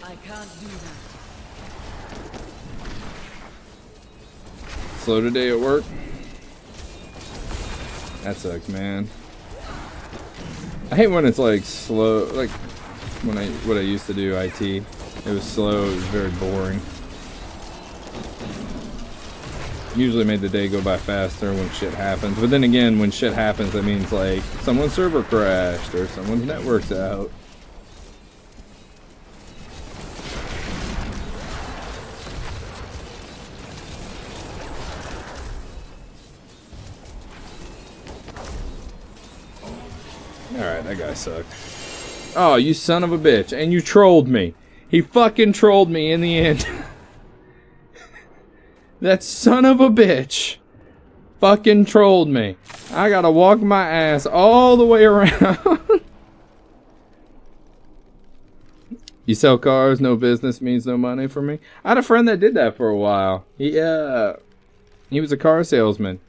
Speaker 3: I can't do that.
Speaker 1: Slow today at work? That sucks, man. I hate when it's like slow, like when what I used to do IT. It was slow, it was very boring. Usually made the day go by faster when shit happens. But then again, when shit happens, that means like someone's server crashed or someone's network's out. Alright, that guy sucked. Oh, you son of a bitch. And you trolled me. He fucking trolled me in the end. That son of a bitch fucking trolled me. I gotta walk my ass all the way around. You sell cars, no business means no money for me. I had a friend that did that for a while. He was a car salesman.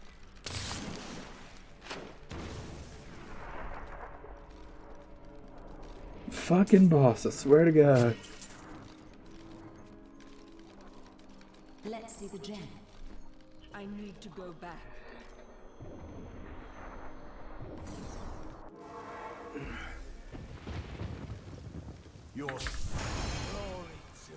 Speaker 1: Fucking boss, I swear to God.
Speaker 7: Let's see the gem.
Speaker 3: I need to go back.
Speaker 2: Your glory to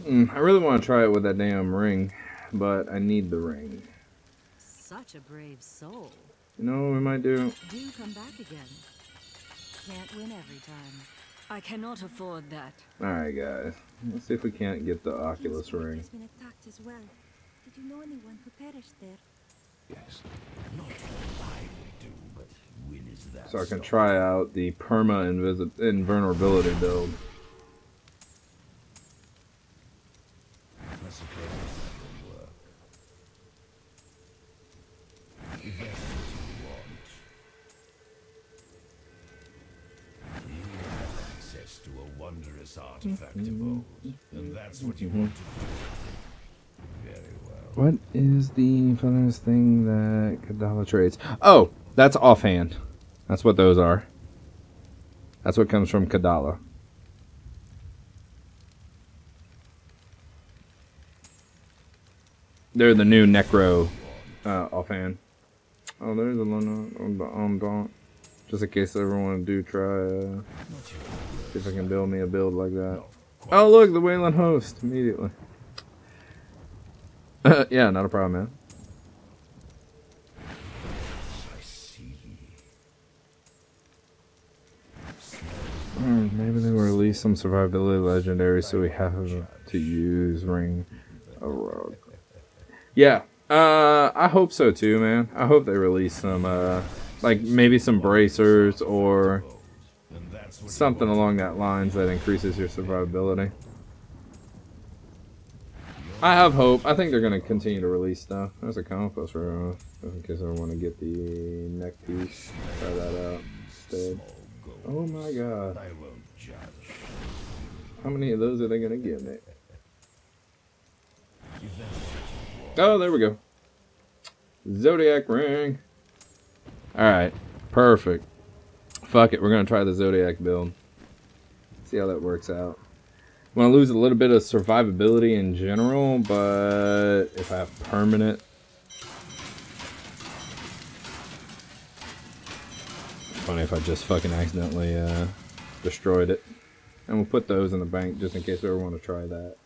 Speaker 1: I really want to try it with that damn ring, but I need the ring.
Speaker 3: Such a brave soul.
Speaker 1: You know what we might do?
Speaker 3: Do come back again. Can't win every time. I cannot afford that.
Speaker 1: Alright guys, let's see if we can't get the Oculus ring.
Speaker 5: has been attacked as well. Did you know anyone who perished there?
Speaker 8: Yes. Not all I do, but when is that?
Speaker 1: So I can try out the perma invulnerability build.
Speaker 8: If that's what you want. You have access to a wondrous artifact of old, and that's what you want to do. Very well.
Speaker 1: What is the funnest thing that Kadala trades? Oh, that's offhand. That's what those are. That's what comes from Kadala. They're the new Necro offhand. Oh, there's a Luna on the Endant. Just in case I ever want to do try, see if I can build me a build like that. Oh, look, the Wayland host immediately. Yeah, not a problem, man.
Speaker 8: I see.
Speaker 1: Maybe they will release some survivability legendary, so we have to use ring a rogue. Yeah, I hope so too, man. I hope they release some, like maybe some bracers or something along that lines that increases your survivability. I have hope. I think they're going to continue to release stuff. There's a compass right in case I want to get the neck piece. Try that out instead. Oh my god.
Speaker 8: I won't judge.
Speaker 1: How many of those are they going to give me? Oh, there we go. Zodiac ring. Alright. Perfect. Fuck it. We're going to try the Zodiac build. See how that works out. I'm going to lose a little bit of survivability in general, but if I have permanent... Funny if I just fucking accidentally destroyed it. And we'll put those in the bank just in case we ever want to try that.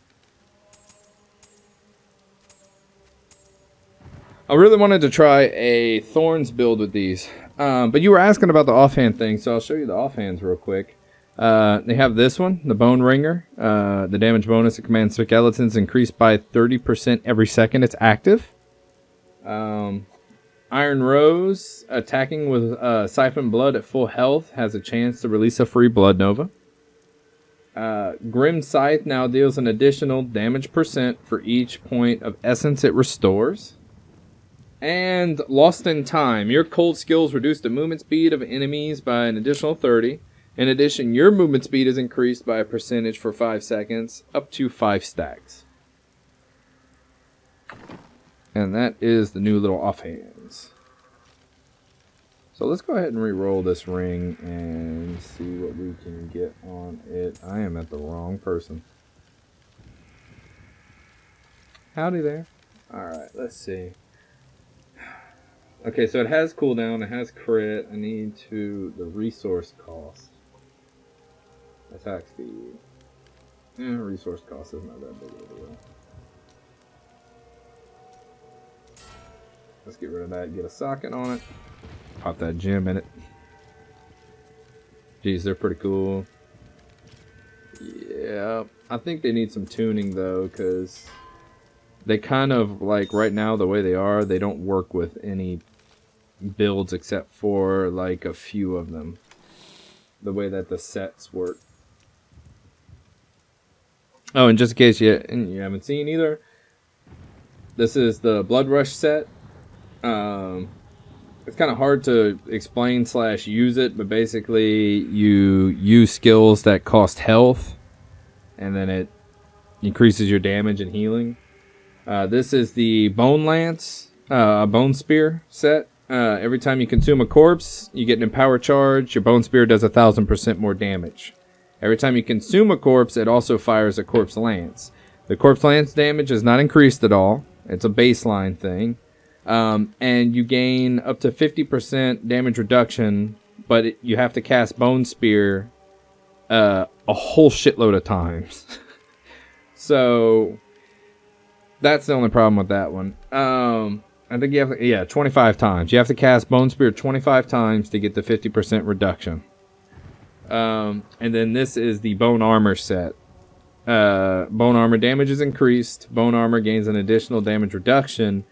Speaker 1: I really wanted to try a Thorns build with these. But you were asking about the offhand thing, so I'll show you the offhands real quick. They have this one, the Bone Ringer. The damage bonus to command skeletons increased by 30% every second it's active. Iron Rose, attacking with Siphon Blood at full health, has a chance to release a free Blood Nova. Grim Scythe now deals an additional damage percent for each point of essence it restores. And Lost in Time. Your cold skills reduce the movement speed of enemies by an additional 30. In addition, your movement speed is increased by a percentage for 5 seconds, up to 5 stacks. And that is the new little offhands. So let's go ahead and re-roll this ring and see what we can get on it. I am at the wrong person. Howdy there. Alright, let's see. Okay, so it has cooldown, it has crit. I need to... the resource cost. Attack speed. Resource cost is not that big of a deal. Let's get rid of that, get a socket on it. Pop that gem in it. Geez, they're pretty cool. Yeah, I think they need some tuning though, because they kind of, like, right now the way they are, they don't work with any builds except for like a few of them. The way that the sets work. Oh, and just in case you haven't seen either, this is the Blood Rush set. It's kind of hard to explain / use it, but basically you use skills that cost health, and then it increases your damage and healing. This is the Bone Lance, Bone Spear set. Every time you consume a corpse, you get an empower charge. Your Bone Spear does 1,000% more damage. Every time you consume a corpse, it also fires a Corpse Lance. The Corpse Lance damage is not increased at all. It's a baseline thing. And you gain up to 50% damage reduction, but you have to cast Bone Spear a whole shitload of times. So that's the only problem with that one. I think you have 25 times. You have to cast Bone Spear 25 times to get the 50% reduction. And then this is the Bone Armor set. Bone Armor damage is increased. Bone Armor gains an additional damage reduction.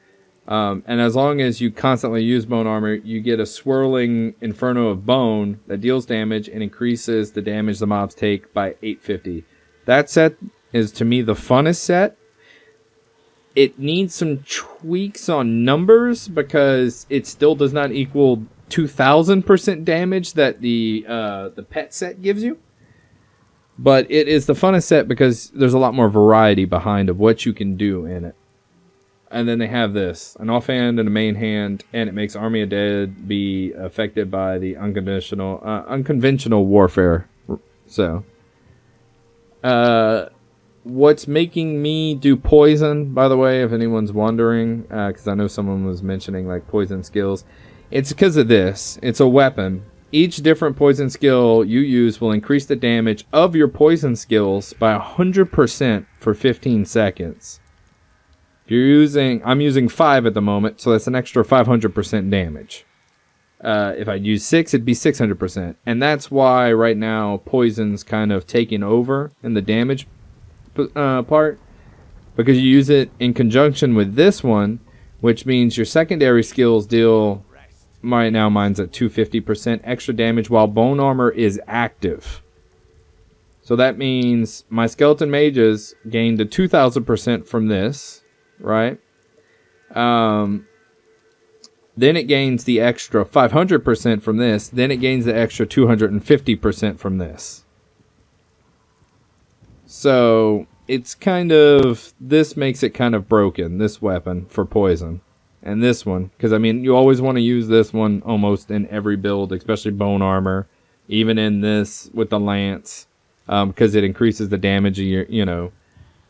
Speaker 1: And as long as you constantly use Bone Armor, you get a swirling inferno of bone that deals damage and increases the damage the mobs take by 850. That set is, to me, the funnest set. It needs some tweaks on numbers because it still does not equal 2,000% damage that the pet set gives you. But it is the funnest set because there's a lot more variety behind of what you can do in it. And then they have this, an offhand and a main hand, and it makes Army of Dead be affected by the unconventional warfare. So, what's making me do poison, by the way, if anyone's wondering, because I know someone was mentioning like poison skills, it's because of this. It's a weapon. Each different poison skill you use will increase the damage of your poison skills by 100% for 15 seconds. If you're using, I'm using 5 at the moment, so that's an extra 500% damage. If I'd use 6, it'd be 600%. And that's why right now poison's kind of taking over in the damage part. Because you use it in conjunction with this one, which means your secondary skills deal, right now mine's at 250% extra damage while Bone Armor is active. So that means my Skeleton Mages gained a 2,000% from this. Right? Then it gains the extra 500% from this. Then it gains the extra 250% from this. So it's kind of, this makes it kind of broken, this weapon for poison. And this one, because I mean, you always want to use this one almost in every build, especially Bone Armor. Even in this with the Lance, because it increases the damage of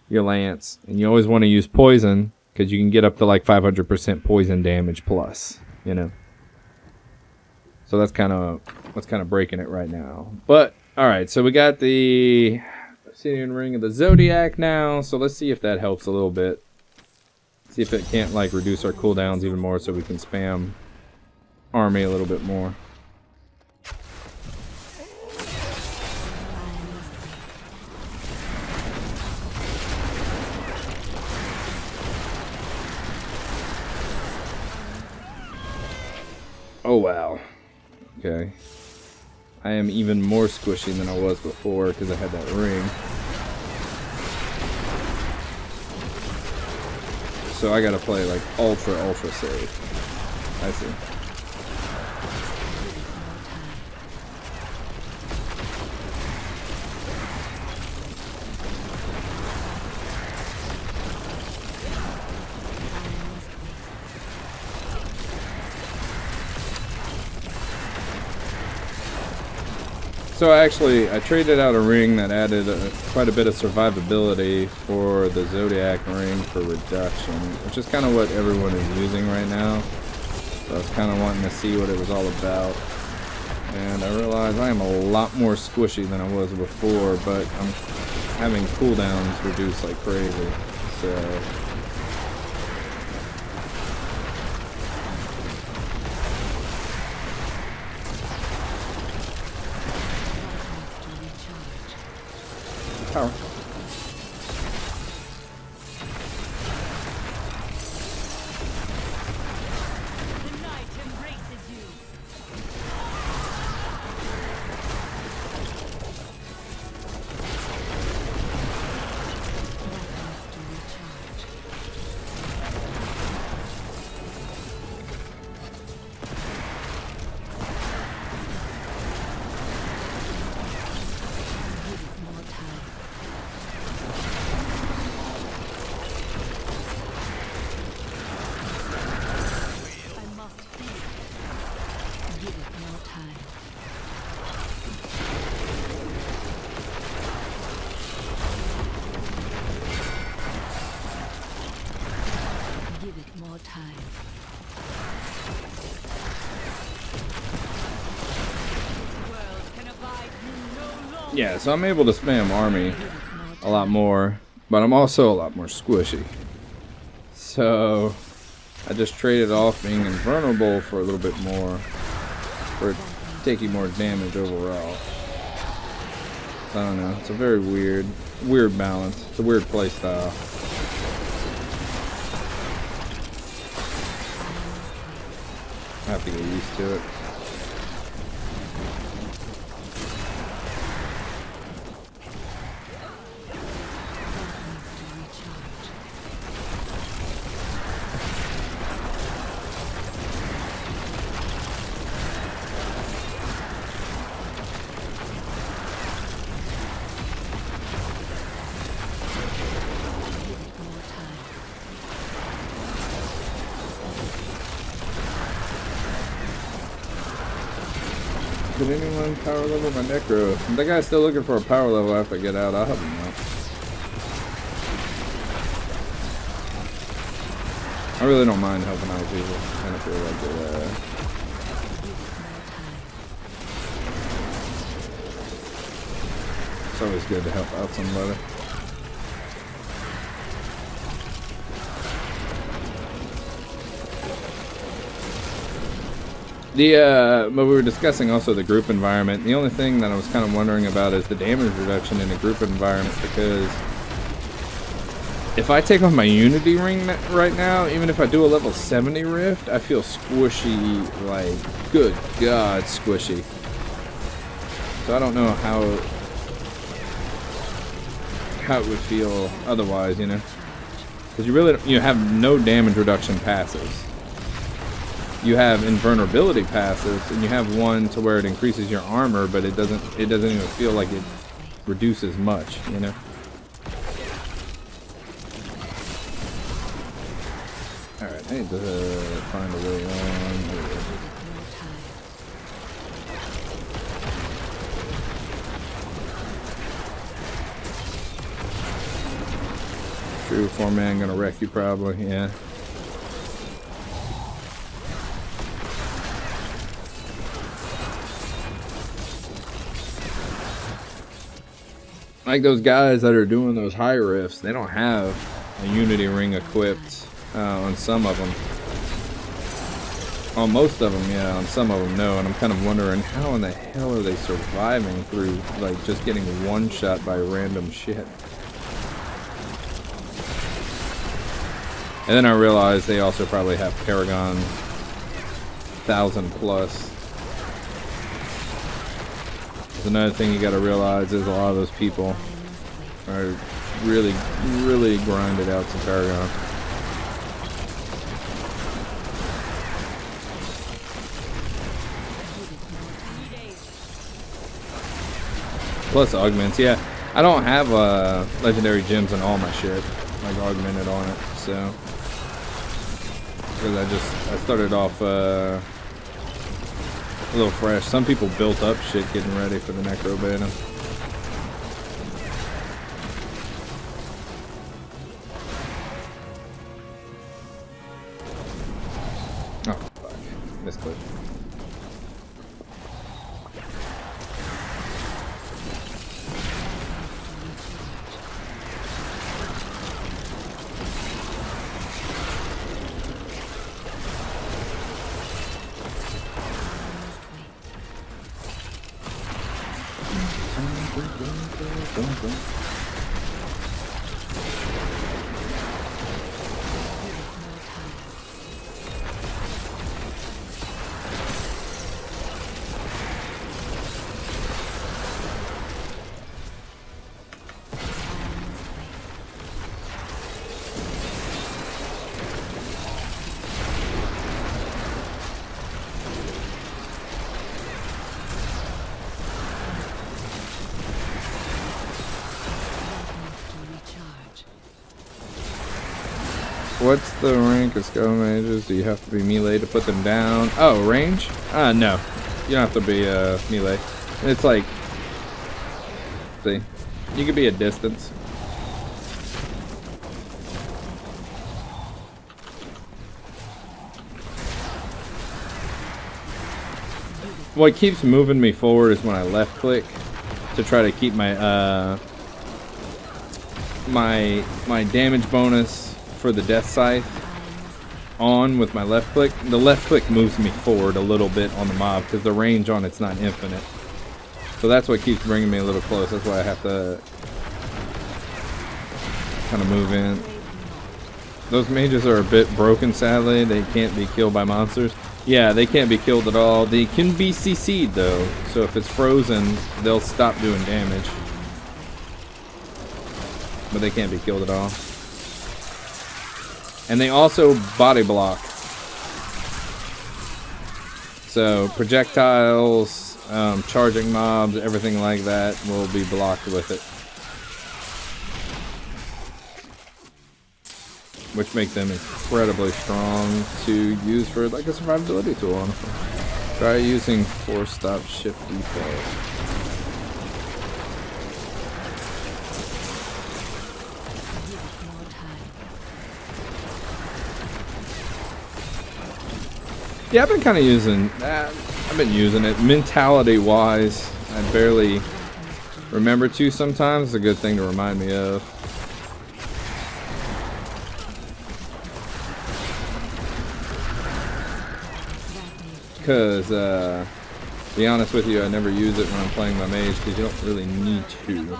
Speaker 1: your Lance, and you always want to use poison because you can get up to like 500% poison damage plus, So that's kind of what's kind of breaking it right now. But all right, so we got the Obsidian Ring of the Zodiac now. So let's see if that helps a little bit. See if it can't like reduce our cooldowns even more, so we can spam army a little bit more. Oh wow. Okay. I am even more squishy than I was before because I had that ring. So I gotta play like ultra safe. I see. So I traded out a ring that added quite a bit of survivability for the Zodiac ring for reduction, which is kind of what everyone is using right now. So I was kind of wanting to see what it was all about. And I realized I am a lot more squishy than I was before, but I'm having cooldowns reduced like crazy. So power.
Speaker 3: The night embraces you.
Speaker 1: Yeah, so I'm able to spam army a lot more, but I'm also a lot more squishy. So I just traded off being invulnerable for a little bit more, for taking more damage overall. So I don't know, it's a very weird balance. It's a weird play style. I have to get used to it. Did anyone power level my Necro? If that guy's still looking for a power level after I get out, I'll help him out. I really don't mind helping out people. I kind of feel like it's always good to help out somebody. But we were discussing also the group environment. The only thing that I was kind of wondering about is the damage reduction in a group environment, because if I take off my Unity ring right now, even if I do a level 70 rift, I feel squishy, like, good God, squishy. So I don't know how it would feel otherwise, you know? Because you have no damage reduction passives. You have invulnerability passives, and you have one to where it increases your armor, but it doesn't even feel like it reduces much, you know. All right, I need to find a way on here. True, 4-man gonna wreck you probably, yeah. Like those guys that are doing those high rifts, they don't have a Unity ring equipped on some of them. On most of them, yeah. On some of them, no. And I'm kind of wondering, how in the hell are they surviving through, like, just getting one shot by random shit? And then I realized they also probably have Paragon 1000 plus. Another thing you got to realize is a lot of those people are really grinded out to Paragon. Plus augments, yeah. I don't have legendary gems on all my shit, like augmented on it, so because I started off a little fresh. Some people built up shit getting ready for the Necro beta. Oh, fuck. Misclick. What's the rank of skull mages? Do you have to be melee to put them down? Oh, range? No. You don't have to be melee. It's like, see, you could be a distance. What keeps moving me forward is when I left click to try to keep my my damage bonus for the death scythe on with my left click. The left click moves me forward a little bit on the mob because the range on it's not infinite. So that's what keeps bringing me a little close. That's why I have to kind of move in. Those mages are a bit broken, sadly. They can't be killed by monsters. Yeah, they can't be killed at all. They can be CC'd though. So if it's frozen, they'll stop doing damage. But they can't be killed at all. And they also body block. So projectiles, charging mobs, everything like that will be blocked with it. Which makes them incredibly strong to use for like a survivability tool, honestly. Try using force stop shift default. Yeah, I've been kind of using that. I've been using it. Mentality-wise, I barely remember to sometimes. It's a good thing to remind me of. Because, to be honest with you, I never use it when I'm playing my mage because you don't really need to.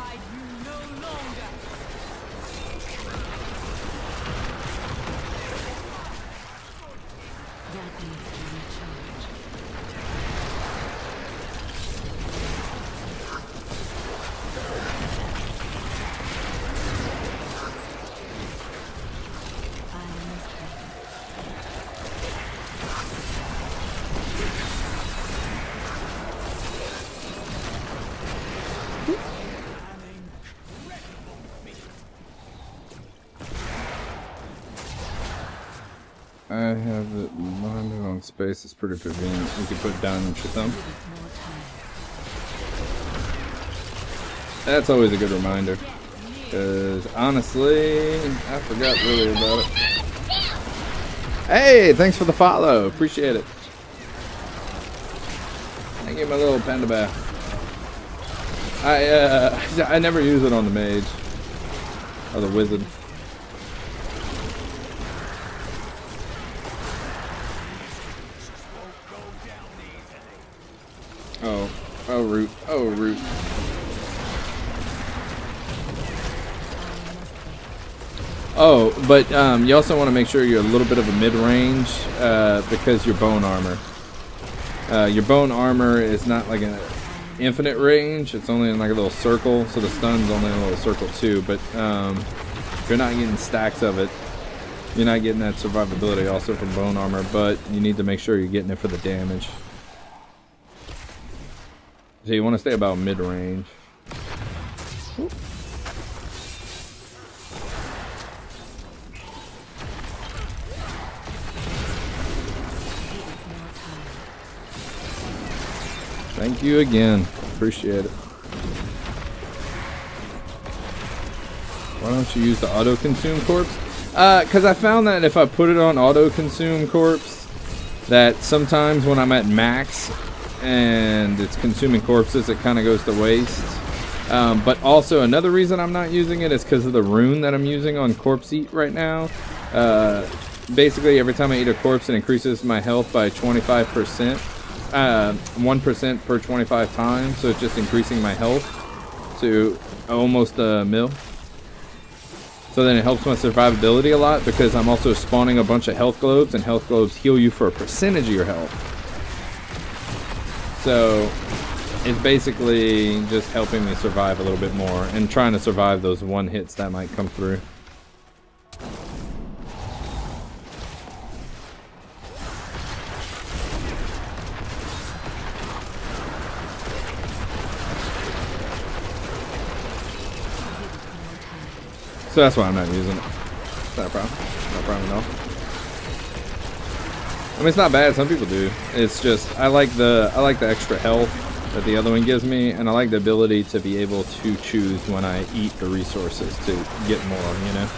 Speaker 1: I have it landed on space. It's pretty convenient. You can put it down with your thumb. That's always a good reminder. Because honestly, I forgot really about it. Hey, thanks for the follow. Appreciate it. Thank you, my little panda bear. I never use it on the mage or the wizard. Oh, root. Oh, root. Oh, but you also want to make sure you're a little bit of a mid-range because your bone armor. Your bone armor is not like an infinite range. It's only in like a little circle, so the stun's only in a little circle too. But you're not getting stacks of it. You're not getting that survivability also from bone armor, but you need to make sure you're getting it for the damage. So you want to stay about mid-range. Thank you again. Appreciate it. Why don't you use the auto-consume corpse? Because I found that if I put it on auto-consume corpse, that sometimes when I'm at max and it's consuming corpses, it kind of goes to waste. But also another reason I'm not using it is because of the rune that I'm using on Corpse Eat right now. Basically, every time I eat a corpse, it increases my health by 25%. 1% per 25 times, so it's just increasing my health to almost a mil. So then it helps my survivability a lot because I'm also spawning a bunch of health globes, and health globes heal you for a percentage of your health. So it's basically just helping me survive a little bit more and trying to survive those one hits that might come through. So that's why I'm not using it. It's not a problem. No problem at all. I mean, it's not bad. Some people do. It's just I like the extra health that the other one gives me, and I like the ability to be able to choose when I eat the resources to get more, you know.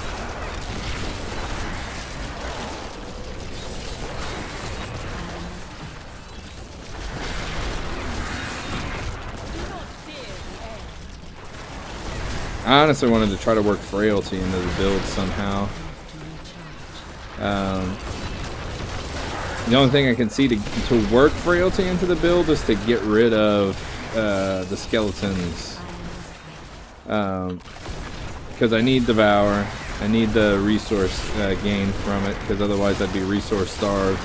Speaker 1: I honestly wanted to try to work frailty into the build somehow. The only thing I can see to work frailty into the build is to get rid of the skeletons. Because I need Devour. I need the resource gain from it, because otherwise I'd be resource starved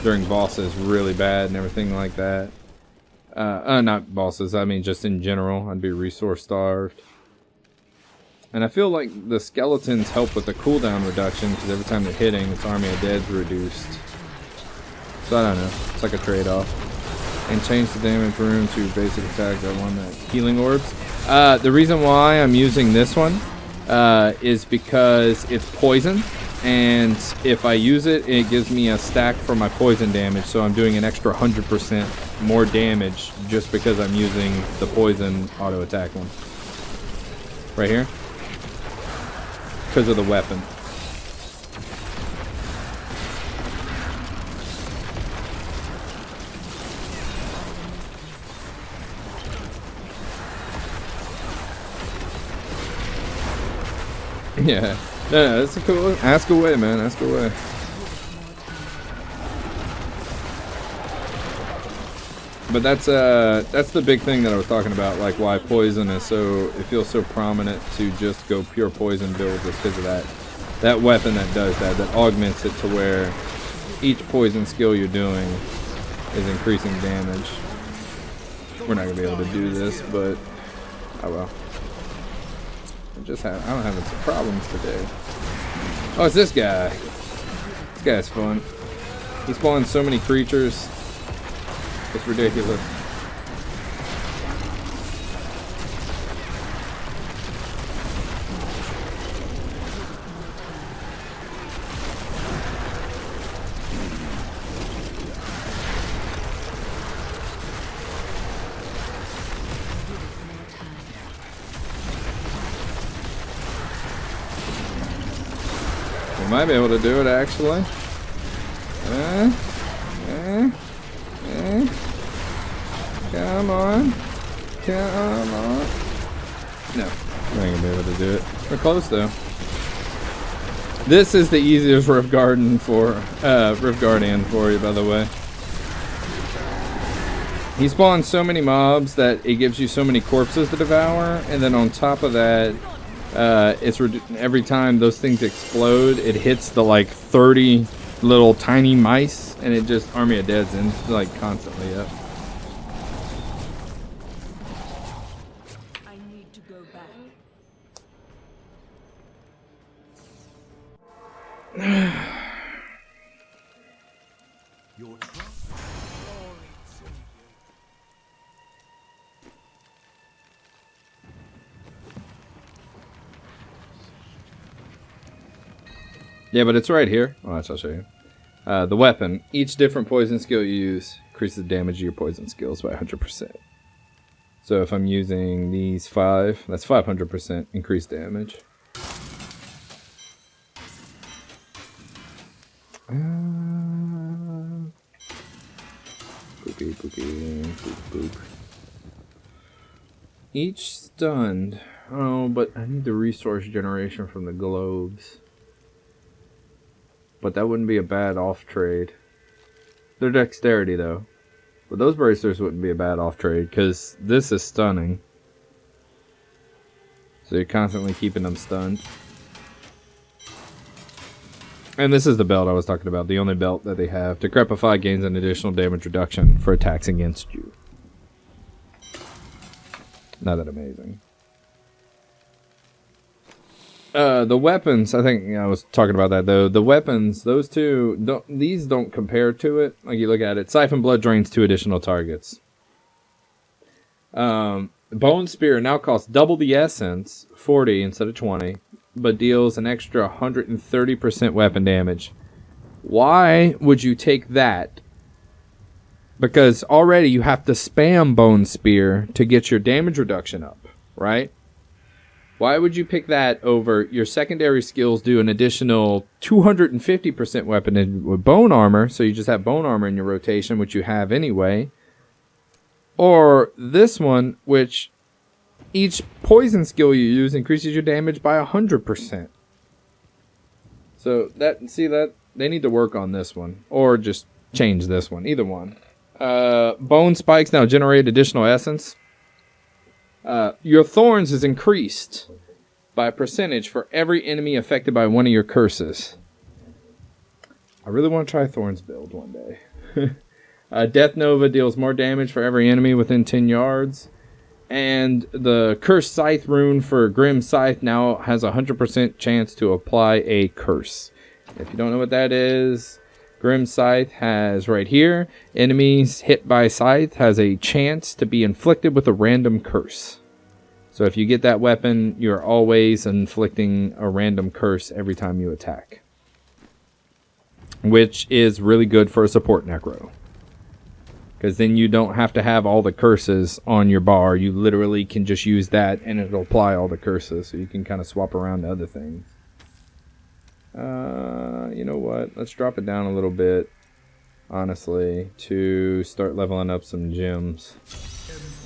Speaker 1: during bosses really bad and everything like that. Not bosses, I mean just in general. I'd be resource starved. And I feel like the skeletons help with the cooldown reduction, because every time they're hitting, its Army of Dead's reduced. So I don't know. It's like a trade-off. And change the damage rune to basic attack. That one, that healing orbs. The reason why I'm using this one is because it's poison. And if I use it, it gives me a stack for my poison damage. So I'm doing an extra 100% more damage just because I'm using the poison auto attack one. Right here. Because of the weapon. Yeah. No, that's a cool. Ask away, man. Ask away. But that's the big thing that I was talking about, like why poison is so, it feels so prominent to just go pure poison build, just because of that weapon that does that augments it to where each poison skill you're doing is increasing damage. We're not gonna be able to do this, but oh well. I don't have some problems today. Oh, it's this guy. This guy's fun. He spawns so many creatures. It's ridiculous. We might be able to do it actually. Come on. Come on. No, we ain't gonna be able to do it. We're close though. This is the easiest Rift Guardian for you, by the way. He spawns so many mobs that it gives you so many corpses to devour, and then on top of that, every time those things explode, it hits the like 30 little tiny mice, and it just Army of Dead's in like constantly up.
Speaker 3: I need to go back.
Speaker 2: Your trust.
Speaker 1: Yeah, but it's right here. Oh, I'll show you. The weapon. Each different poison skill you use Increases the damage of your poison skills by 100%. So if I'm using these 5, that's 500% increased damage. Boopy, boopy, boop, boop. Each stunned. Oh, but I need the resource generation from the globes. But that wouldn't be a bad off trade. Their dexterity though. But those bracers wouldn't be a bad off trade because this is stunning. So you're constantly keeping them stunned. And this is the belt I was talking about, the only belt that they have. Decrepify gains an additional damage reduction for attacks against you. Not that amazing. The weapons, I think I was talking about that though. The weapons, those two, these don't compare to it. Like you look at it, Siphon Blood drains 2 additional targets. Bone Spear now costs double the essence, 40 instead of 20, but deals an extra 130% weapon damage. Why would you take that? Because already you have to spam Bone Spear to get your damage reduction up, right? Why would you pick that over your secondary skills do an additional 250% weapon with bone armor, so you just have bone armor in your rotation, which you have anyway, or this one, which each poison skill you use increases your damage by 100%. So that they need to work on this one, or just change this one, either one. Bone spikes now generate additional essence. Your thorns is increased by a percentage for every enemy affected by one of your curses. I really want to try Thorns build one day. Death Nova deals more damage for every enemy within 10 yards. And the Cursed Scythe rune for Grim Scythe now has a 100% chance to apply a curse. If you don't know what that is, Grim Scythe has right here, enemies hit by Scythe has a chance to be inflicted with a random curse. So if you get that weapon, you're always inflicting a random curse every time you attack. Which is really good for a support Necro. Because then you don't have to have all the curses on your bar. You literally can just use that and it'll apply all the curses. So you can kind of swap around to other things. You know what? Let's drop it down a little bit, honestly, to start leveling up some gems,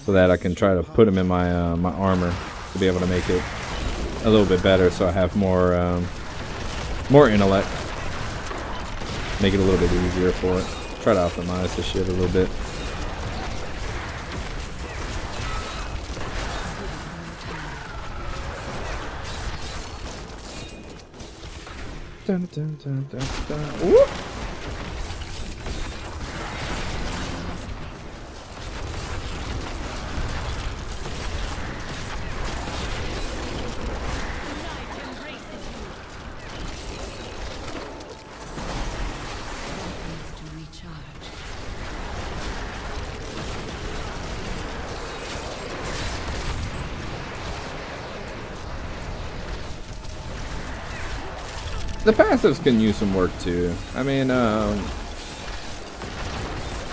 Speaker 1: so that I can try to put them in my my armor to be able to make it a little bit better. So I have more intellect, make it a little bit easier for it. Try to optimize this shit a little bit. Dun, dun, dun, dun, dun. Whoop. The passives can use some work too. I mean,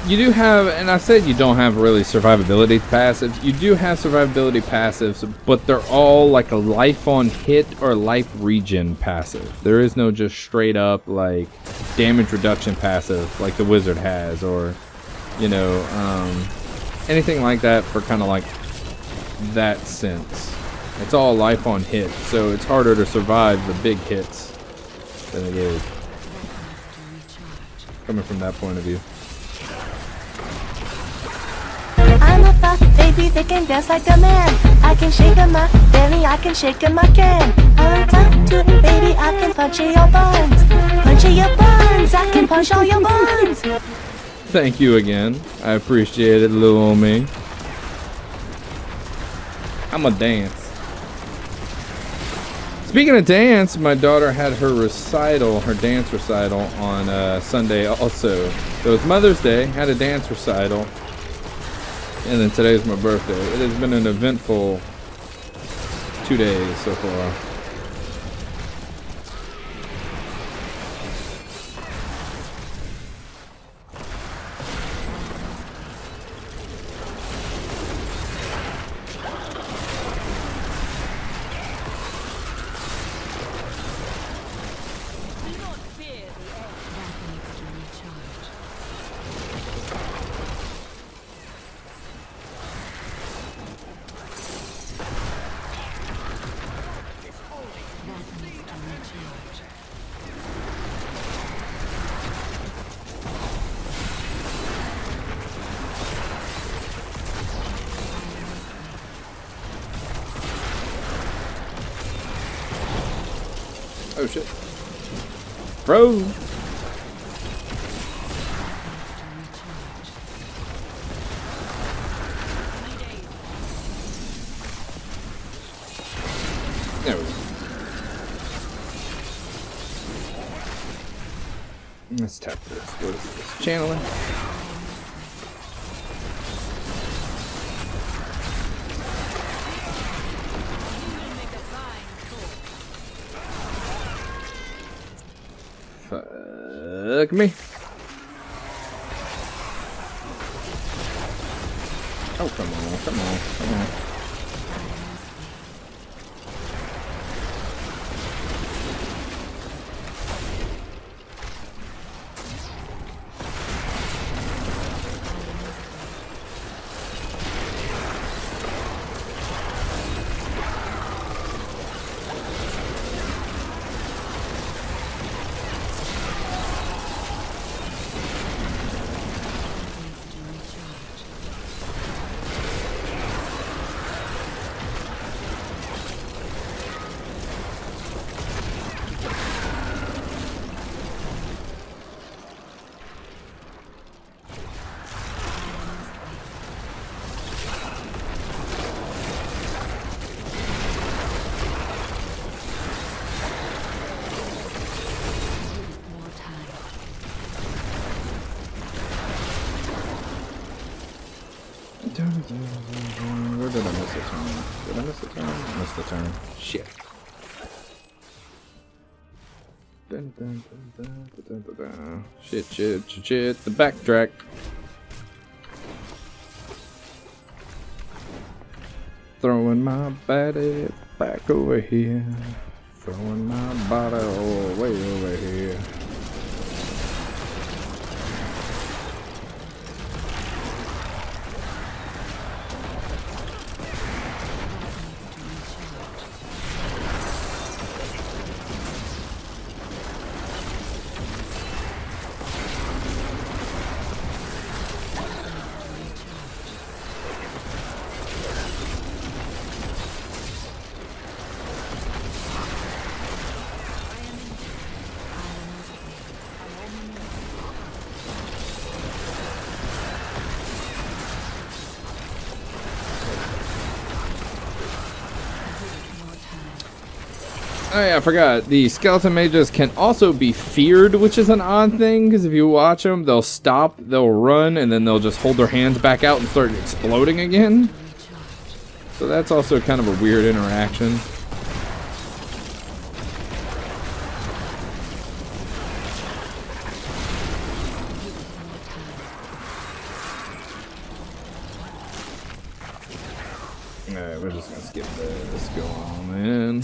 Speaker 1: you do have, and I said you don't have really survivability passives. You do have survivability passives, but they're all like a life on hit or life regen passive. There is no just straight up like damage reduction passive like the wizard has, or you know, anything like that for kind of like that sense. It's all life on hit, so it's harder to survive the big hits than it is coming from that point of view.
Speaker 4: I'm a fat baby that can dance like a man. I can shake in my belly, I can shake in my can. I'm tough to it, baby, I can punch in your buns. Punch in your buns, I can punch all your buns.
Speaker 1: Thank you again. I appreciate it, little old me. I'ma dance. Speaking of dance, my daughter had her recital, her dance recital on Sunday also. So it was Mother's Day, had a dance recital, and then today's my birthday. It has been an eventful 2 days so far. Oh shit. Bro. There we go. Let's tap this. What is this? Channeling. Fuck me. Oh, come on, come on, come on. Where did I miss the turn? Did I miss the turn? Missed the turn. Shit. Dun, dun, dun, dun, dun, dun, dun. Shit, shit, shit, shit. The backtrack. Throwing my body back over here. Throwing my body all way over here. Oh yeah, I forgot. The skeleton mages can also be feared, which is an odd thing, because if you watch them, they'll stop, they'll run, and then they'll just hold their hands back out and start exploding again. So that's also kind of a weird interaction. Alright, we're just gonna skip this. Go on, man.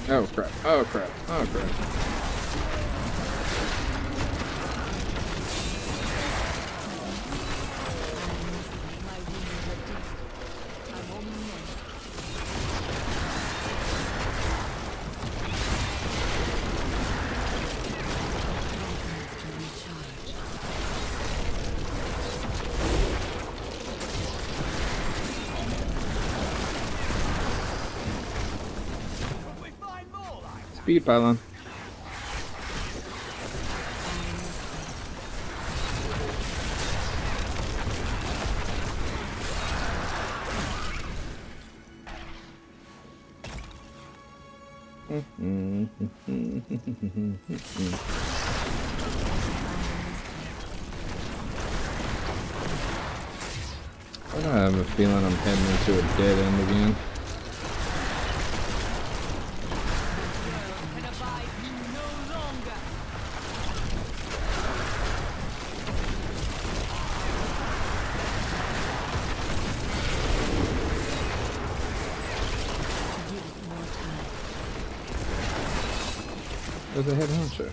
Speaker 1: Oh crap, oh crap, oh crap. Speed pylon. I have a feeling I'm heading into a dead end again. There's a head honcho.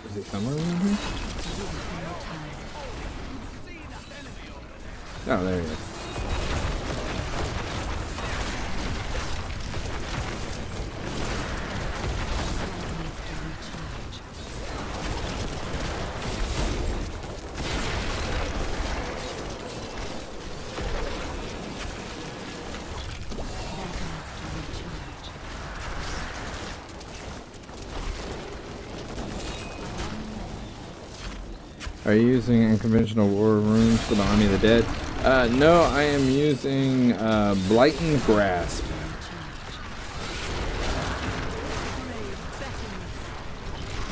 Speaker 1: Is he somewhere around here? Oh, there he is. Are you using unconventional war runes for the Army of the Dead? No, I am using Blighting Grasp.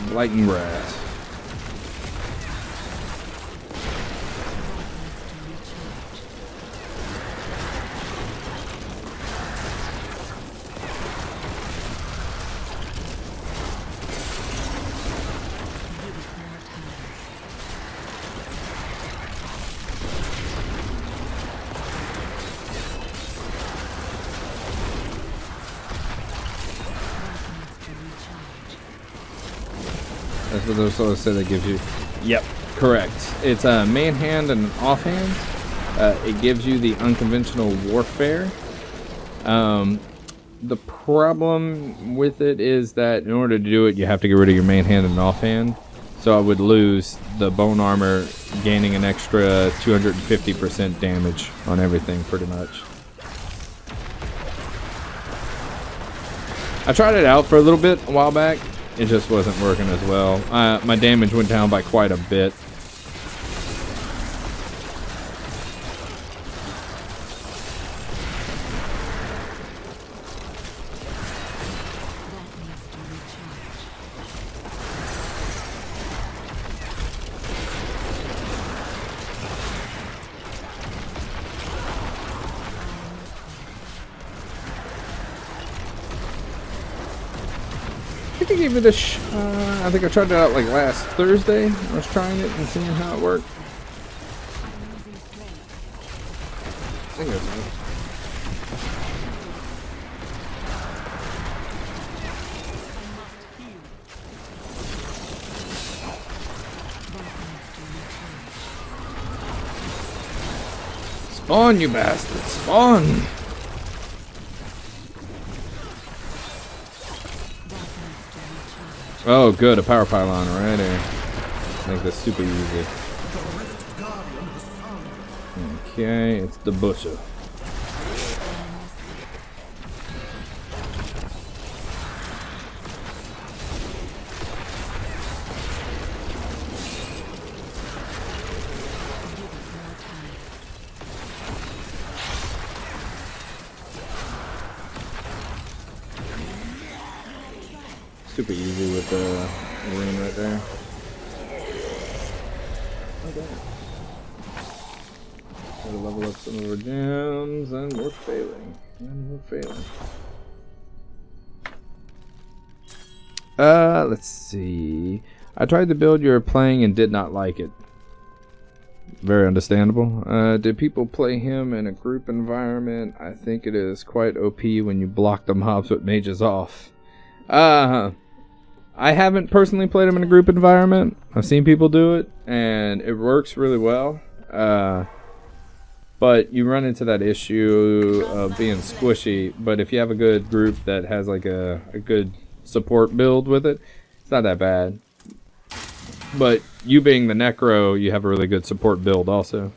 Speaker 1: Blighting Grasp. That's what those sort of say that gives you. Yep, correct. It's a main hand and offhand. It gives you the unconventional warfare. The problem with it is that in order to do it, you have to get rid of your main hand and offhand. So I would lose the bone armor, gaining an extra 250% damage on everything, pretty much. I tried it out for a little bit a while back. It just wasn't working as well. My damage went down by quite a bit. I think I gave it a I think I tried it out like last Thursday. I was trying it and seeing how it worked. I think it was Spawn, you bastard! Spawn! Oh, good, a power pylon right here. Make this super easy. Okay, it's the busher. Super easy with the rune right there. Okay. Gotta level up some of our gems, and we're failing. Let's see. I tried the build you were playing and did not like it. Very understandable. Did people play him in a group environment? I think it is quite OP when you block the mobs with mages off. I haven't personally played him in a group environment. I've seen people do it, and it works really well. But you run into that issue of being squishy. But if you have a good group that has like a good support build with it, it's not that bad. But you being the Necro, you have a really good support build also.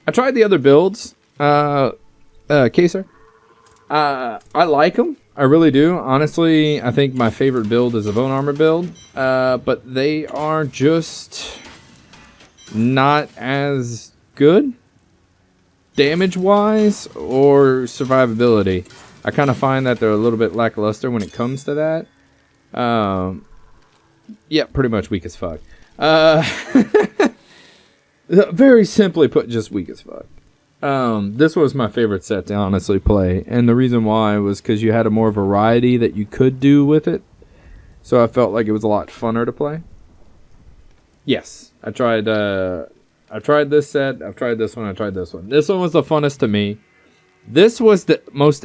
Speaker 1: I tried the other builds. Kaser. I like them. I really do. Honestly, I think my favorite build is a bone armor build. But they are just not as good damage-wise or survivability. I kind of find that they're a little bit lackluster when it comes to that. Yeah, pretty much weak as fuck. Very simply put, just weak as fuck. This was my favorite set to honestly play, and the reason why was because you had a more variety that you could do with it, so I felt like it was a lot funner to play. Yes, I tried I've tried this set. I've tried this one. I tried this one. This one was the funnest to me. This was the most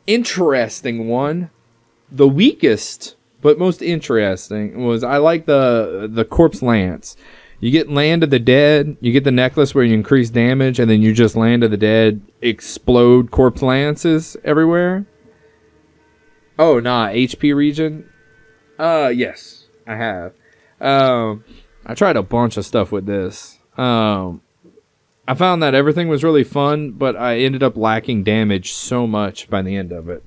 Speaker 1: interesting one. The weakest, but most interesting was I like the Corpse Lance. You get Land of the Dead. You get the necklace where you increase damage, and then you just Land of the Dead explode Corpse Lances everywhere. Oh, nah, HP region. Yes, I have. I tried a bunch of stuff with this. I found that everything was really fun, but I ended up lacking damage so much by the end of it.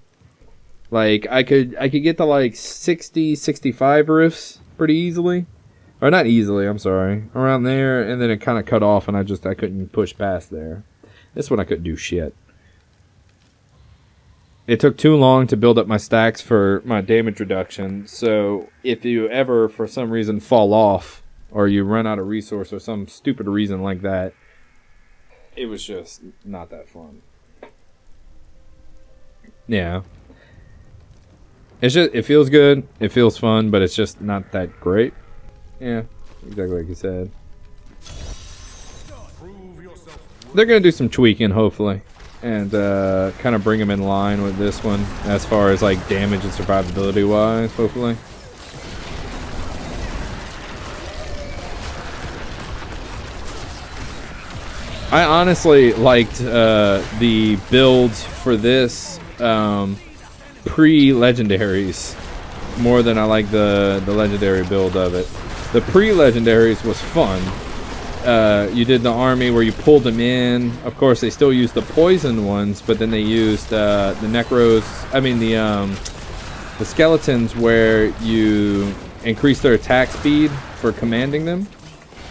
Speaker 1: Like, I could get to like 60, 65 riffs pretty easily. Or not easily, I'm sorry. Around there, and then it kind of cut off, and I couldn't push past there. This one I couldn't do shit. It took too long to build up my stacks for my damage reduction, so if you ever, for some reason, fall off, or you run out of resource, or some stupid reason like that, it was just not that fun. Yeah. It's just, it feels good, it feels fun, but it's just not that great. Yeah, exactly like you said. They're going to do some tweaking, hopefully, and kind of bring them in line with this one, as far as like damage and survivability wise, hopefully. I honestly liked the builds for this pre-legendaries more than I like the legendary build of it. The pre-legendaries was fun. You did the army where you pulled them in. Of course, they still used the poison ones, but then they used the Necros. I mean the skeletons where you increase their attack speed for commanding them.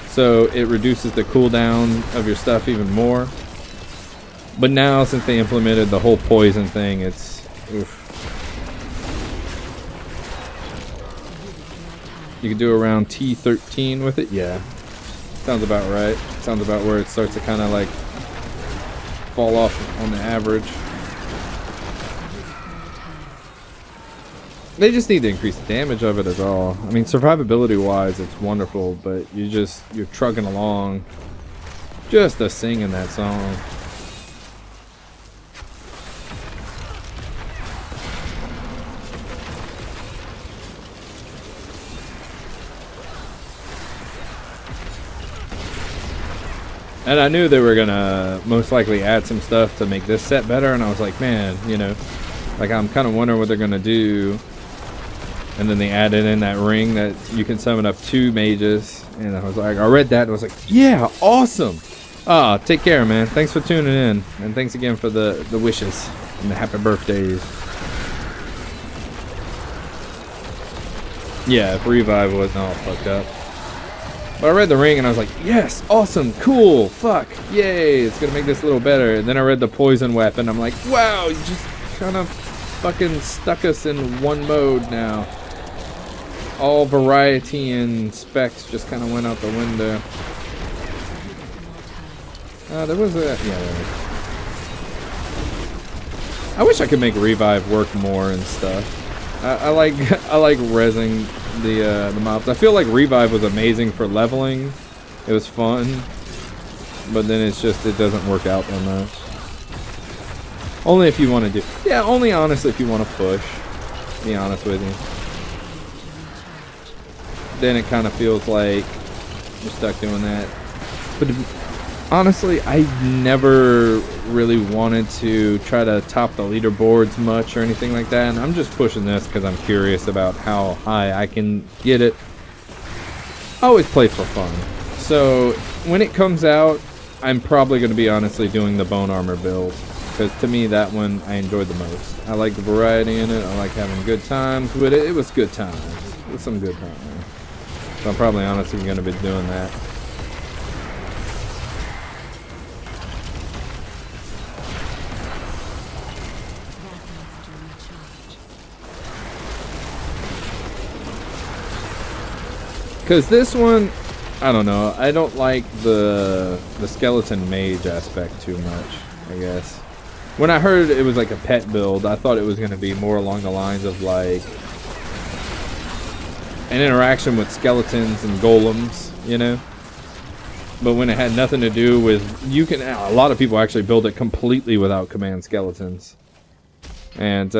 Speaker 1: So it reduces the cooldown of your stuff even more. But now, since they implemented the whole poison thing, it's... oof. You can do around T13 with it? Yeah. Sounds about right. Sounds about where it starts to kind of like fall off on the average. They just need to increase the damage of it as all. I mean, survivability wise, it's wonderful, but you're trucking along just to singing that song. And I knew they were gonna most likely add some stuff to make this set better, and I was like, man, you know, like I'm kind of wondering what they're gonna do. And then they added in that ring that you can summon up 2 mages, and I was like, I read that and I was like, yeah, awesome. Ah, take care, man. Thanks for tuning in, and thanks again for the wishes and the happy birthdays. Yeah, if Revive wasn't all fucked up. But I read the ring and I was like, yes, awesome, cool, fuck, yay, it's gonna make this a little better. And then I read the poison weapon. I'm like, wow, you just kind of fucking stuck us in one mode now. All variety and specs just kind of went out the window. There was a... yeah, there was. I wish I could make Revive work more and stuff. I like rezzing the mobs. I feel like Revive was amazing for leveling. It was fun. But then it's just, it doesn't work out that much. Only if you want to do... yeah, only honestly if you want to push. To be honest with you. Then it kind of feels like you're stuck doing that. But honestly, I never really wanted to try to top the leaderboards much or anything like that. And I'm just pushing this because I'm curious about how high I can get it. I always play for fun. So when it comes out, I'm probably going to be honestly doing the bone armor build. Because to me, that one I enjoyed the most. I like the variety in it. I like having good times with it. It was good times. It was some good times. So I'm probably honestly going to be doing that. Because this one, I don't know. I don't like the skeleton mage aspect too much, I guess. When I heard it was like a pet build, I thought it was going to be more along the lines of like an interaction with skeletons and golems, you know? But when it had nothing to do with, a lot of people actually build it completely without command skeletons. And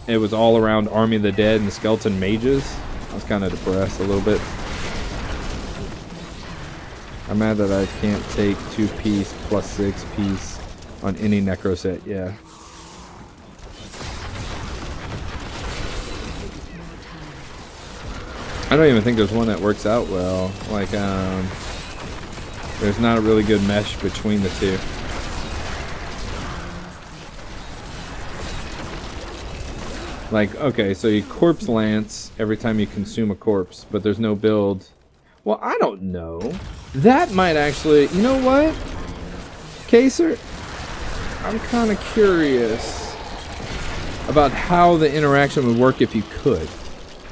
Speaker 1: it was all around Army of the Dead and skeleton mages. I was kind of depressed a little bit. I'm mad that I can't take 2-piece plus 6-piece on any Necro set, yeah. I don't even think there's one that works out well. Like, there's not a really good mesh between the two. Like, okay, so you corpse lance every time you consume a corpse, but there's no build. Well, I don't know. That might actually, you know what? Kaser, I'm kind of curious about how the interaction would work if you could,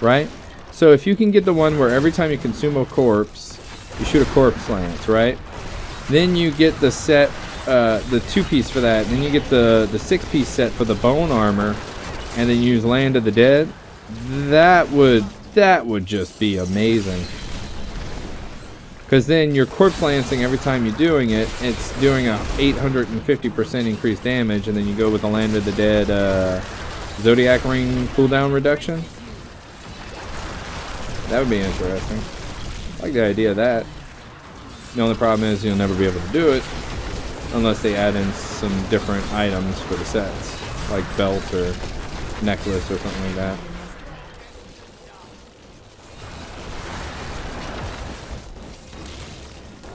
Speaker 1: right? So if you can get the one where every time you consume a corpse, you shoot a corpse lance, right? Then you get the set, the 2-piece for that. Then you get the 6-piece set for the bone armor, and then you use Land of the Dead. That would just be amazing. Because then you're corpse lancing every time you're doing it. It's doing a 850% increased damage, and then you go with the Land of the Dead Zodiac Ring cooldown reduction. That would be interesting. I like the idea of that. The only problem is you'll never be able to do it unless they add in some different items for the sets, like belt or necklace or something like that.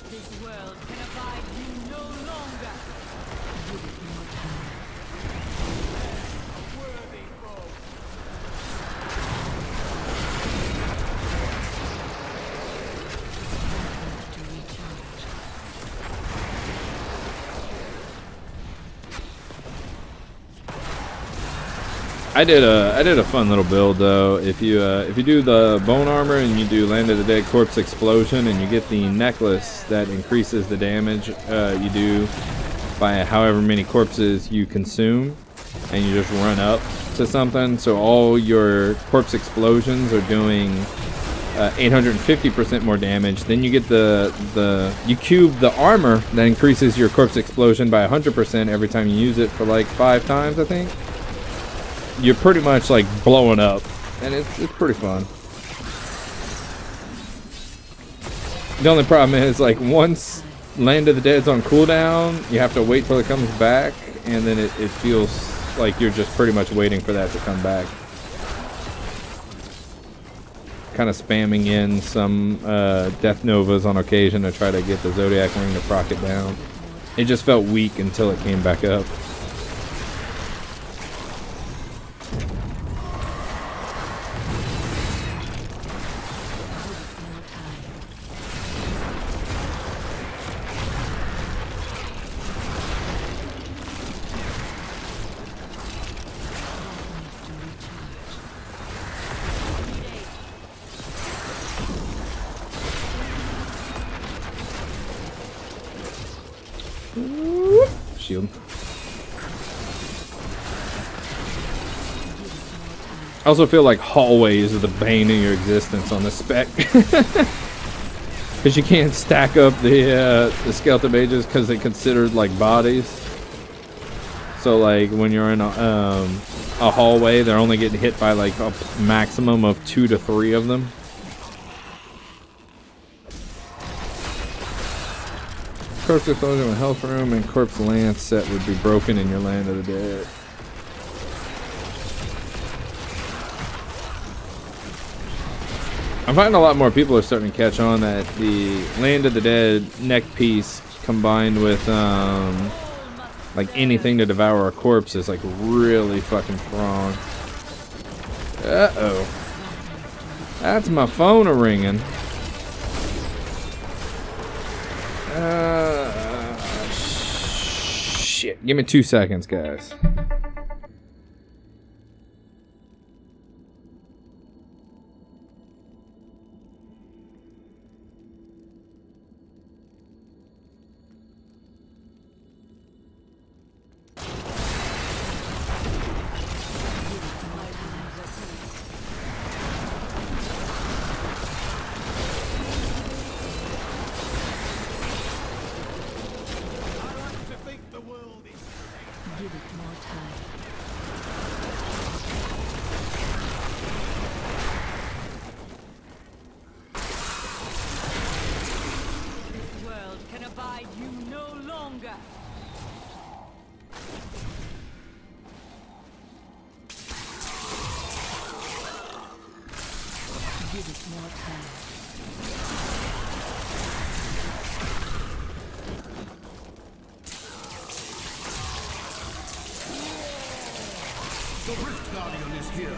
Speaker 6: This world can abide you no longer. A worthy foe.
Speaker 1: I did a fun little build though. If you do the bone armor and you do Land of the Dead Corpse Explosion and you get the necklace that increases the damage you do by however many corpses you consume, and you just run up to something, so all your corpse explosions are doing 850% more damage. Then you get you cube the armor that increases your corpse explosion by 100% every time you use it for like 5 times, I think. You're pretty much like blowing up, and it's pretty fun. The only problem is, like, once Land of the Dead's on cooldown, you have to wait till it comes back, and then it feels like you're just pretty much waiting for that to come back. Kind of spamming in some Death Novas on occasion to try to get the Zodiac Ring to proc it down. It just felt weak until it came back up. Shield. I also feel like hallways are the bane of your existence on the spec. Because you can't stack up the skeleton mages because they're considered like bodies. So like when you're in a hallway, they're only getting hit by like a maximum of 2 to 3 of them. Corpse explosion with health room and corpse lance set would be broken in your Land of the Dead. I'm finding a lot more people are starting to catch on that the Land of the Dead neck piece combined with like anything to devour a corpse is like really fucking strong. Uh-oh. That's my phone a-ringing. Shit. Give me 2 seconds, guys.
Speaker 3: Give it more time.
Speaker 2: The Rift Guardian is here.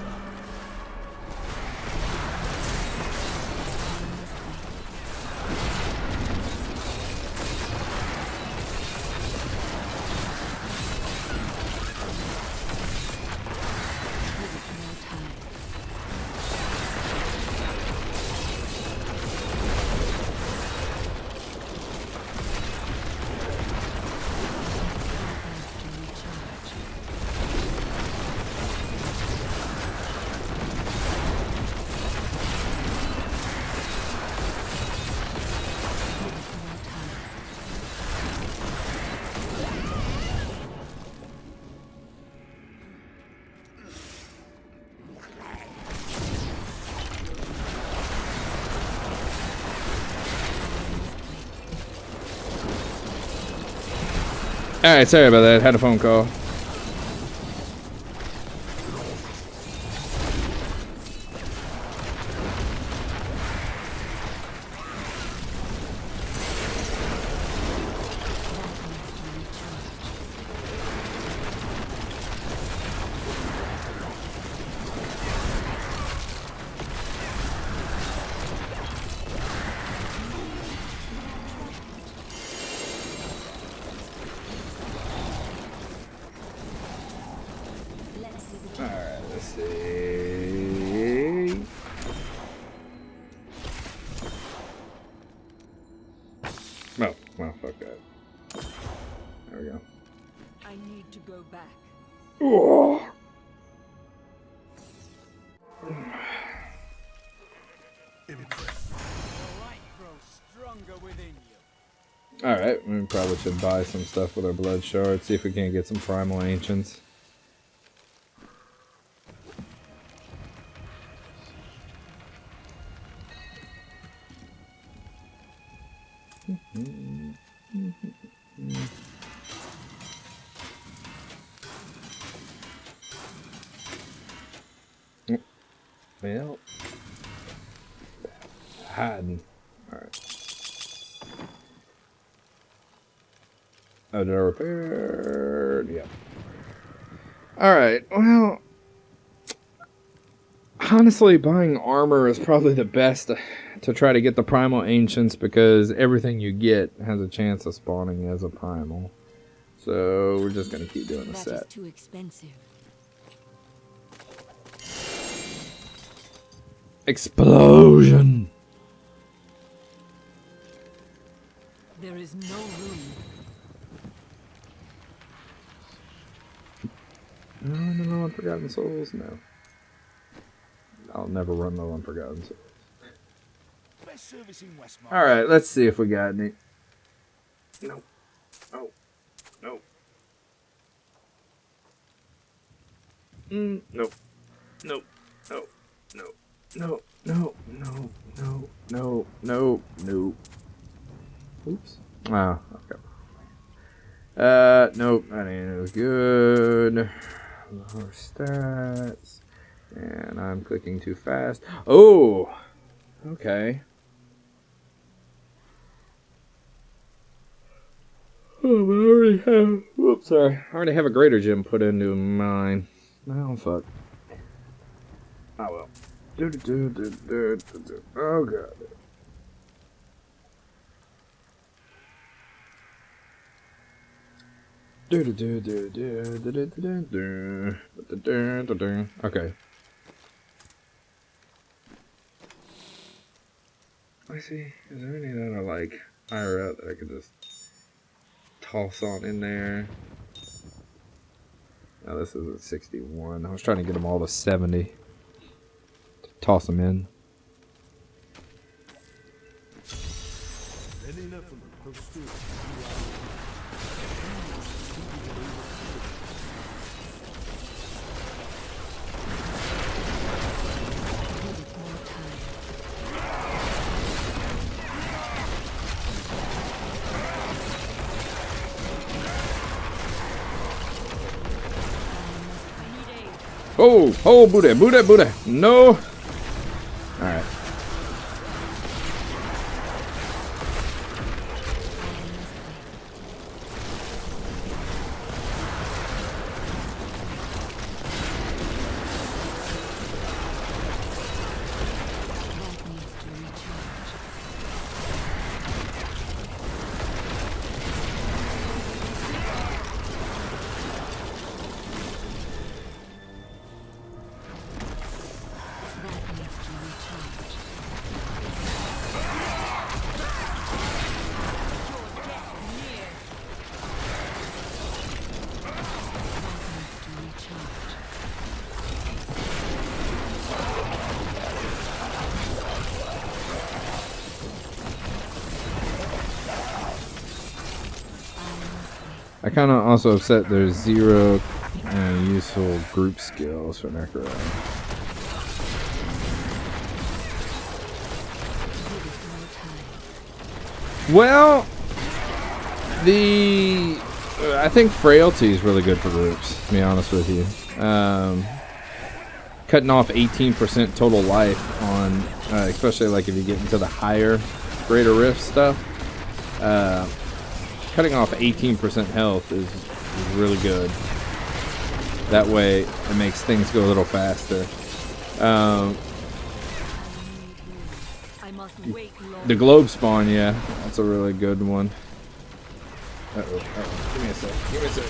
Speaker 1: Alright, sorry about that. Had a phone call. Alright, let's see. Oh, well, fuck that. There we go.
Speaker 3: I need to go back.
Speaker 1: Oh.
Speaker 2: Impressive.
Speaker 6: The light grows stronger within you.
Speaker 1: Alright, we probably should buy some stuff with our blood shards, see if we can't get some primal ancients. Well, hiding. Alright. Oh, did I repair? Yeah. Alright, well, honestly, buying armor is probably the best to try to get the primal ancients because everything you get has a chance of spawning as a primal. So we're just gonna keep doing the
Speaker 3: That is
Speaker 1: set.
Speaker 3: too expensive.
Speaker 1: Explosion!
Speaker 3: There is no room.
Speaker 1: No, Unforgotten Souls? No. I'll never run low on Forgotten Souls.
Speaker 2: Best service in Westmark.
Speaker 1: Alright, let's see if we got any. Nope. Oh. Nope. Nope. Nope. Nope. Nope. No, no, no, no, no, no, no. Oops. Ah, okay. Nope, that ain't good. Lower stats. And I'm clicking too fast. Oh! Okay. Oh, but I already have. Whoops, sorry. I already have a greater gem put into mine. Oh, fuck. Oh, well. Oh, God. Okay. I see. Is there any that are like higher up that I could just toss on in there? Oh, this is at 61. I was trying to get them all to 70. Toss them in. Oh, oh, Buddha, Buddha, Buddha. No. Alright. I kind of also upset there's 0 useful group skills for Necro. Well, I think frailty is really good for groups, to be honest with you. Cutting off 18% total life on, especially like if you get into the higher, greater rift stuff. Cutting off 18% health is really good. That way, it makes things go a little faster. The globe spawn, yeah, that's a really good one. Uh-oh. Give me a sec. Give me a sec.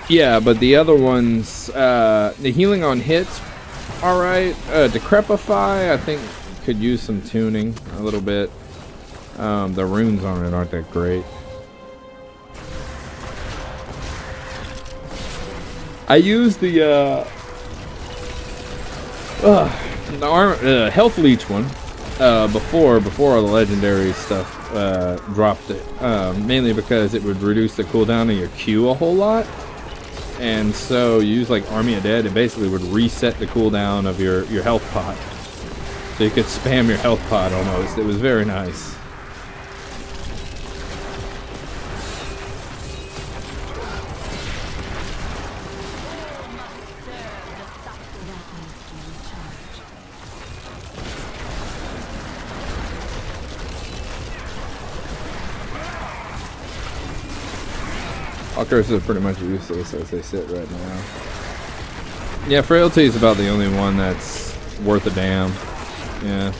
Speaker 1: Yeah, but the other ones, the healing on hits, alright. Decrepify, I think, could use some tuning a little bit. The runes on it aren't that great. I used the health leech one before all the legendary stuff dropped it. Mainly because it would reduce the cooldown of your Q a whole lot. And so you use like Army of Dead, it basically would reset the cooldown of your health pot. So you could spam your health pot almost. It was very nice. All curses are pretty much useless as they sit right now. Yeah, frailty is about the only one that's worth a damn. Yeah.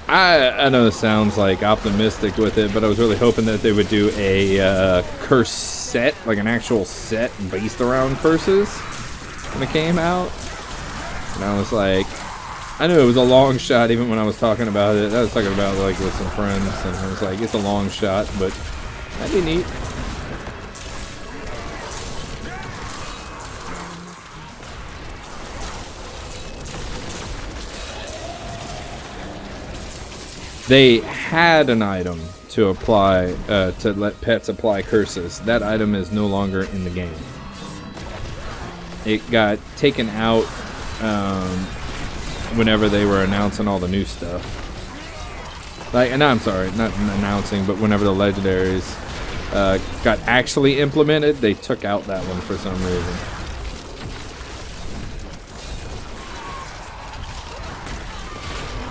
Speaker 1: I know this sounds like optimistic with it, but I was really hoping that they would do a curse set, like an actual set based around curses when it came out. And I was like, I knew it was a long shot even when I was talking about it. I was talking about it like with some friends, and I was like, it's a long shot, but that'd be neat. They had an item to apply, to let pets apply curses. That item is no longer in the game. It got taken out whenever they were announcing all the new stuff. Like, and I'm sorry, not announcing, but whenever the legendaries got actually implemented, they took out that one for some reason.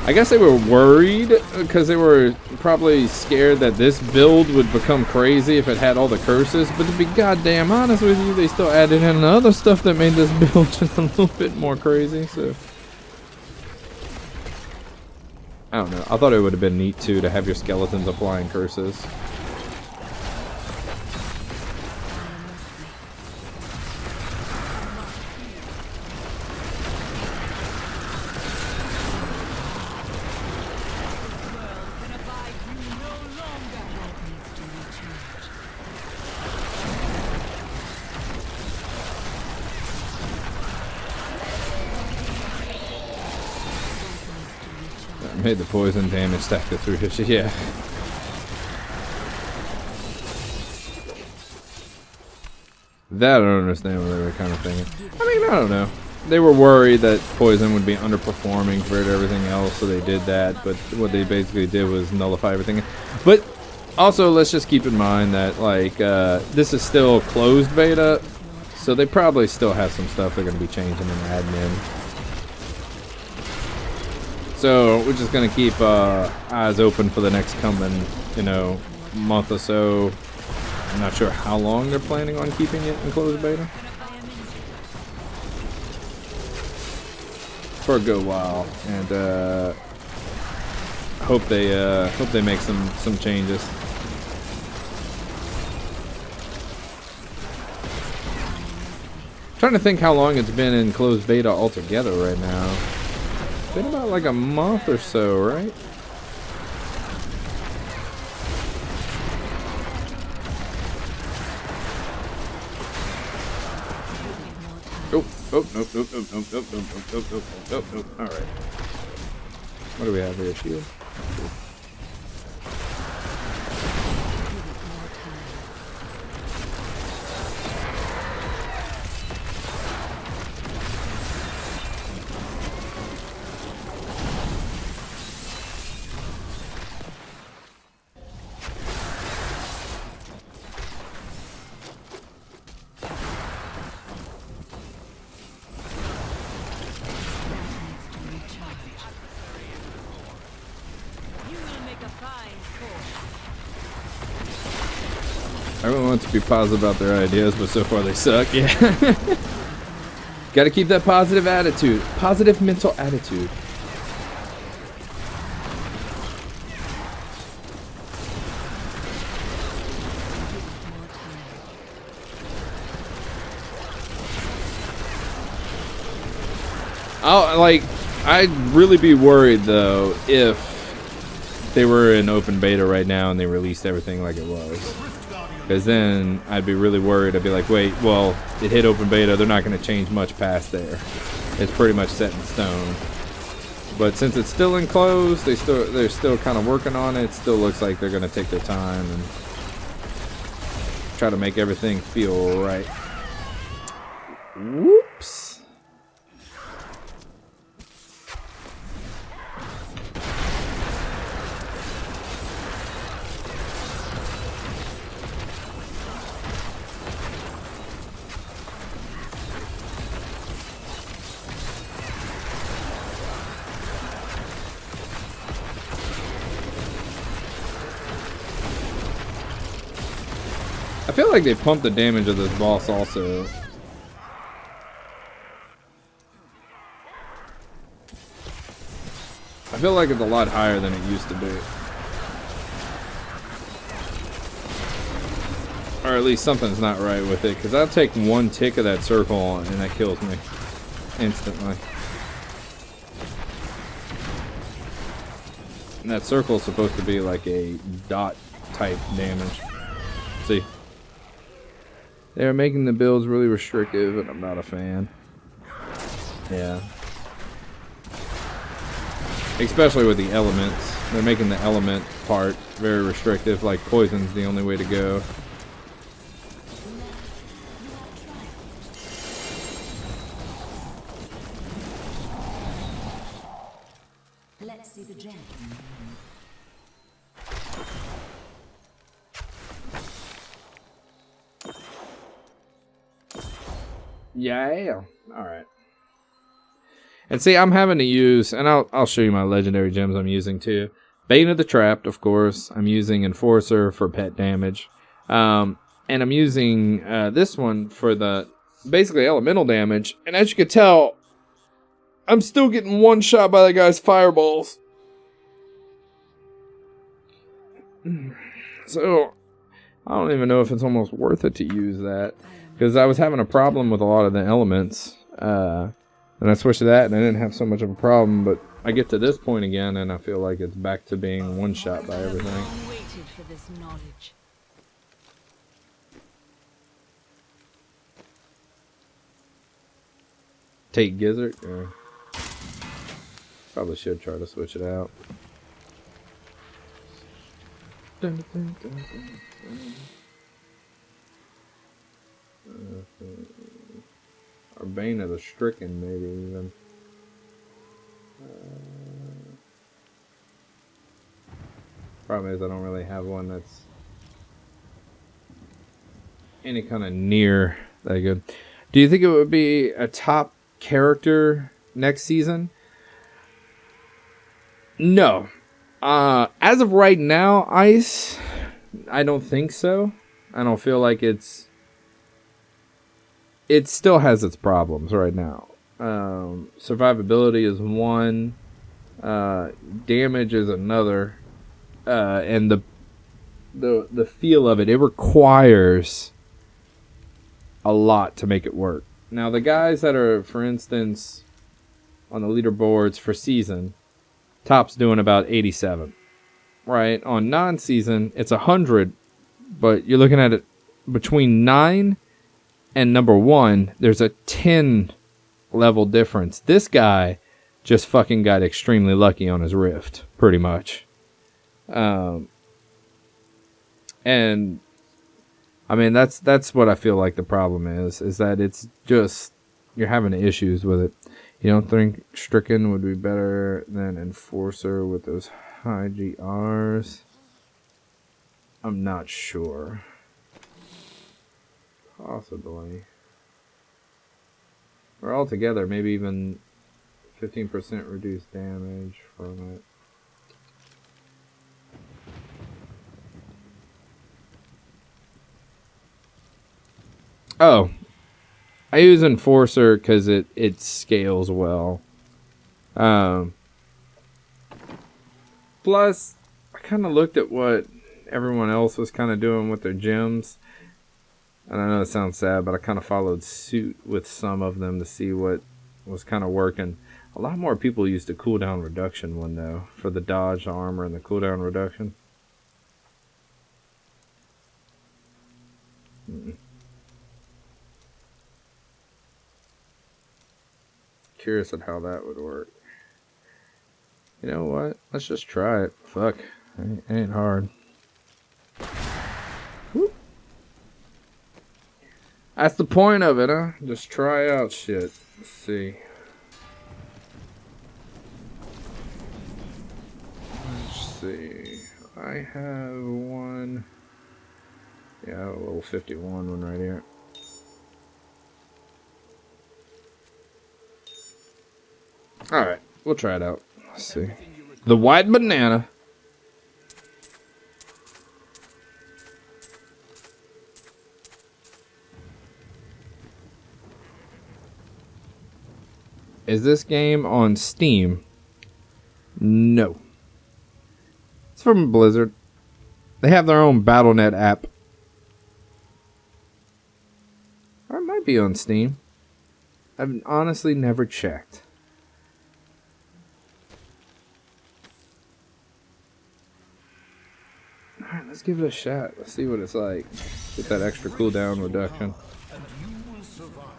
Speaker 1: I guess they were worried because they were probably scared that this build would become crazy if it had all the curses, but to be goddamn honest with you, they still added in other stuff that made this build just a little bit more crazy, so I don't know. I thought it would have been neat too to have your skeletons applying curses. Made the poison damage stack to 350, yeah. That I don't understand what they were kind of thinking. I mean, I don't know. They were worried that poison would be underperforming compared to everything else, so they did that, but what they basically did was nullify everything. But also, let's just keep in mind that, like, this is still closed beta, so they probably still have some stuff they're going to be changing and adding in. So we're just gonna keep eyes open for the next coming, month or so. I'm not sure how long they're planning on keeping it in closed beta. For a good while, and hope they make some changes. Trying to think how long it's been in closed beta altogether right now. Been about like a month or so, right? Oh, oh, nope, nope, nope, nope, nope, nope, nope, nope, nope, nope. All right. What do we have here? Shield. Everyone wants to be positive about their ideas, but so far they suck. Yeah. Got to keep that positive attitude. Positive mental attitude. I'd really be worried though if they were in open beta right now and they released everything like it was. Because then I'd be really worried. I'd be like, wait, well, it hit open beta. They're not going to change much past there. It's pretty much set in stone. But since it's still enclosed, they're still kind of working on it. It still looks like they're going to take their time and try to make everything feel right. Whoops. I feel like they pumped the damage of this boss also. I feel like it's a lot higher than it used to be. Or at least something's not right with it, because I'll take one tick of that circle and that kills me instantly. And that circle is supposed to be like a dot type damage. See? They're making the builds really restrictive, and I'm not a fan. Yeah. Especially with the elements. They're making the element part very restrictive, like poison's the only way to go.
Speaker 7: Let's see the gem.
Speaker 1: Yeah. All right. And see, I'm having to use, and I'll show you my legendary gems I'm using too. Bane of the Trapped, of course. I'm using Enforcer for pet damage, and I'm using this one for the basically elemental damage. And as you can tell, I'm still getting one shot by the guy's fireballs. So I don't even know if it's almost worth it to use that. Because I was having a problem with a lot of the elements. And I switched to that and I didn't have so much of a problem. But I get to this point again and I feel like it's back to being one shot by everything.
Speaker 3: Waited for this knowledge.
Speaker 1: Take Gizzard? Yeah. Probably should try to switch it out. Dun, dun, dun, dun, dun. Or Bane of the Stricken, maybe even. Problem is, I don't really have one that's any kind of near that good. Do you think it would be a top character next season? No. As of right now, Ice, I don't think so. I don't feel like it still has its problems right now. Survivability is one. Damage is another. And the feel of it requires a lot to make it work. Now, the guys that are, for instance, on the leaderboards for season, top's doing about 87. Right? On non-season, it's 100. But you're looking at it between 9 and number 1, there's a 10 level difference. This guy just fucking got extremely lucky on his rift, pretty much. And I mean, that's what I feel like the problem is that it's just, you're having issues with it. You don't think Stricken would be better than Enforcer with those high GRs? I'm not sure. Possibly. Or altogether, maybe even 15% reduced damage from it. Oh, I use Enforcer because it scales well. Plus, I kind of looked at what everyone else was kind of doing with their gems. And I know it sounds sad, but I kind of followed suit with some of them to see what was kind of working. A lot more people used the cooldown reduction one, though, for the dodge, the armor, and the cooldown reduction. Curious at how that would work. You know what? Let's just try it. Fuck. It ain't hard. Whoop. That's the point of it, huh? Just try out shit. Let's see. Let's see. I have one. Yeah, I have a little 51 one right here. Alright, we'll try it out. Let's see. The white banana. Is this game on Steam? No. It's from Blizzard. They have their own Battle.net app. Or it might be on Steam. I've honestly never checked. Alright, let's give it a shot. Let's see what it's like. Get that extra cooldown reduction.
Speaker 2: And you will survive.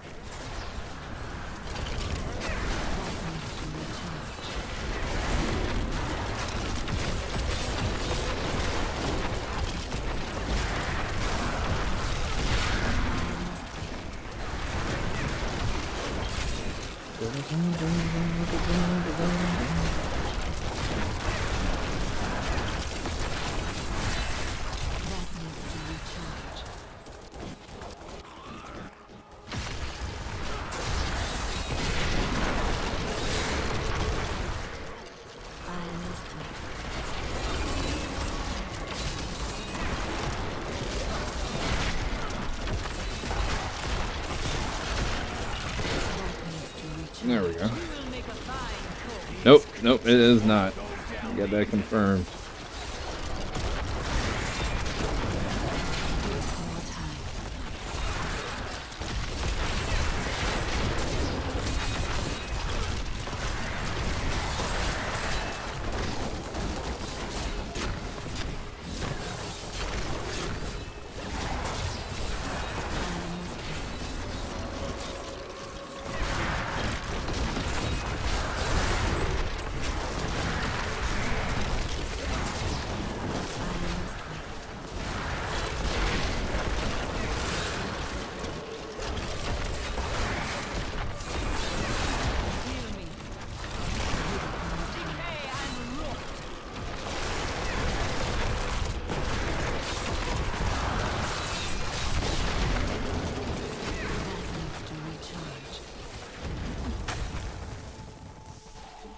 Speaker 1: There we go. Nope, nope, it is not. Got that confirmed.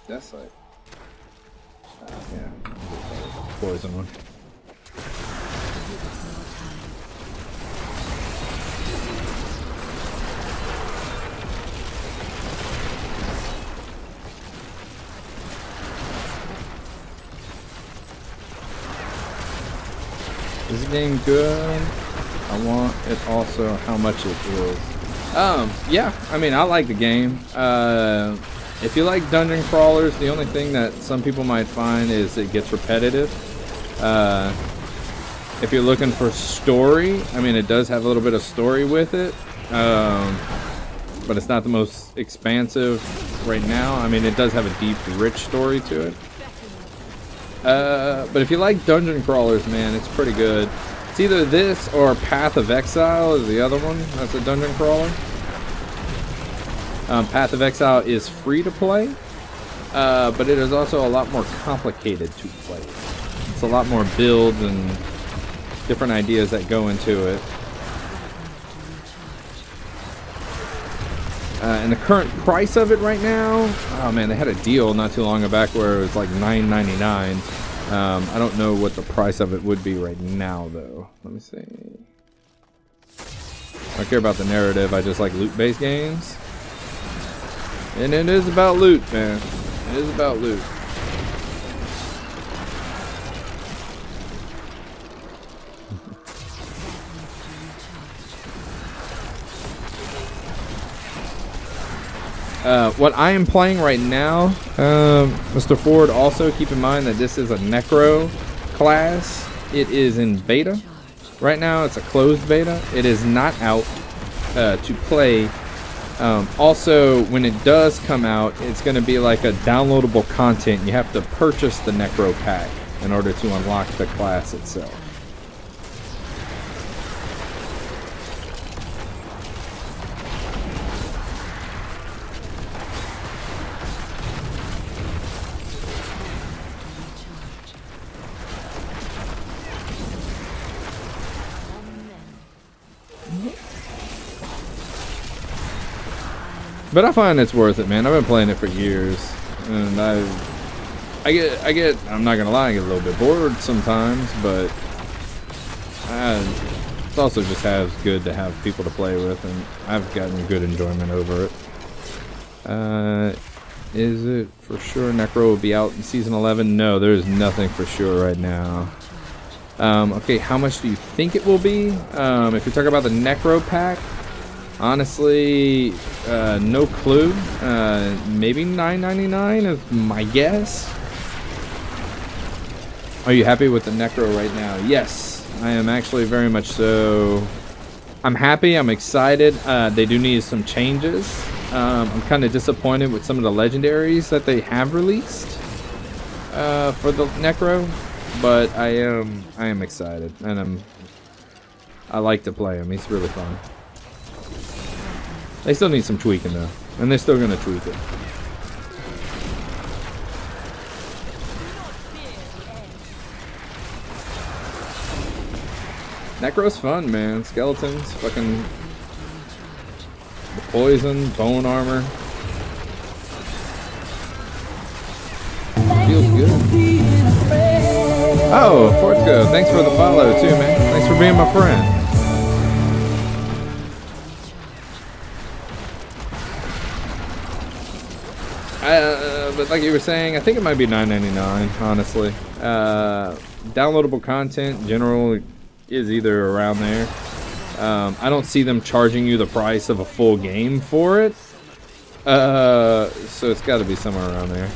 Speaker 1: That's like, yeah, poison one. Is the game good? I want it also how much it is. Yeah, I mean, I like the game. If you like dungeon crawlers, the only thing that some people might find is it gets repetitive. If you're looking for story, I mean, it does have a little bit of story with it. but it's not the most expansive right now. I mean, it does have a deep, rich story to it. But if you like dungeon crawlers, man, it's pretty good. It's either this or Path of Exile is the other one. That's a dungeon crawler. Path of Exile is free to play, but it is also a lot more complicated to play. It's a lot more builds and different ideas that go into it. And the current price of it right now, oh man, they had a deal not too long back where it was like $9.99. I don't know what the price of it would be right now though. Let me see. I don't care about the narrative, I just like loot-based games. And it is about loot, man. It is about loot. What I am playing right now, Mr. Ford, also keep in mind that this is a Necro class. It is in beta. Right now it's a closed beta. It is not out to play. Also, when it does come out, it's going to be like a downloadable content. You have to purchase the Necro pack in order to unlock the class itself. But I find it's worth it, man. I've been playing it for years, and I get. I'm not gonna lie, I get a little bit bored sometimes, but it's also just good to have people to play with, and I've gotten good enjoyment over it. Is it for sure Necro will be out in season 11? No, there's nothing for sure right now. Okay, how much do you think it will be? If you're talking about the Necro pack. Honestly, no clue. Maybe $9.99 is my guess. Are you happy with the Necro right now? Yes, I am actually very much so. I'm happy. I'm excited. They do need some changes. I'm kind of disappointed with some of the legendaries that they have released for the Necro, but I am excited, and I like to play him. He's really fun. They still need some tweaking though, and they're still gonna tweak it. Necro's fun, man. Skeletons, fucking the poison, bone armor. Feels good. Oh, Fortco, thanks for the follow too, man. Thanks for being my friend. But like you were saying, I think it might be $9.99, honestly. Downloadable content in general is either around there. I don't see them charging you the price of a full game for it. So it's got to be somewhere around there.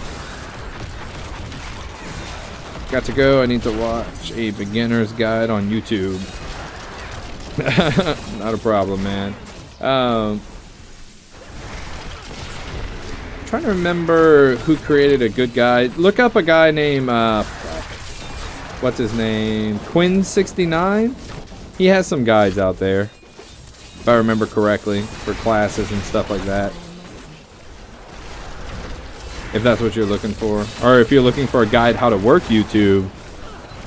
Speaker 1: Got to go. I need to watch a beginner's guide on YouTube. Not a problem, man. Trying to remember who created a good guide. Look up a guy named what's his name, Quinn69. He has some guides out there, if I remember correctly, for classes and stuff like that, if that's what you're looking for. Or if you're looking for a guide how to work YouTube,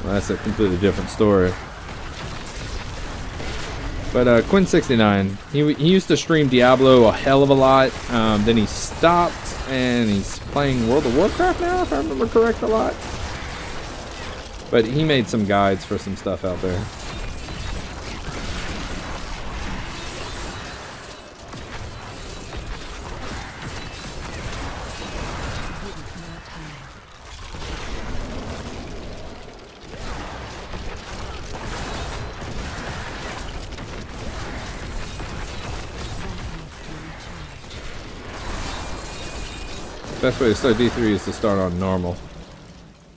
Speaker 1: well, that's a completely different story. But Quinn69, he used to stream Diablo a hell of a lot. Then he stopped, and he's playing World of Warcraft now, if I remember correct, a lot. But he made some guides for some stuff out there. Best way to start D3 is to start on normal.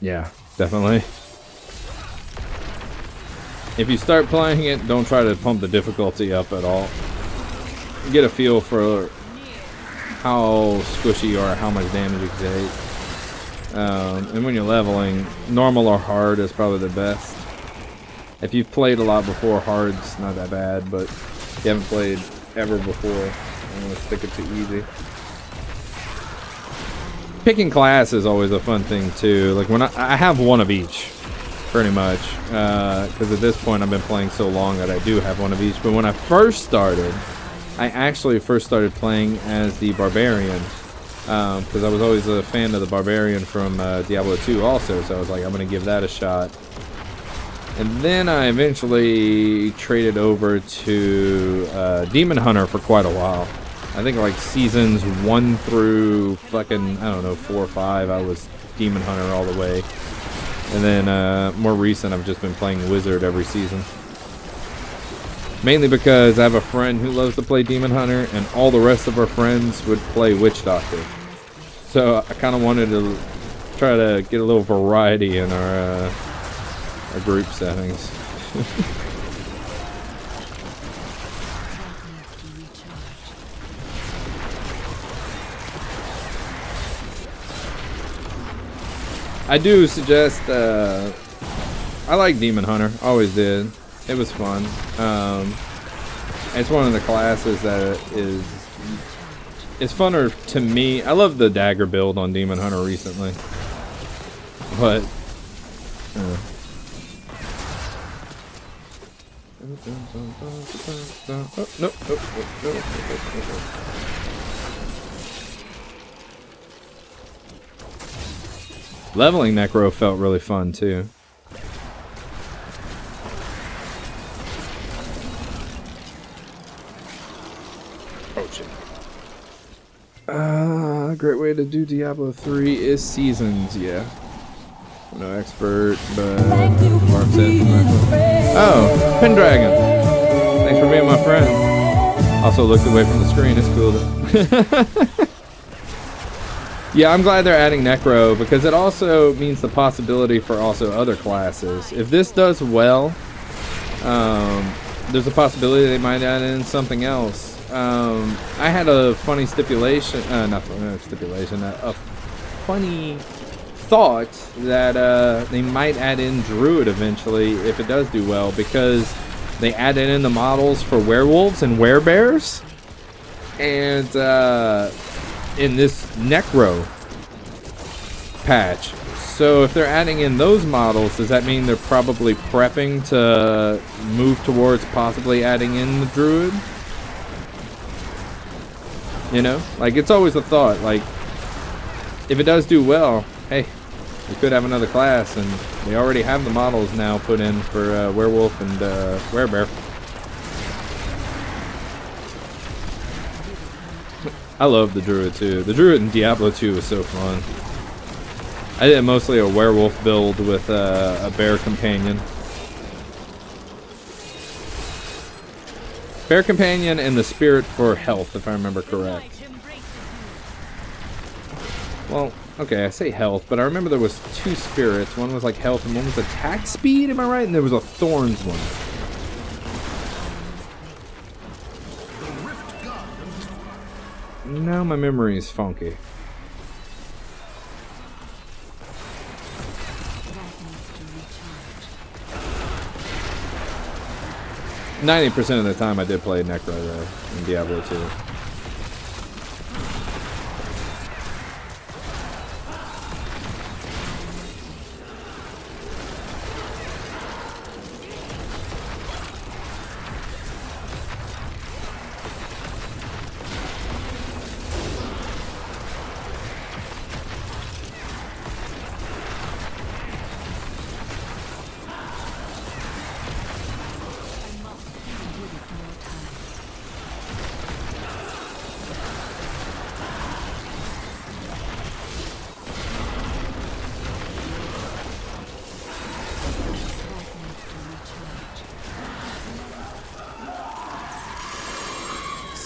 Speaker 1: Yeah, definitely. If you start playing it, don't try to pump the difficulty up at all. get a feel for how squishy you are, how much damage you can take. And when you're leveling, normal or hard is probably the best. If you've played a lot before, hard's not that bad, but if you haven't played ever before, I'm gonna stick it to easy. Picking class is always a fun thing too. Like when I have one of each, pretty much, because at this point I've been playing so long that I do have one of each. But when I first started, I actually first started playing as the Barbarian, because I was always a fan of the Barbarian from Diablo 2 also, so I was like, I'm going to give that a shot. And then I eventually traded over to Demon Hunter for quite a while. I think like seasons 1 through fucking, I don't know, 4 or 5, I was Demon Hunter all the way. And then more recent, I've just been playing Wizard every season. Mainly because I have a friend who loves to play Demon Hunter, and all the rest of our friends would play Witch Doctor. So I kind of wanted to try to get a little variety in our group settings. I do suggest, I like Demon Hunter, always did. It was fun. It's one of the classes that it's funner to me. I love the dagger build on Demon Hunter recently, but oh, nope. Leveling Necro felt really fun too. Oh shit. A great way to do Diablo 3 is seasons, yeah. I'm no expert, but oh, Pendragon. Thanks for being my friend. Also looked away from the screen, it's cool though. Yeah, I'm glad they're adding Necro because it also means the possibility for also other classes. If this does well, there's a possibility they might add in something else. I had a funny stipulation, a funny thought that they might add in Druid eventually if it does do well, because they added in the models for werewolves and werebears, and in this Necro patch. So if they're adding in those models, does that mean they're probably prepping to move towards possibly adding in the Druid? You know, like it's always a thought, like if it does do well, hey, we could have another class, and they already have the models now put in for werewolf and werebear. I love the Druid too. The Druid in Diablo 2 is so fun. I did mostly a werewolf build with a bear companion. Bear companion and the spirit for health, if I remember correct. Well, okay, I say health, but I remember there was 2 spirits. One was like health and one was attack speed, am I right? And there was a thorns one. Now my memory is funky. %of the time I did play Necro though in Diablo 2.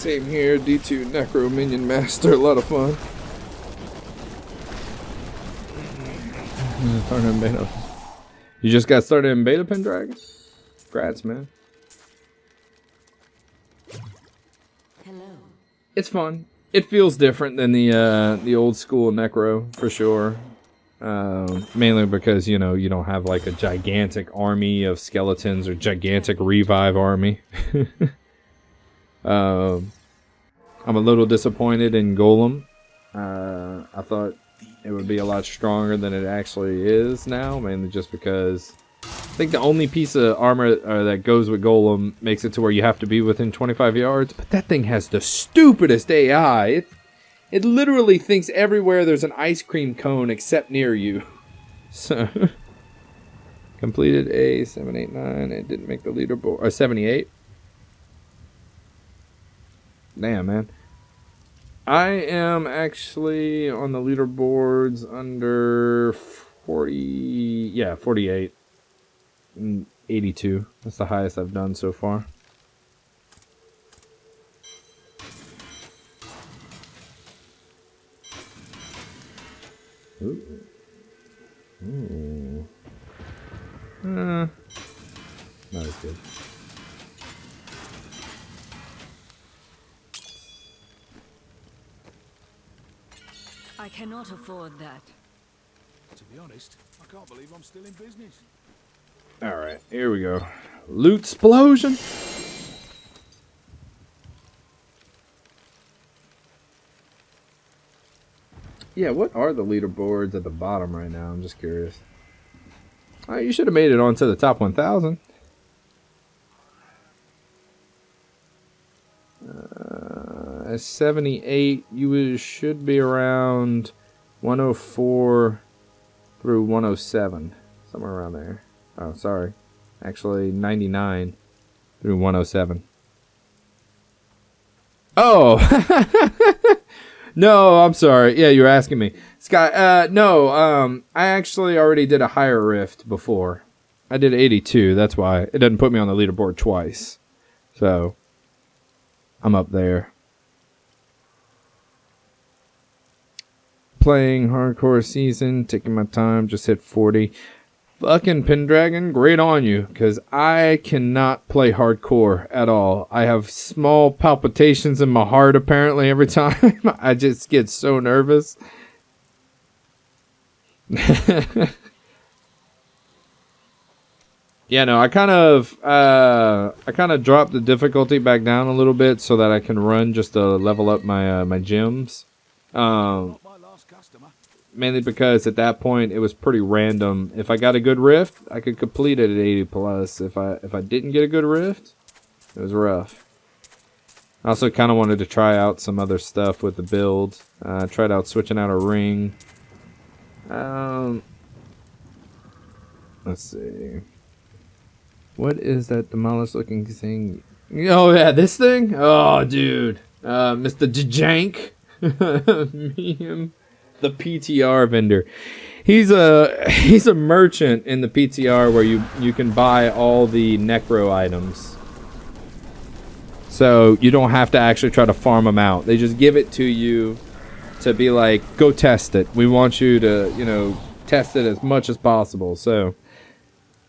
Speaker 1: Same here, D2 Necro Minion Master, a lot of fun. Started in beta. You just got started in beta, Pendragon? Congrats, man.
Speaker 7: Hello.
Speaker 1: it's fun. It feels different than the old school Necro for sure. Mainly because, you know, you don't have like a gigantic army of skeletons or gigantic revive army. I'm a little disappointed in Golem. I thought it would be a lot stronger than it actually is now, mainly just because I think the only piece of armor that goes with Golem makes it to where you have to be within 25 yards. But that thing has the stupidest AI. It literally thinks everywhere there's an ice cream cone except near you. So, completed a 789. It didn't make the leaderboard. Or 78. Damn, man. I am actually on the leaderboards under 40. Yeah, 48. And 82. That's the highest I've done so far. Ooh. Ooh. Not as good.
Speaker 3: I cannot afford that.
Speaker 2: To be honest, I can't believe I'm still in business.
Speaker 1: Alright, here we go. Loot explosion. Yeah, what are the leaderboards at the bottom right now? I'm just curious. Oh, you should have made it onto the top 1,000. 78, should be around 104 through 107. Somewhere around there. Oh, sorry. Actually, 99 through 107. Oh! No, I'm sorry. Yeah, you were asking me. Sky, no, I actually already did a higher rift before. I did 82, that's why. It doesn't put me on the leaderboard twice. So, I'm up there. Playing hardcore season, taking my time, just hit 40. Fucking Pendragon, great on you, because I cannot play hardcore at all. I have small palpitations in my heart apparently every time. I just get so nervous. Yeah, no, I kind of dropped the difficulty back down a little bit so that I can run just to level up my my gems. Mainly because at that point it was pretty random. If I got a good rift, I could complete it at 80 plus. If I didn't get a good rift, it was rough. I also kind of wanted to try out some other stuff with the build. Tried out switching out a ring. Let's see. What is that demolished looking thing? Oh yeah, this thing? Oh dude. Mr. Jank. Me, him. The PTR vendor. He's a merchant in the PTR where you can buy all the Necro items. So you don't have to actually try to farm them out. They just give it to you to be like, go test it. We want you to, you know, test it as much as possible. So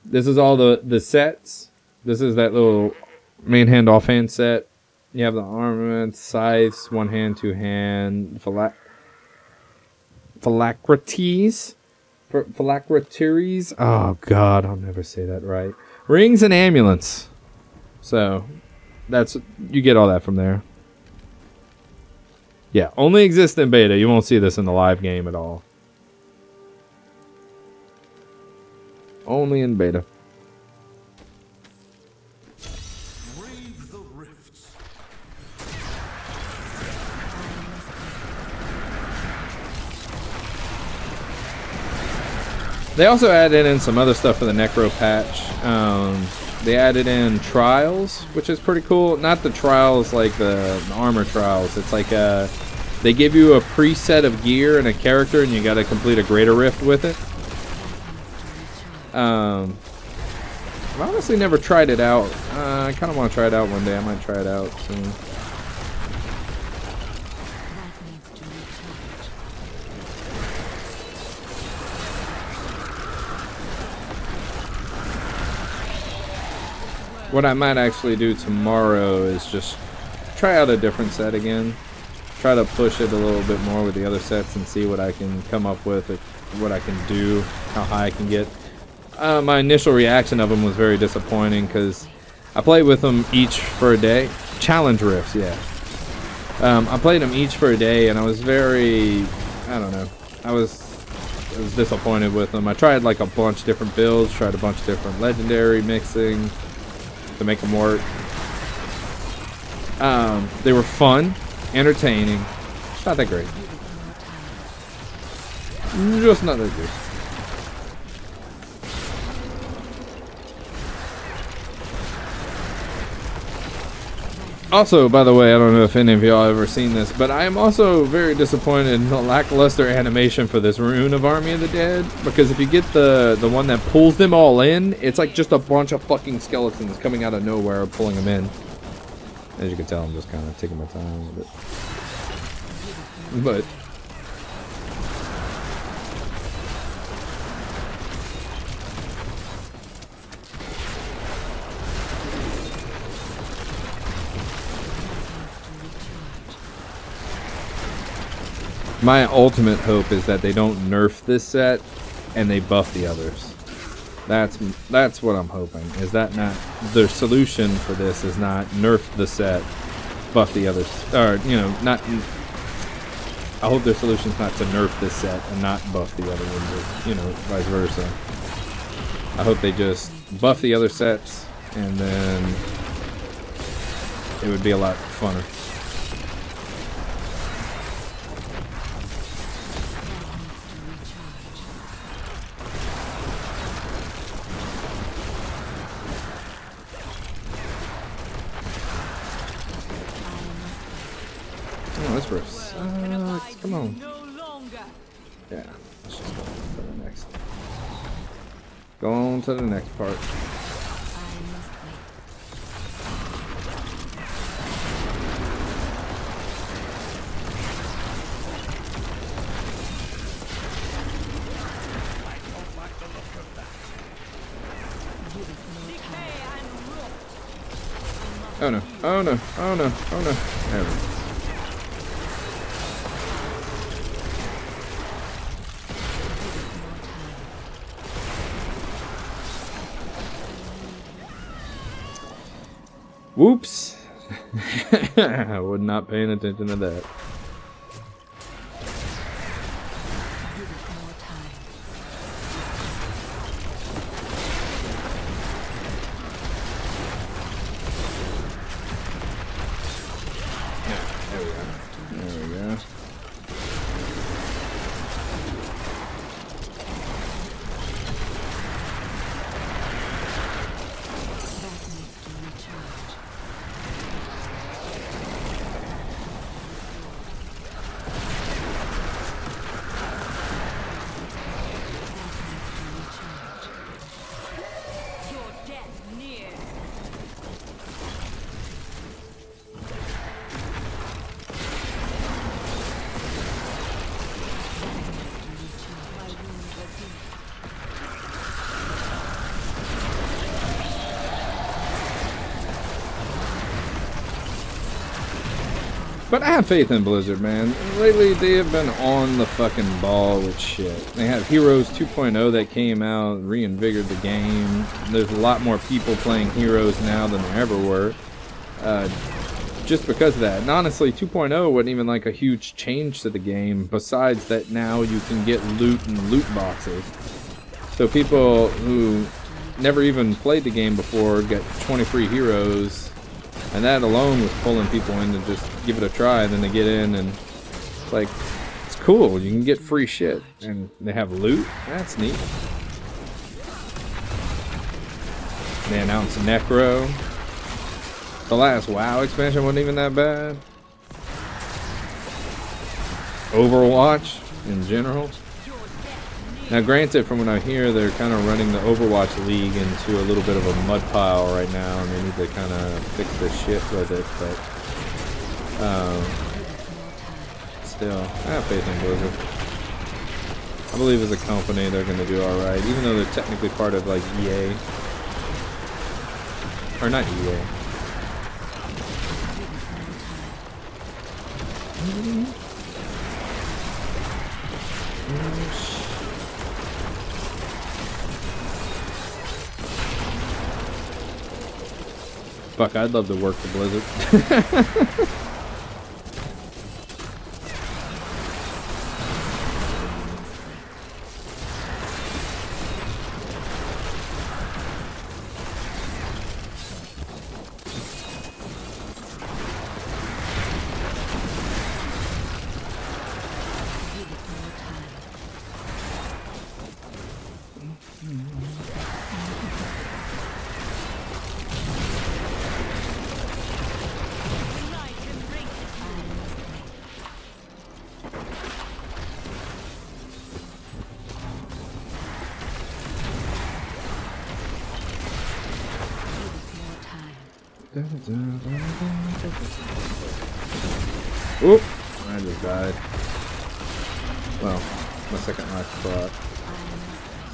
Speaker 1: this is all the sets. This is that little main hand offhand set. You have the armament, scythes, one hand, two hand, phylacteries. Oh god, I'll never say that right. Rings and ambulance. So that's, you get all that from there. Yeah, only exists in beta. You won't see this in the live game at all. Only in beta.
Speaker 2: Brave the rifts.
Speaker 1: They also added in some other stuff for the Necro patch. They added in trials, which is pretty cool. Not the trials like the armor trials. It's like they give you a preset of gear and a character, and you got to complete a greater rift with it. I've honestly never tried it out. I kind of want to try it out one day. I might try it out soon. What I might actually do tomorrow is just try out a different set again. try to push it a little bit more with the other sets and see what I can come up with, what I can do, how high I can get. My initial reaction of them was very disappointing because I played with them each for a day. Challenge rifts, yeah. I played them each for a day, and I was very, I don't know, I was disappointed with them. I tried like a bunch of different builds, tried a bunch of different legendary mixing to make them work. They were fun, entertaining, not that great. Just not that good. Also, by the way, I don't know if any of y'all ever seen this, but I am also very disappointed in the lackluster animation for this rune of Army of the Dead. Because if you get the one that pulls them all in, it's like just a bunch of fucking skeletons coming out of nowhere, pulling them in. As you can tell, I'm just kind of taking my time with it. But my ultimate hope is that they don't nerf this set and they buff the others. That's what I'm hoping. Is that not their solution for this? Is not nerf the set, buff the others, or you know, not. I hope their solution is not to nerf this set and not buff the other ones, or, you know, vice versa. I hope they just buff the other sets, and then it would be a lot funner. This verse sucks. Come on. Yeah, let's just go on to the next. Go on to the next part. Oh no, oh no, oh no, oh no. There we go. Whoops. I was not paying attention to that. There we go. There we go. But I have faith in Blizzard, man. Lately, they have been on the fucking ball with shit. They have Heroes 2.0 that came out, reinvigorated the game. There's a lot more people playing Heroes now than there ever were. Just because of that. And honestly, 2.0 wasn't even like a huge change to the game, besides that now you can get loot and loot boxes. So people who never even played the game before get 20 free heroes. And that alone was pulling people in to just give it a try. And then they get in and it's like, it's cool. You can get free shit. And they have loot. That's neat. They announced Necro. The last WoW expansion wasn't even that bad. Overwatch in general. Now granted, from what I hear, they're kind of running the Overwatch League into a little bit of a mud pile right now, and they need to kind of fix their shit with it, but still, I have faith in Blizzard. I believe as a company they're going to do alright, even though they're technically part of like EA. Or not EA. Fuck, I'd love to work for Blizzard. Oop! I just died. Well, my second last spot.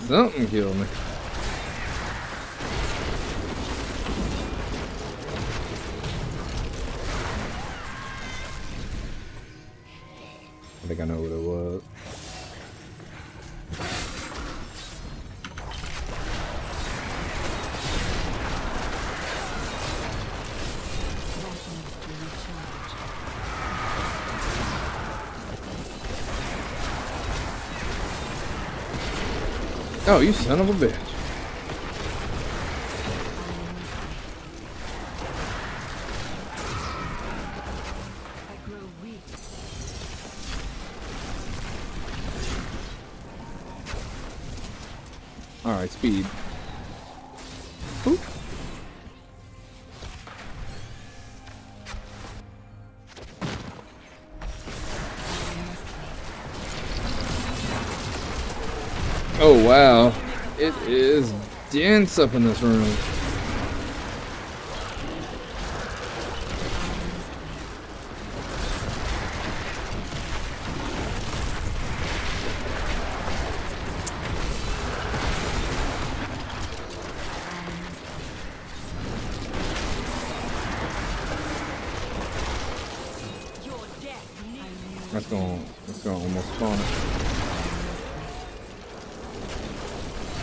Speaker 1: Something killed me. I think I know what it was. Oh, you son of a bitch. Alright, speed. Oop. Oh wow, it is dense up in this room. That's gonna almost spawn it.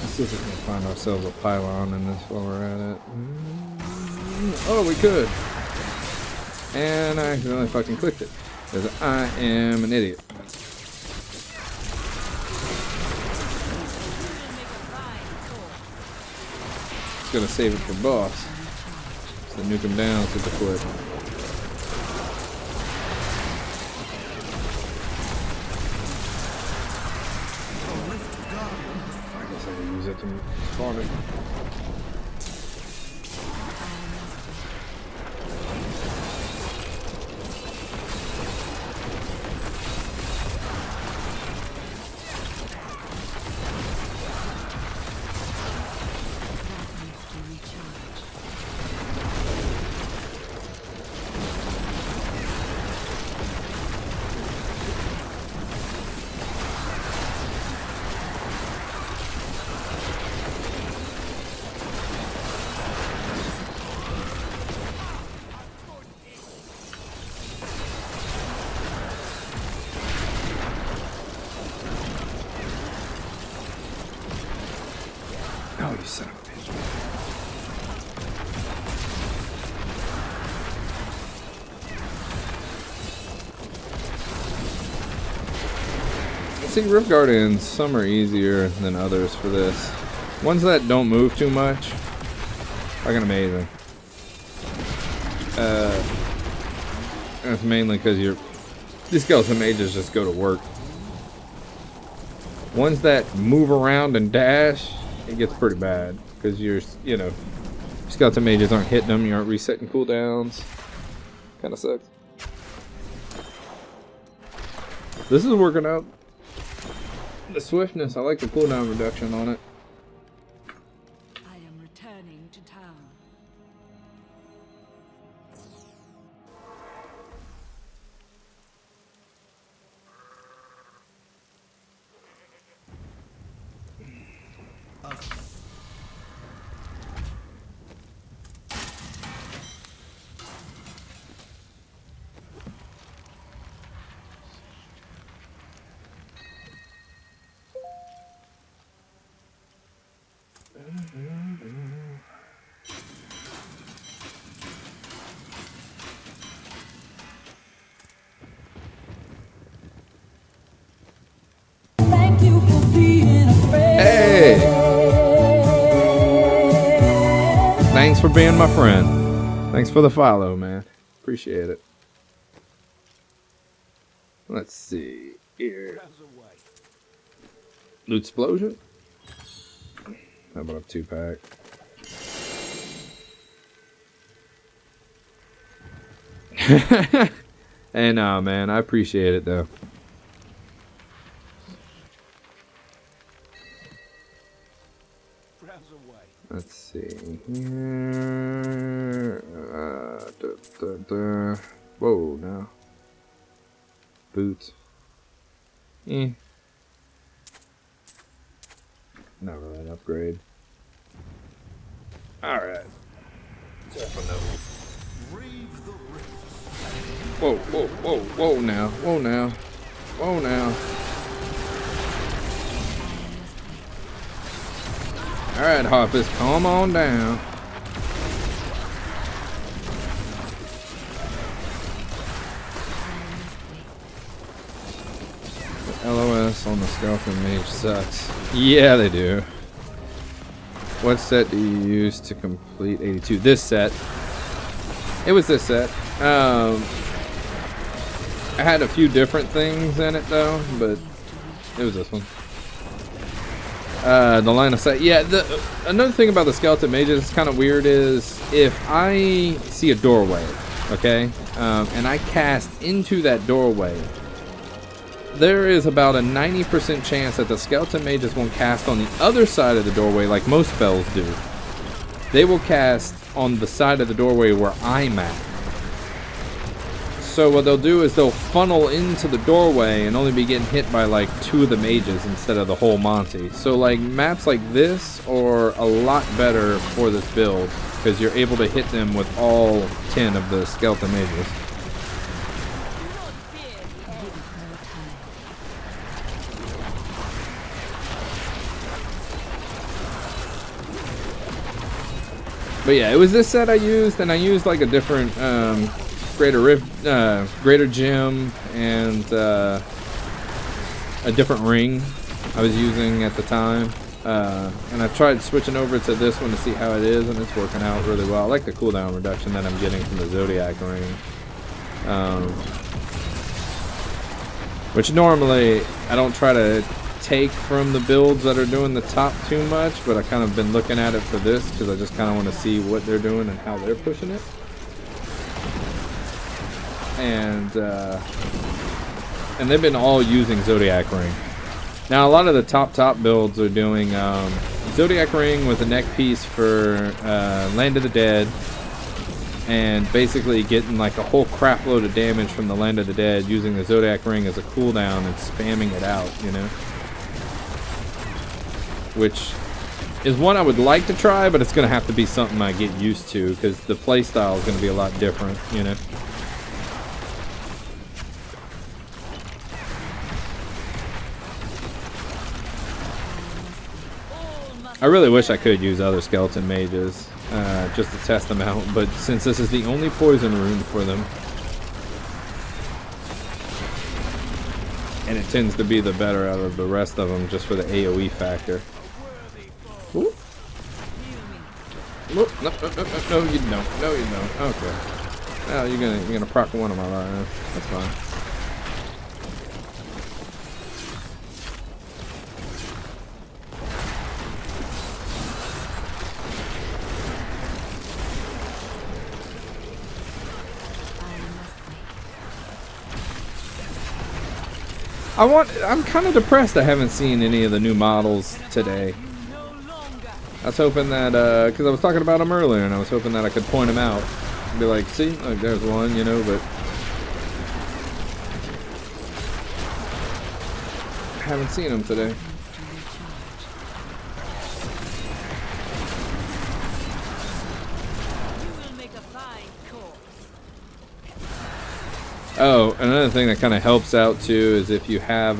Speaker 1: Let's see if we can find ourselves a pylon in this while we're at it. Oh, we could. And I accidentally fucking clicked it. Because I am an idiot. Just gonna save it for boss. So nuke him down super quick. Use it to spawn it. Oh, you son of a bitch. See, Rift Guardians, some are easier than others for this. Ones that don't move too much, fucking amazing. That's mainly because these skeleton mages just go to work. Ones that move around and dash, it gets pretty bad because skeleton mages aren't hitting them, you aren't resetting cooldowns. Kind of sucks. This is working out. The swiftness, I like the cooldown reduction on it.
Speaker 3: I am returning to town.
Speaker 1: for being my friend. Thanks for the follow, man. Appreciate it. Let's see here. Loot explosion. How about a 2-pack? Hey, nah, man. I appreciate it though. Let's see here. Whoa, no. Boots. Not really an upgrade. Alright. Definitely. Whoa, whoa, whoa, whoa now. Whoa now. Whoa now. Alright, Hoppers, calm on down. LOS on the Skeleton Mage sucks. Yeah, they do. What set do you use to complete 82? This set. It was this set. I had a few different things in it though, but it was this one. The line of sight. Yeah, another thing about the Skeleton Mages that's kind of weird is if I see a doorway, okay, and I cast into that doorway, there is about a 90% chance that the Skeleton Mages won't cast on the other side of the doorway like most spells do. They will cast on the side of the doorway where I'm at. So what they'll do is they'll funnel into the doorway and only be getting hit by like 2 of the mages instead of the whole Monty. So like maps like this are a lot better for this build because you're able to hit them with all 10 of the Skeleton Mages. But yeah, it was this set I used, and I used like a different greater gem and a different ring I was using at the time. And I tried switching over to this one to see how it is, and it's working out really well. I like the cooldown reduction that I'm getting from the Zodiac ring. Which normally I don't try to take from the builds that are doing the top too much, but I kind of been looking at it for this because I just kind of want to see what they're doing and how they're pushing it. And they've been all using Zodiac ring. Now a lot of the top builds are doing Zodiac ring with a neck piece for Land of the Dead, and basically getting like a whole crap load of damage from the Land of the Dead using the Zodiac ring as a cooldown and spamming it out, you know. Which is one I would like to try, but it's going to have to be something I get used to because the playstyle is going to be a lot different, you know. I really wish I could use other Skeleton Mages just to test them out, but since this is the only poison rune for them, and it tends to be the better out of the rest of them just for the AoE factor. Ooh. Ooh, no, you don't. No, you don't. Okay. Well, you're gonna proc one of my right. That's fine. I'm kind of depressed I haven't seen any of the new models today. I was hoping that, because I was talking about them earlier, and I was hoping that I could point them out. And be like, see, like, there's one, you know, but I haven't seen them today. Oh, another thing that kind of helps out too is if you have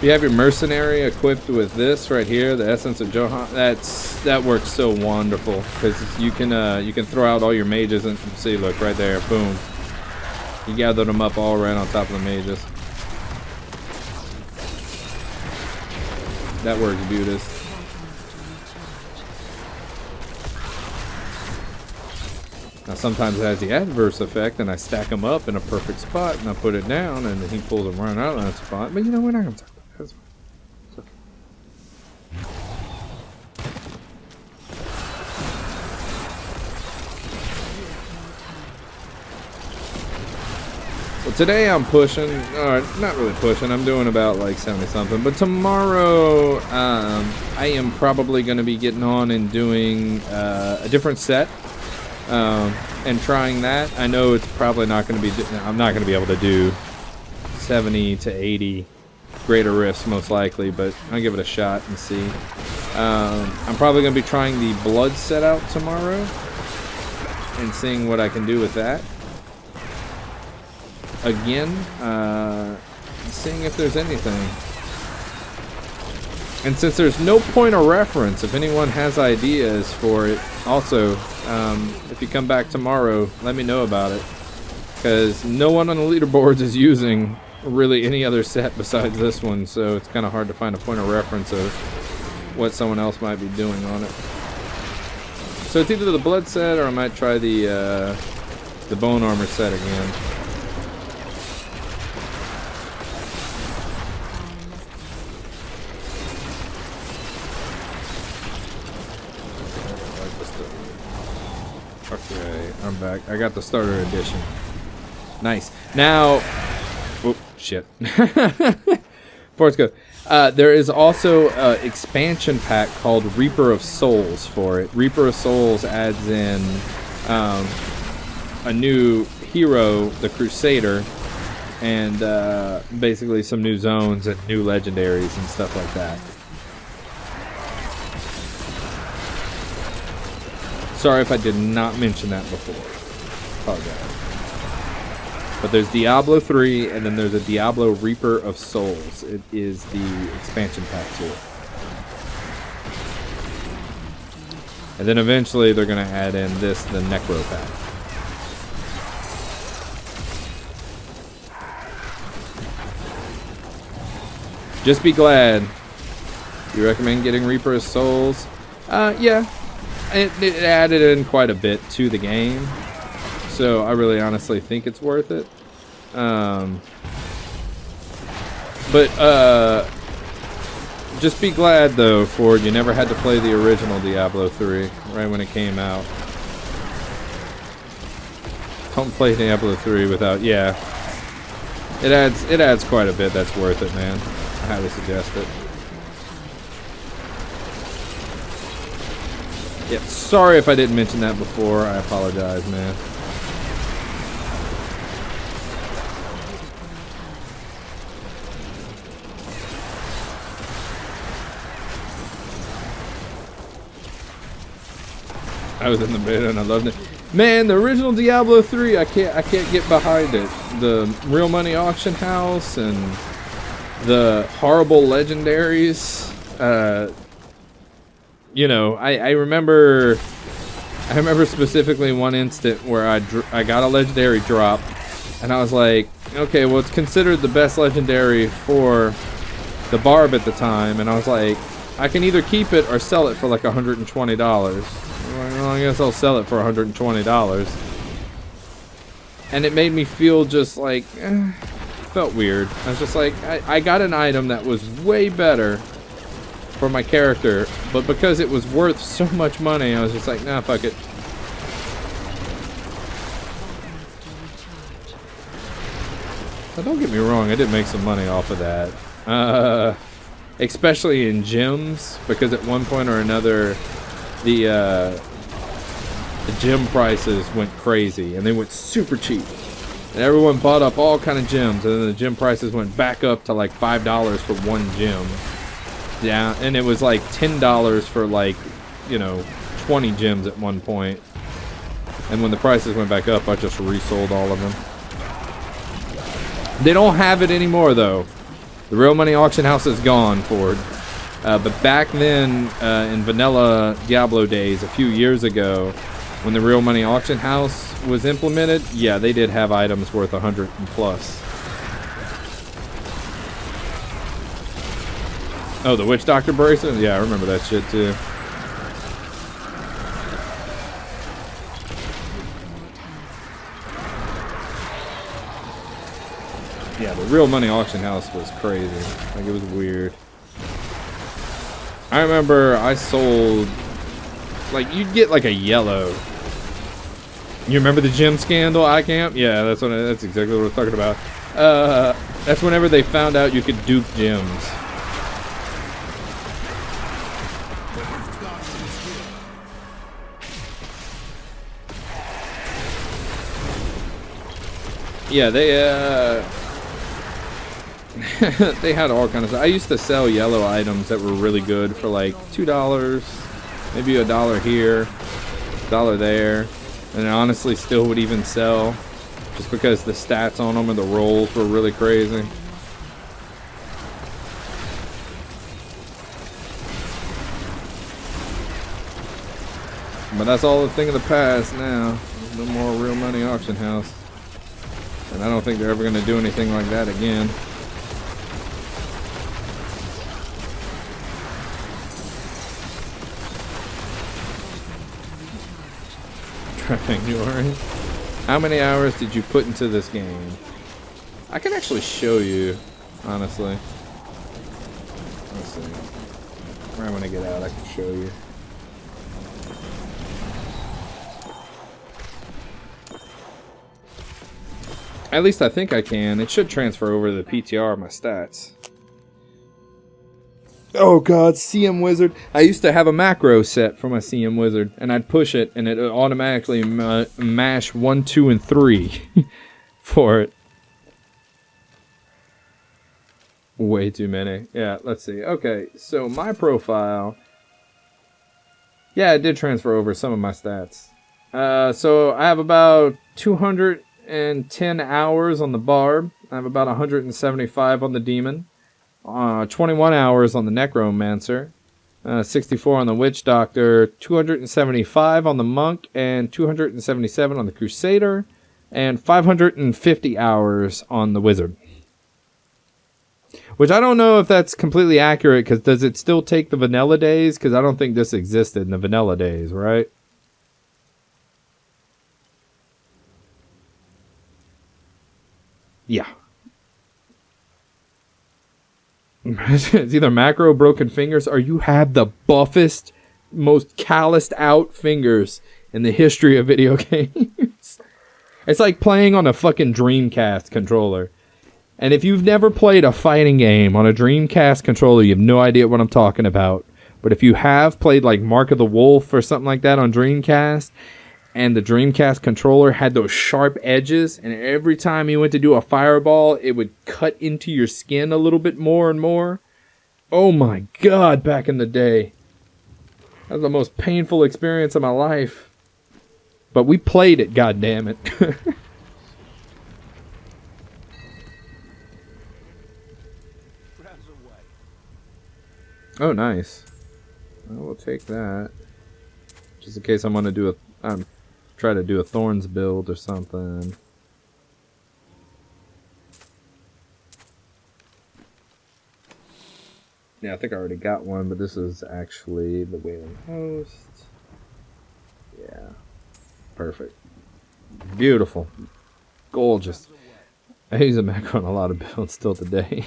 Speaker 1: your mercenary equipped with this right here, the Essence of Johan. That works so wonderful because you can throw out all your mages and see, look right there, boom. You gathered them up all right on top of the mages. That works beautiful. Now sometimes it has the adverse effect, and I stack them up in a perfect spot, and I put it down, and he pulls them right out of that spot. But you know, we're not going to talk about that. That's fine. It's okay. Well, today I'm pushing, not really pushing, I'm doing about like 70 something, but tomorrow I am probably going to be getting on and doing a different set and trying that. I know it's probably not going to be, I'm not going to be able to do 70 to 80 greater rifts most likely, but I'll give it a shot and see. I'm probably going to be trying the blood set out tomorrow and seeing what I can do with that. Again, seeing if there's anything. And since there's no point of reference, if anyone has ideas for it, also, if you come back tomorrow, let me know about it. Because no one on the leaderboards is using really any other set besides this one, so it's kind of hard to find a point of reference of what someone else might be doing on it. So it's either the blood set, or I might try the bone armor set again. Okay, I'm back. I got the starter edition. Nice. Now, oh shit. Before let's go. There is also an expansion pack called Reaper of Souls for it. Reaper of Souls adds in a new hero, the Crusader, and basically some new zones and new legendaries and stuff like that. Sorry if I did not mention that before. Apologize. But there's Diablo 3, and then there's a Diablo Reaper of Souls. It is the expansion pack to it. And then eventually they're going to add in the Necro pack. Just be glad. You recommend getting Reaper of Souls? Yeah. It added in quite a bit to the game, so I really honestly think it's worth it. But just be glad though, Ford, you never had to play the original Diablo 3 right when it came out. Don't play Diablo 3 without, yeah. It adds quite a bit that's worth it, man. I highly suggest it. Yeah, sorry if I didn't mention that before. I apologize, man. I was in the beta and I loved it. Man, the original Diablo 3, I can't get behind it. The real money auction house and the horrible legendaries. You know, I remember specifically one instant where I got a legendary drop, and I was like, okay, well, it's considered the best legendary for the barb at the time, and I was like, I can either keep it or sell it for like $120. Well, I guess I'll sell it for $120. And it made me feel just like, felt weird. I was just like, I got an item that was way better for my character, but because it was worth so much money, I was just like, nah, fuck it. Now, don't get me wrong, I did make some money off of that. Especially in gyms, because at one point or another, the gym prices went crazy, and they went super cheap. And everyone bought up all kind of gyms, and then the gym prices went back up to like $5 for one gym. Yeah, and it was like $10 for like, you know, 20 gyms at one point. And when the prices went back up, I just resold all of them. They don't have it anymore though. The real money auction house is gone, Ford. But back then, in vanilla Diablo days, a few years ago, when the real money auction house was implemented, yeah, they did have items worth 100 and plus. Oh, the Witch Doctor bracelet? Yeah, I remember that shit too. Real Money Auction House was crazy. Like, it was weird. I remember I sold, like, you'd get like a yellow. You remember the gem scandal, iCamp? Yeah, that's exactly what I was talking about. That's whenever they found out you could dupe gems. Yeah, they they had all kinds of stuff. I used to sell yellow items that were really good for like $2, maybe $1 here, $1 there, and I honestly still would even sell just because the stats on them and the rolls were really crazy. But that's all a thing of the past now. No more Real Money Auction House. And I don't think they're ever going to do anything like that again. Trapping New Orleans. How many hours did you put into this game? I can actually show you, honestly. Let's see. Right when I get out, I can show you. At least I think I can. It should transfer over to the PTR of my stats. Oh god, CM Wizard. I used to have a macro set for my CM Wizard, and I'd push it, and it would automatically mash 1, 2, and 3 for it. Way too many. Yeah, let's see. Okay, so my profile. Yeah, it did transfer over some of my stats. So I have about 210 hours on the Barb. I have about 175 on the Demon. 21 hours on the Necromancer. 64 on the Witch Doctor. 275 on the Monk. And 277 on the Crusader. And 550 hours on the Wizard. Which I don't know if that's completely accurate, because does it still take the vanilla days? Because I don't think this existed in the vanilla days, right? Yeah. It's either macro, broken fingers, or you have the buffest, most calloused out fingers in the history of video games. It's like playing on a fucking Dreamcast controller. And if you've never played a fighting game on a Dreamcast controller, you have no idea what I'm talking about. But if you have played like Mark of the Wolf or something like that on Dreamcast, and the Dreamcast controller had those sharp edges, and every time you went to do a fireball, it would cut into your skin a little bit more and more. Oh my god, back in the day. That was the most painful experience of my life. But we played it, goddammit. Oh, nice. I will take that. Just in case I'm going to do a... try to do a Thorns build or something. Yeah, I think I already got one, but this is actually the Wailing Host. Yeah. Perfect. Beautiful. Gorgeous. I use a macro on a lot of builds still today.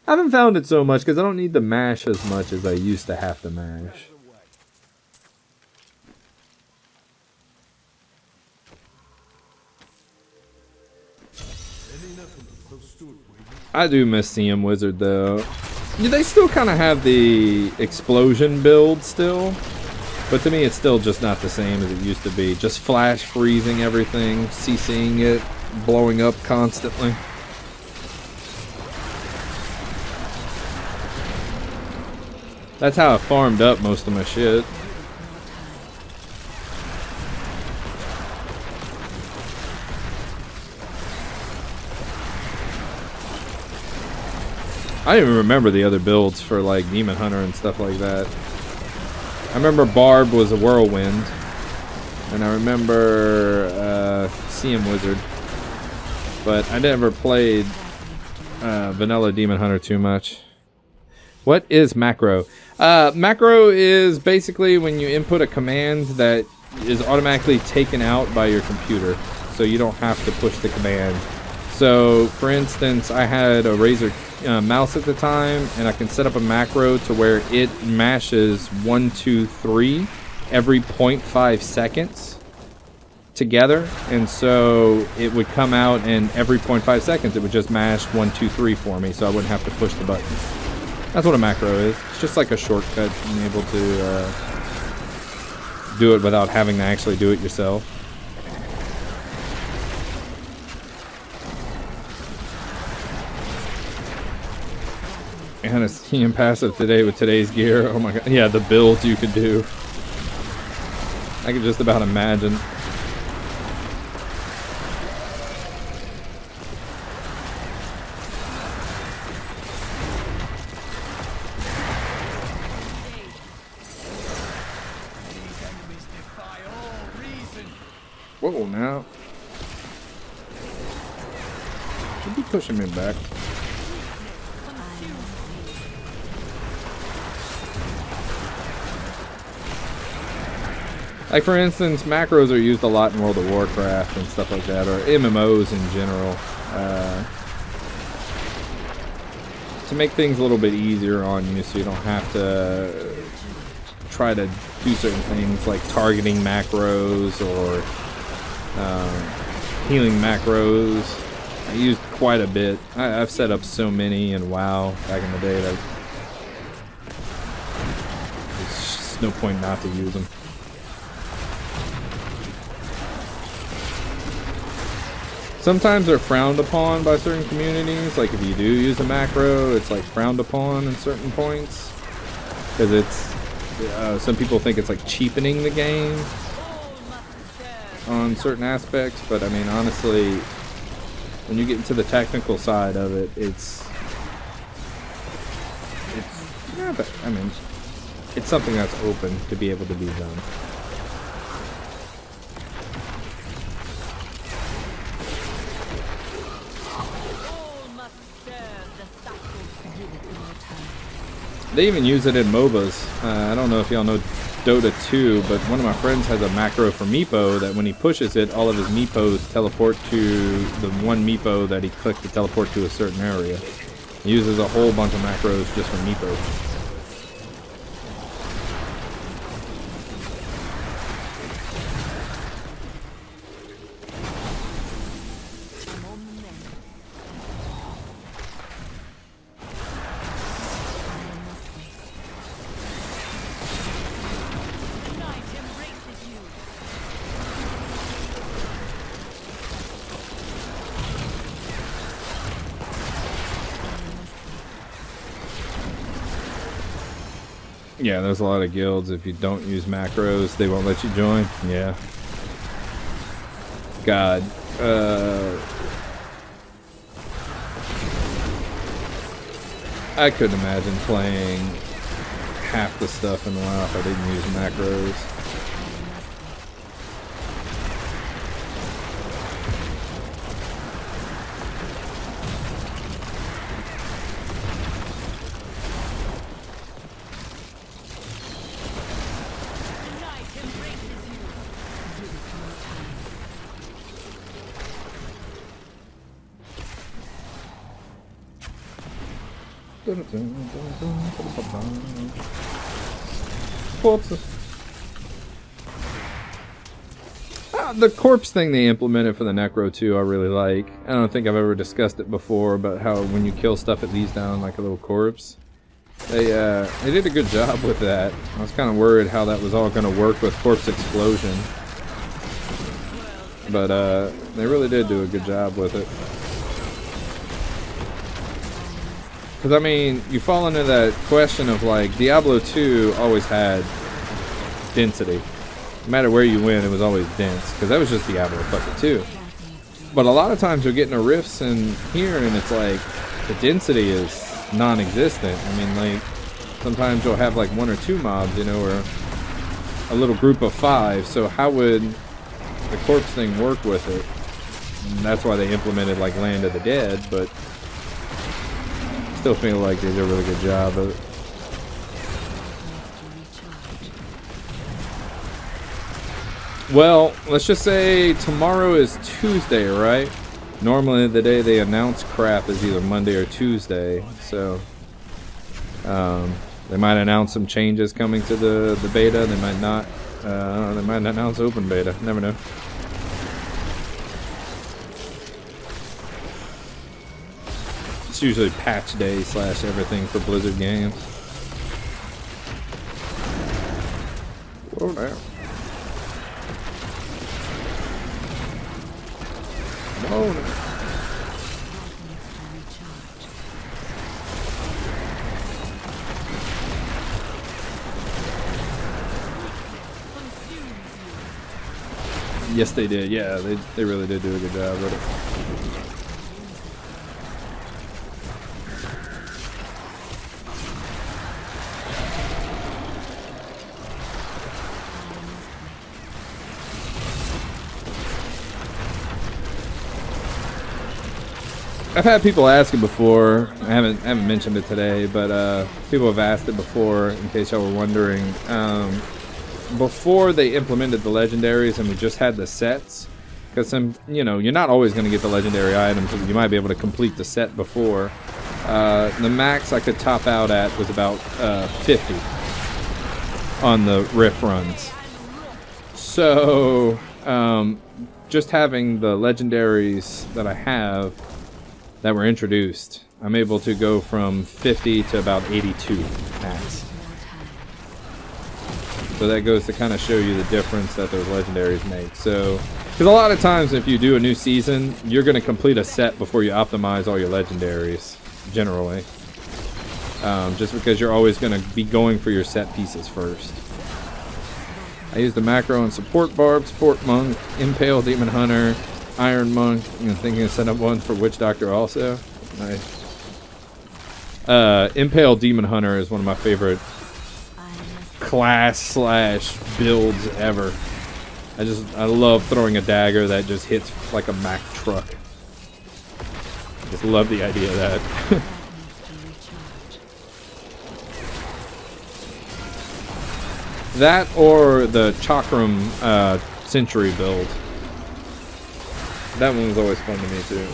Speaker 1: I haven't found it so much because I don't need to mash as much as I used to have to mash. I do miss CM Wizard though. Yeah, they still kind of have the explosion build still, but to me it's still just not the same as it used to be. Just flash freezing everything, CCing it, blowing up constantly. That's how I farmed up most of my shit. I don't even remember the other builds for like Demon Hunter and stuff like that. I remember Barb was a whirlwind, and I remember CM Wizard, but I never played Vanilla Demon Hunter too much. What is macro? Macro is basically when you input a command that is automatically taken out by your computer, so you don't have to push the command. So, for instance, I had a Razer mouse at the time, and I can set up a macro to where it mashes 1, 2, 3 every 0.5 seconds together, and so it would come out, and every 0.5 seconds it would just mash 1, 2, 3 for me, so I wouldn't have to push the buttons. That's what a macro is. It's just like a shortcut, being able to do it without having to actually do it yourself. And a team passive today with today's gear. Oh my god. Yeah, the builds you could do. I can just about imagine. Whoa, now. Should be pushing me back. Like, for instance, macros are used a lot in World of Warcraft and stuff like that, or MMOs in general, to make things a little bit easier on you, so you don't have to try to do certain things like targeting macros or healing macros. I used quite a bit. I've set up so many in WoW back in the day that there's just no point not to use them. Sometimes they're frowned upon by certain communities. Like if you do use a macro, it's like frowned upon in certain points, because it's some people think it's like cheapening the game on certain aspects. But I mean, honestly, when you get into the technical side of it, it's yeah, but I mean, it's something that's open to be able to be done. They even use it in MOBAs. I don't know if y'all know Dota 2, but one of my friends has a macro for Meepo that when he pushes it, all of his Meepos teleport to the one Meepo that he clicked to teleport to a certain area. He uses a whole bunch of macros just for Meepos. Yeah, there's a lot of guilds. If you don't use macros, they won't let you join. Yeah. God. I couldn't imagine playing half the stuff in WoW if I didn't use macros. The corpse thing they implemented for the Necro too, I really like. I don't think I've ever discussed it before, but how when you kill stuff, it leaves down like a little corpse. They did a good job with that. I was kind of worried how that was all going to work with Corpse Explosion, but they really did do a good job with it. Because, I mean, you fall into that question of, like, Diablo 2 always had density. No matter where you went, it was always dense. Because that was just Diablo fucking 2. But a lot of times you'll get into rifts in here, and it's like, the density is non-existent. I mean, like, sometimes you'll have, like, 1 or 2 mobs, you know, or a little group of 5. So how would the corpse thing work with it? And that's why they implemented, like, Land of the Dead, but still feel like they did a really good job of it. Well, let's just say tomorrow is Tuesday, right? Normally the day they announce crap is either Monday or Tuesday, so they might announce some changes coming to the beta. They might not. They might announce open beta. Never know. It's usually patch day / everything for Blizzard games. Whoa, now. Whoa, now. Yes, they did. Yeah, they really did do a good job with it. I've had people ask it before. I haven't mentioned it today, but people have asked it before. In case y'all were wondering, before they implemented the legendaries and we just had the sets, because you're not always going to get the legendary items. You might be able to complete the set before. The max I could top out at was about 50 on the riff runs. So just having the legendaries that I have that were introduced, I'm able to go from 50 to about 82 max. So that goes to kind of show you the difference that those legendaries make. So, because a lot of times if you do a new season, you're going to complete a set before you optimize all your legendaries, generally. Just because you're always going to be going for your set pieces first. I use the macro and support barb, support monk, impale demon hunter, Iron Monk, thinking of setting up one for Witch Doctor also. Nice. Impale Demon Hunter is one of my favorite class / builds ever. I love throwing a dagger that just hits like a Mack truck. Just love the idea of that. That or the Chakram Century build. That one was always fun to me too.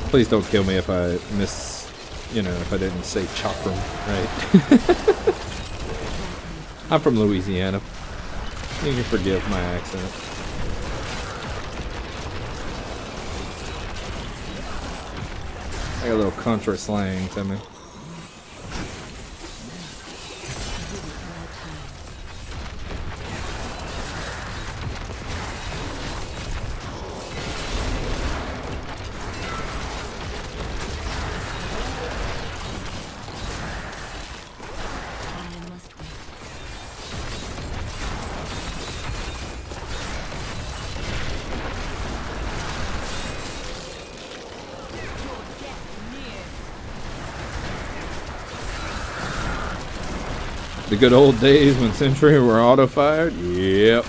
Speaker 1: Please don't kill me if I if I didn't say chakram right. I'm from Louisiana. You can forgive my accent. I got a little country slang to me. The good old days when Sentry were auto-fired? Yep.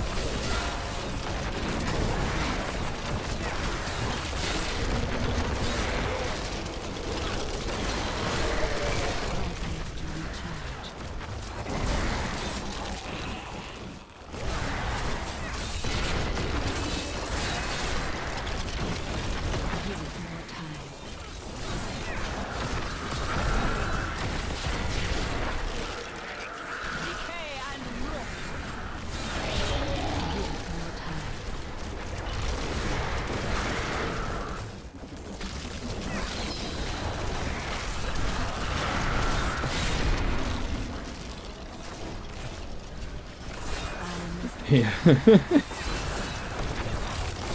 Speaker 1: Yeah.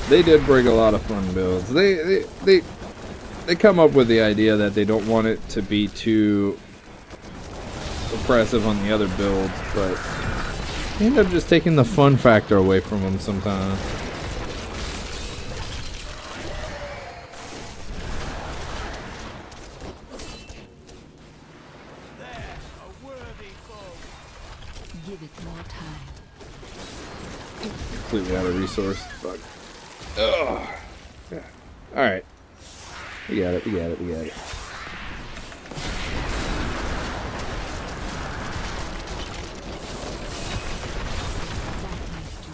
Speaker 1: They did bring a lot of fun builds. They come up with the idea that they don't want it to be too oppressive on the other builds, but they end up just taking the fun factor away from them sometimes.
Speaker 3: Give it more time.
Speaker 1: Completely out of resource. Fuck. Ugh. Yeah. Alright. We got it, we got it, we got it.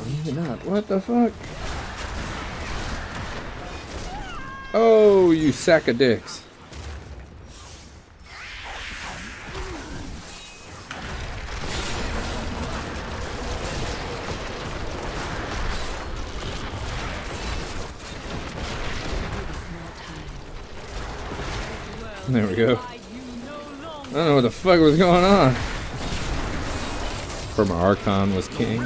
Speaker 1: Maybe not. What the fuck? Oh, you sack of dicks. There we go. I don't know what the fuck was going on. Perma Archon was king.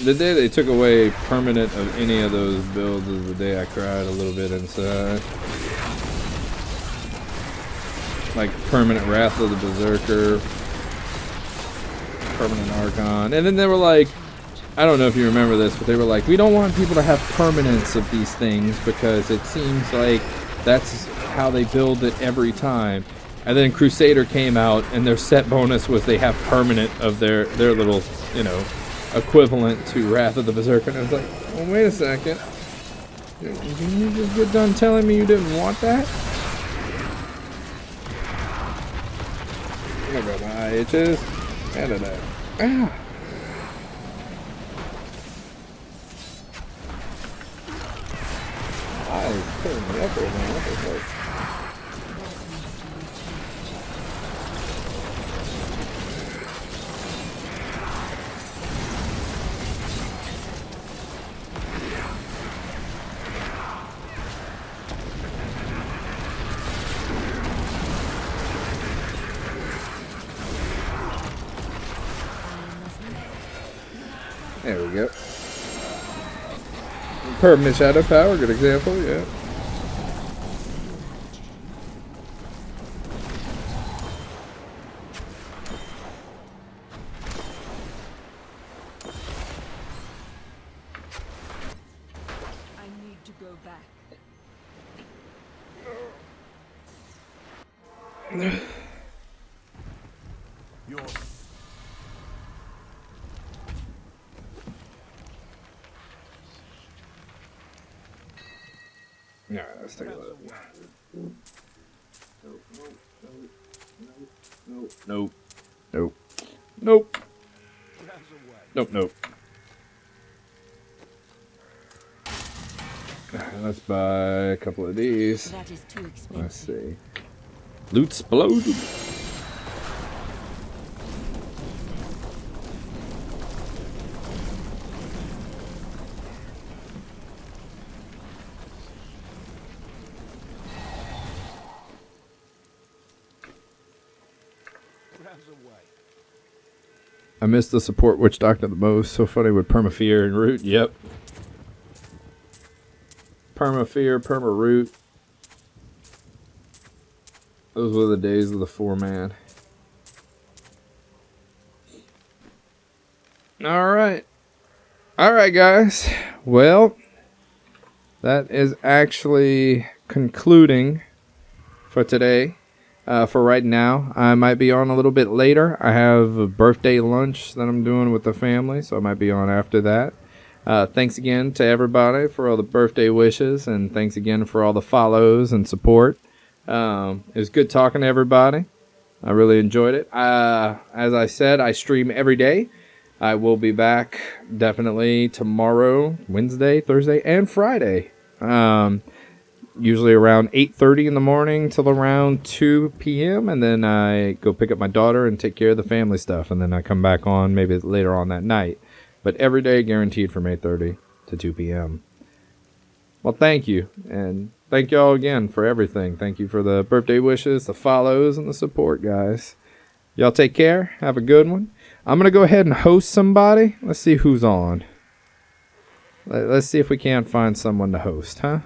Speaker 1: The day they took away permanent of any of those builds is the day I cried a little bit inside. Like permanent Wrath of the Berserker, permanent Archon, and then they were like, I don't know if you remember this, but they were like, we don't want people to have permanence of these things because it seems like that's how they build it every time. And then Crusader came out and their set bonus was they have permanent of their little, you know, equivalent to Wrath of the Berserker. And I was like, well, wait a second. Didn't you just get done telling me you didn't want that? Oh god, my eye itches. And that. Ah. It's pulling me up right now. What the fuck? There we go. Permanent Shadow Power, good example, yeah.
Speaker 3: I need to go back.
Speaker 1: Alright, let's take a look. Nope. Nope. Nope. Nope, nope. Let's buy a couple of these.
Speaker 3: That is too expensive.
Speaker 1: Let's see. Loot exploded. I miss the support Witch Doctor the most. So funny with Permafear and Root. Yep. Permafear, Perma-Root. Those were the days of the 4-man. Alright. Alright, guys. Well, that is actually concluding for today. For right now, I might be on a little bit later. I have a birthday lunch that I'm doing with the family, so I might be on after that. Thanks again to everybody for all the birthday wishes, and thanks again for all the follows and support. It was good talking to everybody. I really enjoyed it. As I said, I stream every day. I will be back definitely tomorrow, Wednesday, Thursday, and Friday. Usually around 8:30 in the morning till around 2 p.m. And then I go pick up my daughter and take care of the family stuff. And then I come back on maybe later on that night. But every day guaranteed from 8:30 to 2 p.m. Well, thank you. And thank y'all again for everything. Thank you for the birthday wishes, the follows, and the support, guys. Y'all take care. Have a good one. I'm going to go ahead and host somebody. Let's see who's on. Let's see if we can't find someone to host, huh?